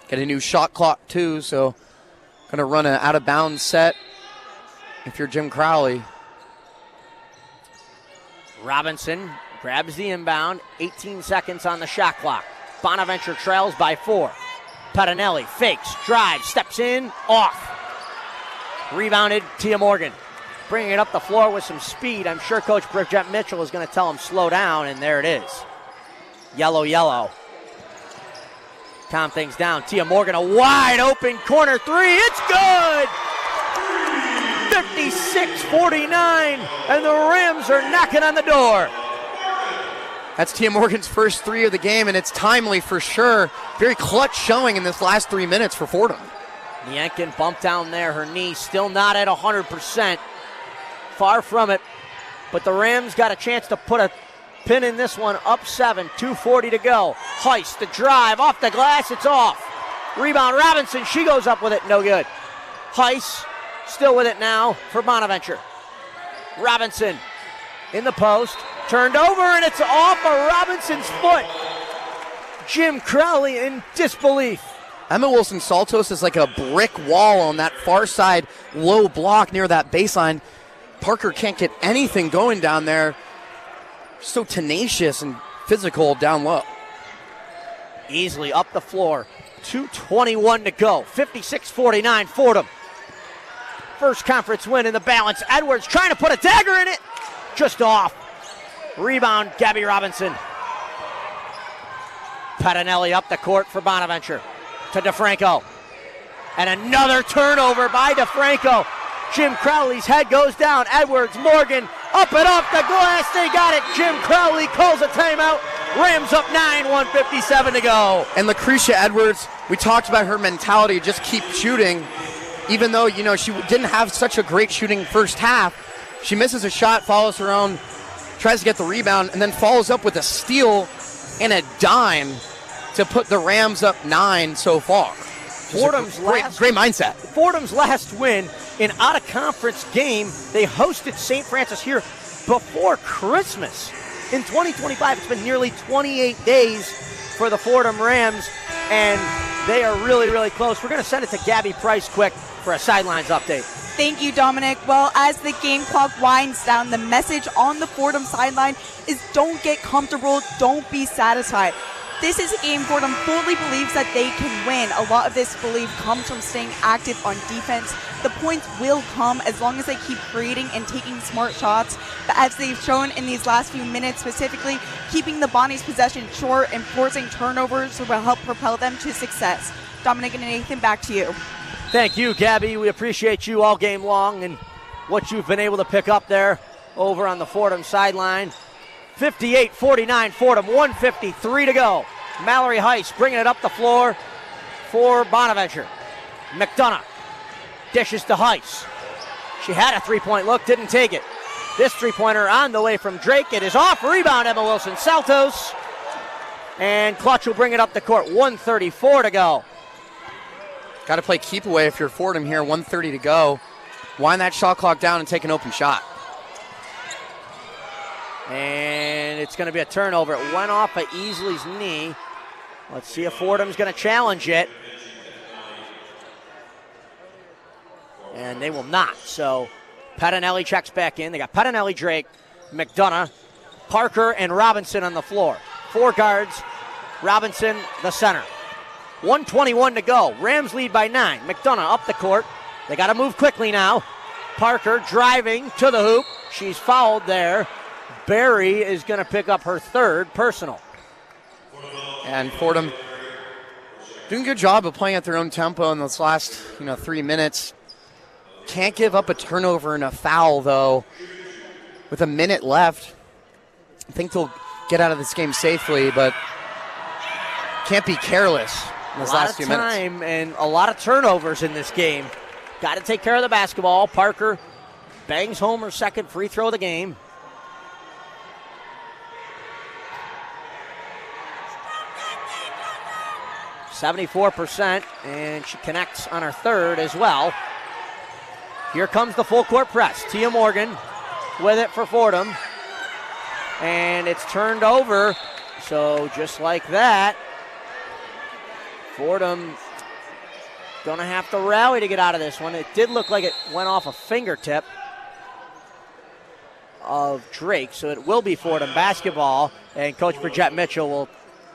Get a new shot clock, too, so going to run an out-of-bounds set if you're Jim Crowley. Robinson grabs the inbound. 18 seconds on the shot clock. Bonaventure trails by 4. Pettinelli fakes, drives, steps in, off. Rebounded, Tia Morgan. Bringing it up the floor with some speed. I'm sure Coach Bridget Mitchell is going to tell him slow down, and there it is. Yellow, yellow. Calm things down. Tia Morgan, a wide open corner three. It's good! 56-49, and the Rams are knocking on the door. That's Tia Morgan's first 3 of the game, and it's timely for sure. Very clutch showing in this last 3 minutes for Fordham. Yankin bumped down there. Her knee still not at 100%. Far from it. But the Rams got a chance to put a pin in this one. Up 7, 2:40 to go. Heist, the drive, off the glass, it's off. Rebound, Robinson, she goes up with it, no good. Heist still with it now for Bonaventure. Robinson in the post. Turned over, and it's off of Robinson's foot. Jim Crowley in disbelief. Emma Wilson-Saltos is like a brick wall on that far side low block near that baseline. Parker can't get anything going down there. So tenacious and physical down low. Easily up the floor. 2:21 to go. 56-49 Fordham. First conference win in the balance. Edwards trying to put a dagger in it. Just off. Rebound, Gabby Robinson. Pettinelli up the court for Bonaventure. To DeFranco. And another turnover by DeFranco. Jim Crowley's head goes down. Edwards, Morgan, up and off the glass. They got it. Jim Crowley calls a timeout. Rams up 9, 1:57 to go. And Lucretia Edwards, we talked about her mentality, just keep shooting. Even though, she didn't have such a great shooting first half, she misses a shot, follows her own, tries to get the rebound, and then follows up with a steal and a dime to put the Rams up 9 so far. Fordham's great mindset. Fordham's last win in out-of-conference game. They hosted St. Francis here before Christmas. In 2025, it's been nearly 28 days for the Fordham Rams, and they are really, really close. We're going to send it to Gabby Price quick for a sidelines update. Thank you, Dominic. Well, as the game clock winds down, the message on the Fordham sideline is don't get comfortable, don't be satisfied. This is a game Fordham fully believes that they can win. A lot of this belief comes from staying active on defense. The points will come as long as they keep creating and taking smart shots. But as they've shown in these last few minutes, specifically keeping the Bonnies' possession short and forcing turnovers will help propel them to success. Dominic and Nathan, back to you. Thank you, Gabby. We appreciate you all game long and what you've been able to pick up there over on the Fordham sideline. 58-49 Fordham, 1:53 to go. Mallory Heist bringing it up the floor for Bonaventure. McDonough dishes to Heist. She had a three-point look, didn't take it. This three-pointer on the way from Drake. It is off. Rebound, Emma Wilson-Saltos. And Clutch will bring it up the court. 1:34 to go. Got to play keep away if you're Fordham here. 1:30 to go. Wind that shot clock down and take an open shot. And it's going to be a turnover. It went off of Easley's knee. Let's see if Fordham's going to challenge it. And they will not. So Pettinelli checks back in. They got Pettinelli, Drake, McDonough, Parker, and Robinson on the floor. 4 guards. Robinson, the center. 1:21 to go. Rams lead by 9. McDonough up the court. They got to move quickly now. Parker driving to the hoop. She's fouled there. Barry is going to pick up her 3rd personal. And Fordham doing a good job of playing at their own tempo in those last 3 minutes. Can't give up a turnover and a foul, though. With a minute left, I think they'll get out of this game safely, but can't be careless in those last few minutes. A lot of time and a lot of turnovers in this game. Got to take care of the basketball. Parker bangs home her 2nd free throw of the game. 74%, and she connects on her 3rd as well. Here comes the full court press. Tia Morgan with it for Fordham. And it's turned over. So just like that, Fordham going to have to rally to get out of this one. It did look like it went off a fingertip of Drake, so it will be Fordham basketball, and Coach Bridgette Mitchell will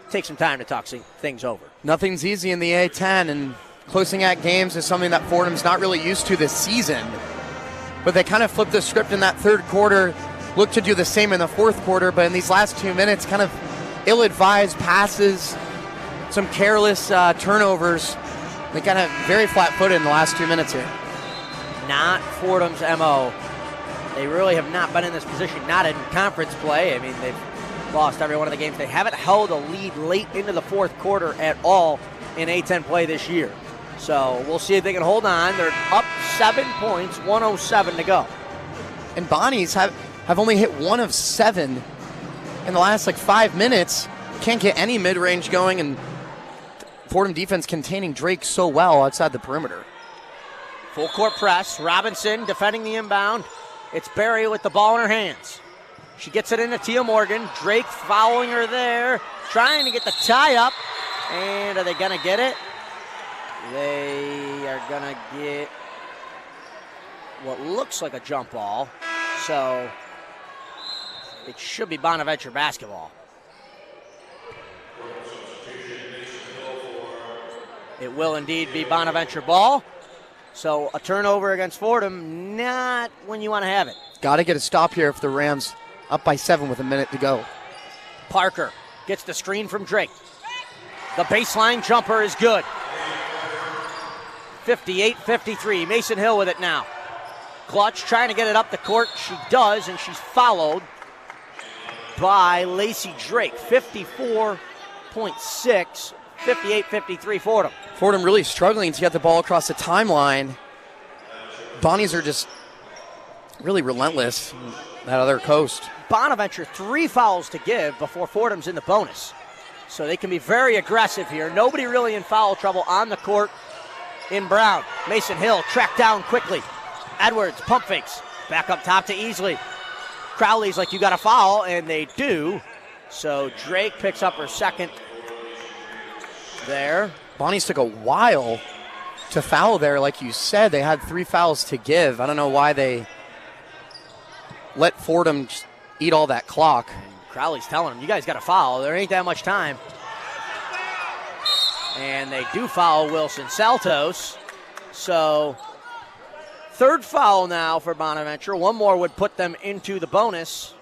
take some time to talk things over. Nothing's easy in the A-10, and closing out games is something that Fordham's not really used to this season. But they kind of flipped the script in that third quarter, looked to do the same in the fourth quarter, but in these last 2 minutes, kind of ill-advised passes, some careless turnovers. They got very flat-footed in the last 2 minutes here. Not Fordham's MO. They really have not been in this position, not in conference play. I mean, they've lost every one of the games. They haven't held a lead late into the fourth quarter at all in A-10 play this year. So we'll see if they can hold on. They're up 7 points, 1:07 to go. And Bonnies have only hit 1 of 7 in the last 5 minutes. Can't get any mid-range going, and Fordham defense containing Drake so well outside the perimeter. Full court press. Robinson defending the inbound. It's Barry with the ball in her hands. She gets it into Tia Morgan. Drake following her there, trying to get the tie up. And are they going to get it? They are going to get what looks like a jump ball. So it should be Bonaventure basketball. It will indeed be Bonaventure ball. So a turnover against Fordham, not when you want to have it. Got to get a stop here if the Rams up by 7 with a minute to go. Parker gets the screen from Drake. The baseline jumper is good. 58-53. Mason Hill with it now. Clutch trying to get it up the court. She does, and she's followed by Lacey Drake. 54.6, 58-53 Fordham. Fordham really struggling to get the ball across the timeline. Bonnies are just really relentless, that other coast. Bonaventure 3 fouls to give before Fordham's in the bonus. So they can be very aggressive here. Nobody really in foul trouble on the court in Brown. Mason Hill tracked down quickly. Edwards pump fakes. Back up top to Easley. Crowley's like, you got a foul, and they do. So Drake picks up her second there. Bonnies took a while to foul there. Like you said, they had 3 fouls to give. I don't know why they let Fordham eat all that clock. Crowley's telling them, you guys got a foul. There ain't that much time. And they do foul Wilson Saltos. So third foul now for Bonaventure. One more would put them into the bonus.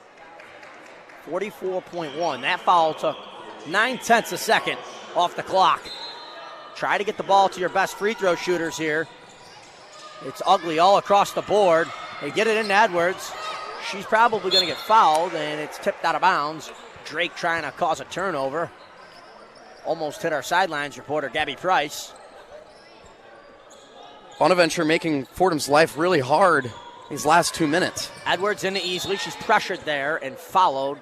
44.1. That foul took 9/10 a second off the clock. Try to get the ball to your best free throw shooters here. It's ugly all across the board. They get it into Edwards. She's probably going to get fouled, and it's tipped out of bounds. Drake trying to cause a turnover. Almost hit our sidelines reporter, Gabby Price. Bonaventure making Fordham's life really hard these last 2 minutes. Edwards into Easley. She's pressured there and followed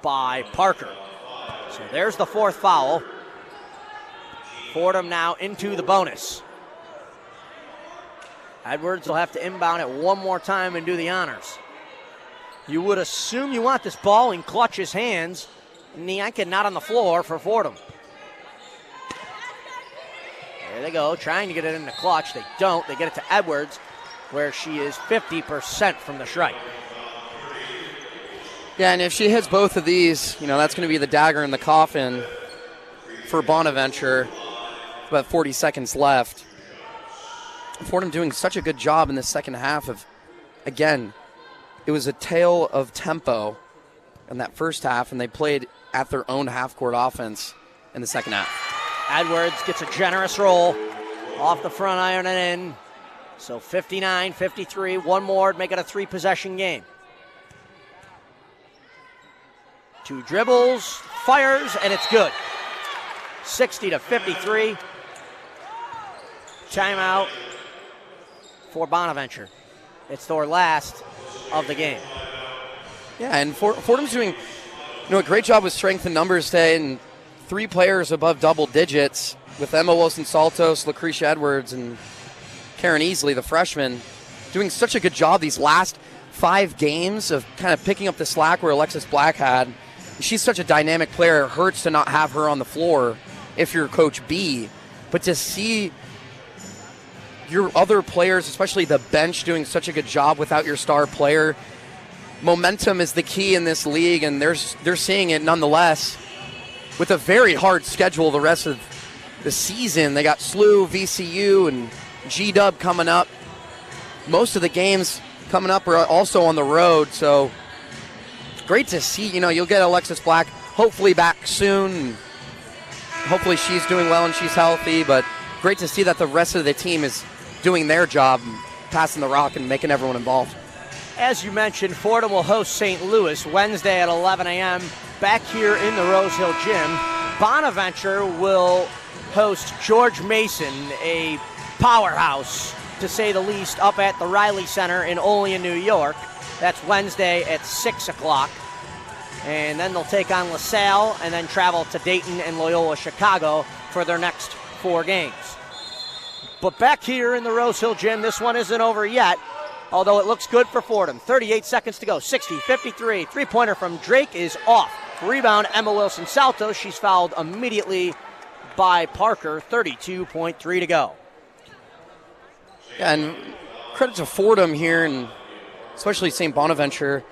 by Parker. So there's the 4th foul. Fordham now into the bonus. Edwards will have to inbound it one more time and do the honors. You would assume you want this ball in Clutch's hands. Niankin not on the floor for Fordham. There they go, trying to get it into Clutch. They don't. They get it to Edwards, where she is 50% from the strike. Yeah, and if she hits both of these, that's going to be the dagger in the coffin for Bonaventure. About 40 seconds left. Fordham doing such a good job in the second half of, again, it was a tale of tempo in that first half, and they played at their own half-court offense in the second half. Edwards gets a generous roll off the front iron and in. So 59-53, one more to make it a 3-possession game. 2 dribbles, fires, and it's good. 60-53. Timeout for Bonaventure. It's their last of the game. Yeah, and Fordham's doing a great job with strength and numbers today, and 3 players above double digits with Emma Wilson-Saltos, Lucretia Edwards, and Karen Easley, the freshman. doing such a good job these last 5 games of kind of picking up the slack where Alexis Black had. She's such a dynamic player. It hurts to not have her on the floor if you're Coach B. But to see your other players, especially the bench, doing such a good job without your star player, momentum is the key in this league, and they're seeing it nonetheless. With a very hard schedule the rest of the season, they got SLU, VCU, and G-Dub coming up. Most of the games coming up are also on the road, so great to see. You'll get Alexis Black hopefully back soon. Hopefully she's doing well and she's healthy, but great to see that the rest of the team is doing their job, passing the rock and making everyone involved. As you mentioned, Fordham will host St. Louis Wednesday at 11 a.m. back here in the Rose Hill Gym. Bonaventure will host George Mason, a powerhouse, to say the least, up at the Riley Center in Olean, New York. That's Wednesday at 6 o'clock. And then they'll take on LaSalle and then travel to Dayton and Loyola Chicago for their next 4 games. But back here in the Rose Hill Gym, this one isn't over yet, although it looks good for Fordham. 38 seconds to go, 60-53. Three-pointer from Drake is off. Rebound, Emma Wilson-Salto. She's fouled immediately by Parker. 32.3 to go. Yeah, and credit to Fordham here, and especially St. Bonaventure.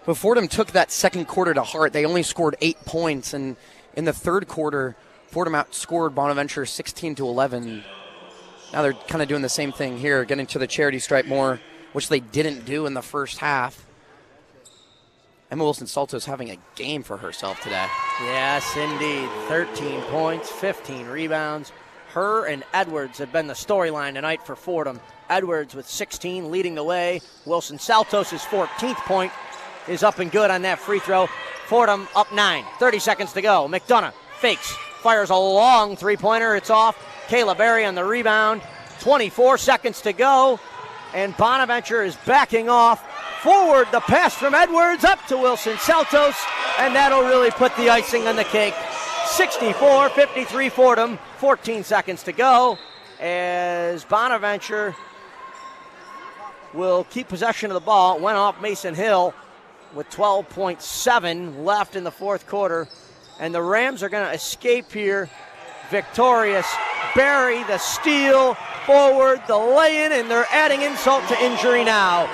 But Fordham took that second quarter to heart. They only scored 8 points, and in the third quarter, Fordham outscored Bonaventure 16-11. Now they're kind of doing the same thing here, getting to the charity stripe more, which they didn't do in the first half. Emma Wilson-Salto is having a game for herself today. Yes, indeed. 13 points, 15 rebounds. Her and Edwards have been the storyline tonight for Fordham. Edwards with 16 leading the way. Wilson-Saltos' 14th point is up and good on that free throw. Fordham up 9. 30 seconds to go. McDonough fakes, fires a long three-pointer. It's off. Kayla Berry on the rebound. 24 seconds to go. And Bonaventure is backing off. Forward, the pass from Edwards up to Wilson-Saltos. And that'll really put the icing on the cake. 64-53 Fordham. 14 seconds to go. As Bonaventure will keep possession of the ball. It went off Mason Hill with 12.7 left in the fourth quarter. And the Rams are going to escape here victorious. Barry, the steal, forward, the lay-in, and they're adding insult to injury now.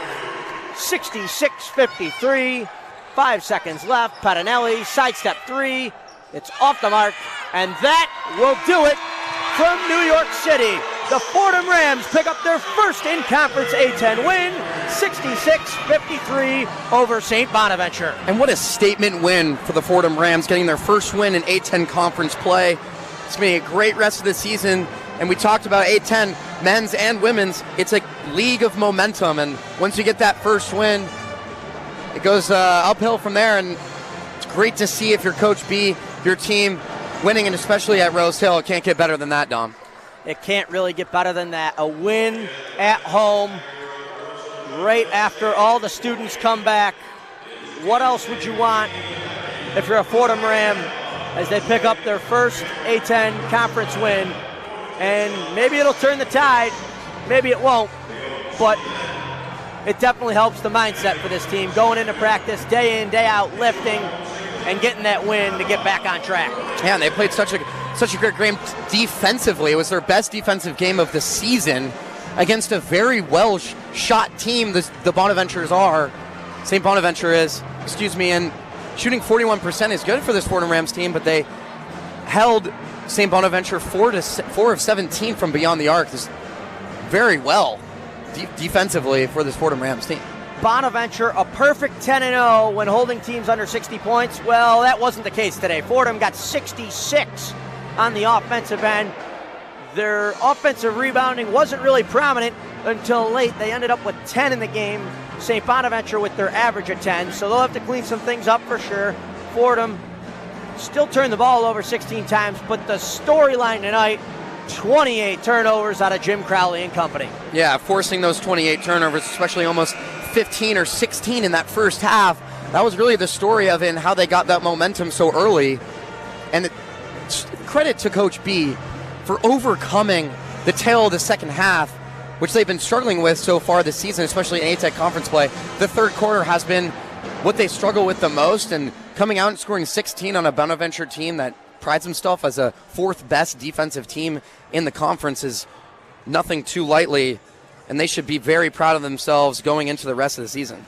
66-53, 5 seconds left. Patinelli, sidestep three. It's off the mark, and that will do it from New York City. The Fordham Rams pick up their first in-conference A-10 win, 66-53 over St. Bonaventure. And what a statement win for the Fordham Rams, getting their first win in A-10 conference play. It's going to be a great rest of the season. And we talked about A-10, men's and women's. It's a league of momentum. And once you get that first win, it goes uphill from there. And it's great to see if you're Coach B, your team winning, and especially at Rose Hill. It can't get better than that, Dom. It can't really get better than that. A win at home right after all the students come back. What else would you want if you're a Fordham Ram as they pick up their first A-10 conference win? And maybe it'll turn the tide, maybe it won't, but it definitely helps the mindset for this team going into practice day in, day out, lifting and getting that win to get back on track. Yeah, and they played such a great game defensively. It was their best defensive game of the season against a very well shot team. The Bonaventures are. St. Bonaventure is, and shooting 41% is good for this Fordham Rams team, but they held St. Bonaventure 4 of 17 from beyond the arc. This very well defensively for this Fordham Rams team. Bonaventure, a perfect 10-0 when holding teams under 60 points. Well, that wasn't the case today. Fordham got 66 on the offensive end. Their offensive rebounding wasn't really prominent until late. They ended up with 10 in the game. St. Bonaventure with their average of 10, so they'll have to clean some things up for sure. Fordham still turned the ball over 16 times, but the storyline tonight, 28 turnovers out of Jim Crowley and company. Yeah, forcing those 28 turnovers, especially almost 15 or 16 in that first half. That was really the story of it and how they got that momentum so early. And credit to Coach B for overcoming the tail of the second half which they've been struggling with so far this season, especially in ATEC conference play. The third quarter has been what they struggle with the most, and coming out and scoring 16 on a Bonaventure team that prides himself as a fourth best defensive team in the conference is nothing too lightly, and they should be very proud of themselves going into the rest of the season.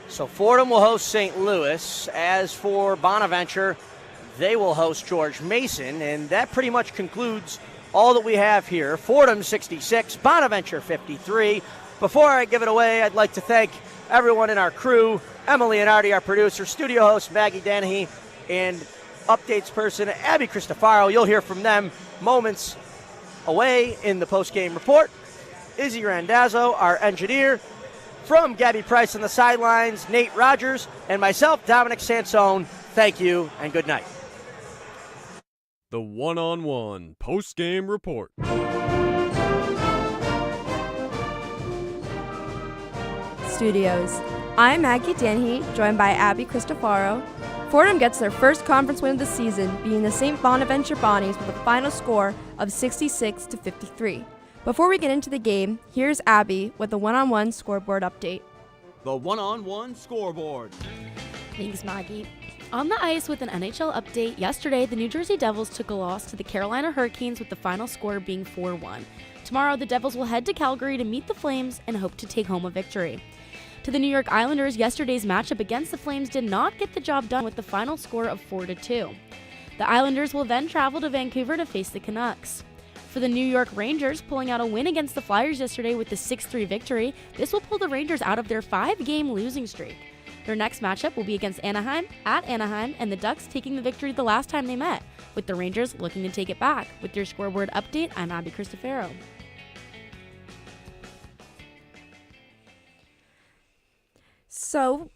So Fordham will host St. Louis. As for Bonaventure, they will host George Mason, and that pretty much concludes all that we have here. Fordham 66, Bonaventure 53. Before I give it away, I'd like to thank everyone in our crew, Emily and Artie, our producer, studio host Maggie Dennehy, and updates person Abby Cristofaro. You'll hear from them moments away in the post-game report. Izzy Randazzo, our engineer. From Gabby Price on the sidelines, Nate Rogers, and myself, Dominic Sansone, thank you and good night. The one-on-one post-game report. Studios. I'm Maggie Dennehy, joined by Abby Cristofaro. Fordham gets their first conference win of the season, beating the St. Bonaventure Bonnies with a final score of 66-53. Before we get into the game, here's Abby with the one-on-one scoreboard update. The one-on-one scoreboard. Thanks, Maggie. On the ice with an NHL update, yesterday the New Jersey Devils took a loss to the Carolina Hurricanes with the final score being 4-1. Tomorrow the Devils will head to Calgary to meet the Flames and hope to take home a victory. To the New York Islanders, yesterday's matchup against the Flames did not get the job done with the final score of 4-2. The Islanders will then travel to Vancouver to face the Canucks. For the New York Rangers, pulling out a win against the Flyers yesterday with the 6-3 victory, this will pull the Rangers out of their 5-game losing streak. Their next matchup will be against Anaheim, at Anaheim, and the Ducks taking the victory the last time they met, with the Rangers looking to take it back. With your scoreboard update, I'm Abby Cristofaro. So,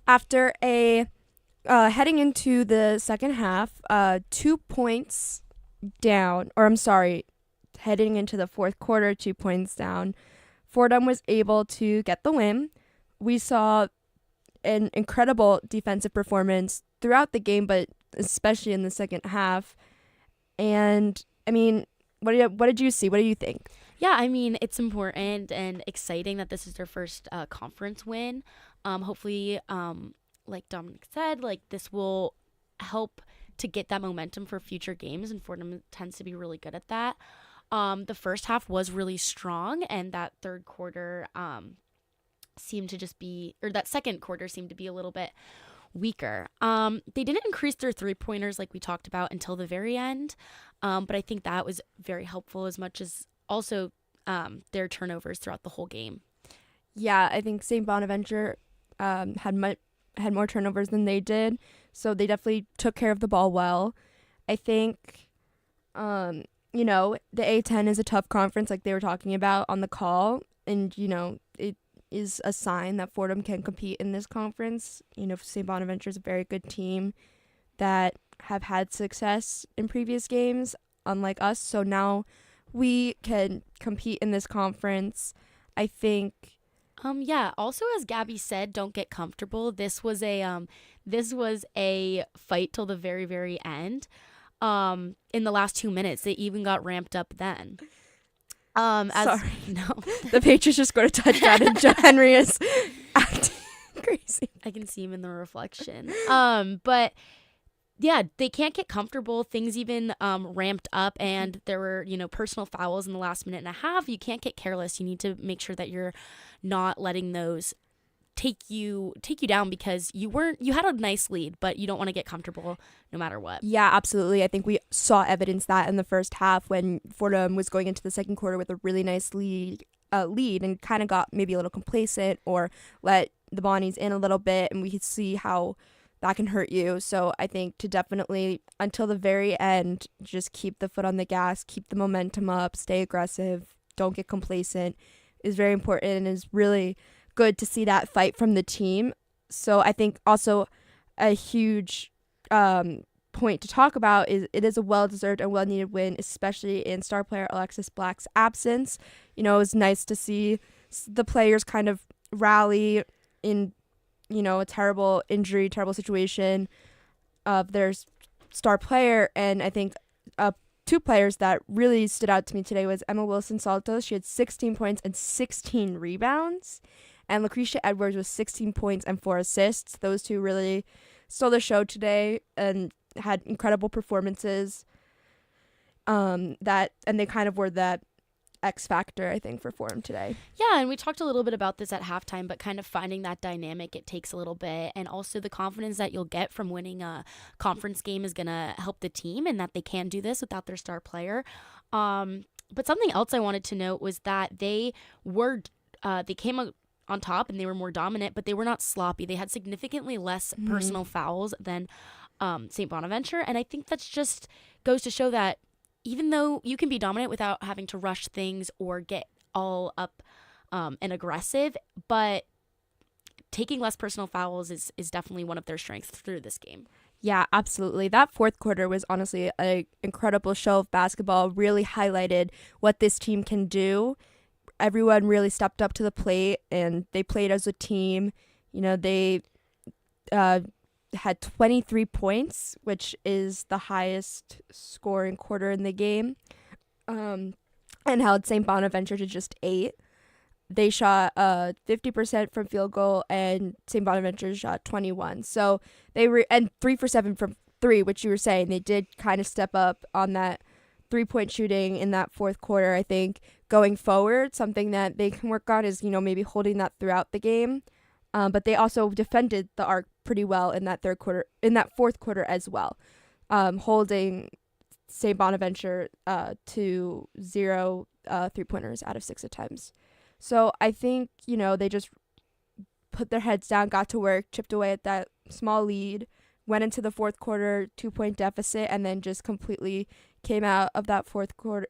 after heading into the second half, 2 points down, heading into the fourth quarter, 2 points down, Fordham was able to get the win. We saw an incredible defensive performance throughout the game, but especially in the second half. And, I mean, what did you see? What do you think? Yeah, I mean, it's important and exciting that this is their first conference win. Hopefully, like Dominic said, like this will help to get that momentum for future games, and Fordham tends to be really good at that. The first half was really strong, and that third quarter seemed to just be, or that second quarter seemed to be a little bit weaker. They didn't increase their three-pointers like we talked about until the very end, but I think that was very helpful, as much as also their turnovers throughout the whole game. Yeah, I think St. Bonaventure had more turnovers than they did, so they definitely took care of the ball well. I think, the A10 is a tough conference, like they were talking about on the call, and, it is a sign that Fordham can compete in this conference. St. Bonaventure is a very good team that have had success in previous games, unlike us, so now we can compete in this conference. I think. Also, as Gabby said, don't get comfortable. This was a fight till the very, very end. In the last 2 minutes, they even got ramped up then. Sorry. No. The Patriots just got a touchdown and Joe Henry is acting crazy. I can see him in the reflection. But yeah, they can't get comfortable. Things even ramped up, and there were, personal fouls in the last minute and a half. You can't get careless. You need to make sure that you're not letting those take you down, because you had a nice lead, but you don't want to get comfortable no matter what. Yeah, absolutely. I think we saw evidence that in the first half when Fordham was going into the second quarter with a really nice lead and kind of got maybe a little complacent or let the Bonnies in a little bit, and we could see how that can hurt you. So I think to definitely, until the very end, just keep the foot on the gas, keep the momentum up, stay aggressive, don't get complacent is very important, and is really good to see that fight from the team. So I think also a huge point to talk about is it is a well-deserved and well-needed win, especially in star player Alexis Black's absence. It was nice to see the players kind of rally in, a terrible injury, terrible situation of their star player. And I think two players that really stood out to me today was Emma Wilson-Saltos. She had 16 points and 16 rebounds. And Lucretia Edwards with 16 points and 4 assists. Those two really stole the show today and had incredible performances. And they kind of were that X factor, I think, for Fordham today. Yeah, and we talked a little bit about this at halftime, but kind of finding that dynamic, it takes a little bit. And also the confidence that you'll get from winning a conference game is going to help the team, and that they can do this without their star player. But something else I wanted to note was that they came on top and they were more dominant, but they were not sloppy. They had significantly less personal fouls than St. Bonaventure. And I think that's just goes to show that even though you can be dominant without having to rush things or get all up and aggressive, but taking less personal fouls is definitely one of their strengths through this game. Yeah, absolutely. That fourth quarter was honestly an incredible show of basketball, really highlighted what this team can do. Everyone really stepped up to the plate, and they played as a team. You know, they had 23 points, which is the highest scoring quarter in the game, and held St. Bonaventure to just 8. They shot 50% from field goal, and St. Bonaventure shot 21. So they were, and 3 for 7 from 3, which you were saying. They did kind of step up on that 3-point shooting in that fourth quarter. I think going forward, something that they can work on is, maybe holding that throughout the game. But they also defended the arc pretty well in that fourth quarter as well, holding St. Bonaventure to 0 3-pointers out of 6 attempts. So I think, they just put their heads down, got to work, chipped away at that small lead, went into the fourth quarter 2-point deficit, and then just completely came out of that fourth quarter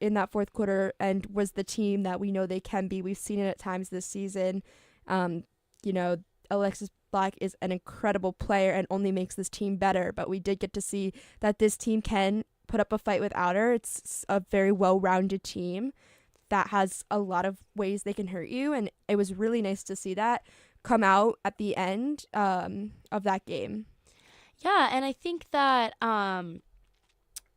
and was the team that we know they can be. We've seen it at times this season. Alexis Black is an incredible player and only makes this team better, but we did get to see that this team can put up a fight without her. It's a very well-rounded team that has a lot of ways they can hurt you, and it was really nice to see that come out at the end of that game. Yeah, and I think that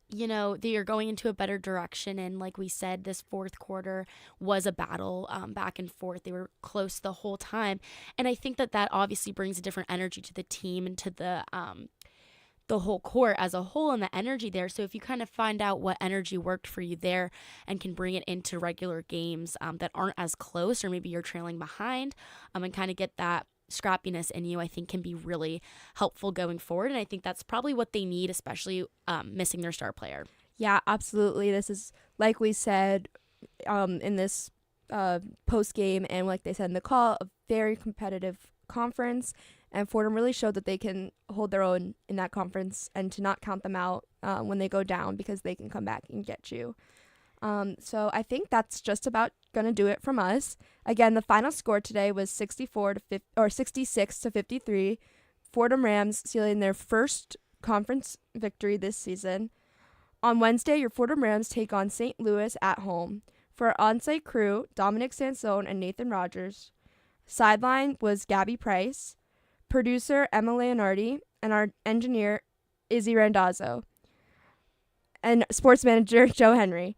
they are going into a better direction. And like we said, this fourth quarter was a battle back and forth. They were close the whole time. And I think that obviously brings a different energy to the team and to the whole court as a whole, and the energy there. So if you kind of find out what energy worked for you there and can bring it into regular games that aren't as close, or maybe you're trailing behind, and kind of get that scrappiness in you, I think can be really helpful going forward. And I think that's probably what they need, especially missing their star player. Yeah, absolutely. This is, like we said in this post game, and like they said in the call, a very competitive conference, and Fordham really showed that they can hold their own in that conference and to not count them out when they go down, because they can come back and get you. So I think that's just about going to do it from us. Again, the final score today was 66 to 53. Fordham Rams sealing their first conference victory this season. On Wednesday, your Fordham Rams take on St. Louis at home. For our on-site crew, Dominic Sansone and Nathan Rogers. Sideline was Gabby Price. Producer Emma Leonardi, and our engineer Izzy Randazzo. And sports manager Joe Henry.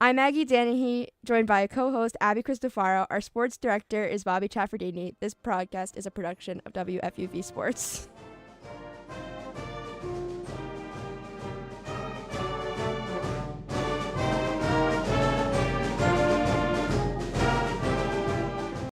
I'm Maggie Danahy, joined by co-host Abby Cristofaro. Our sports director is Bobby Chaffardini. This podcast is a production of WFUV Sports.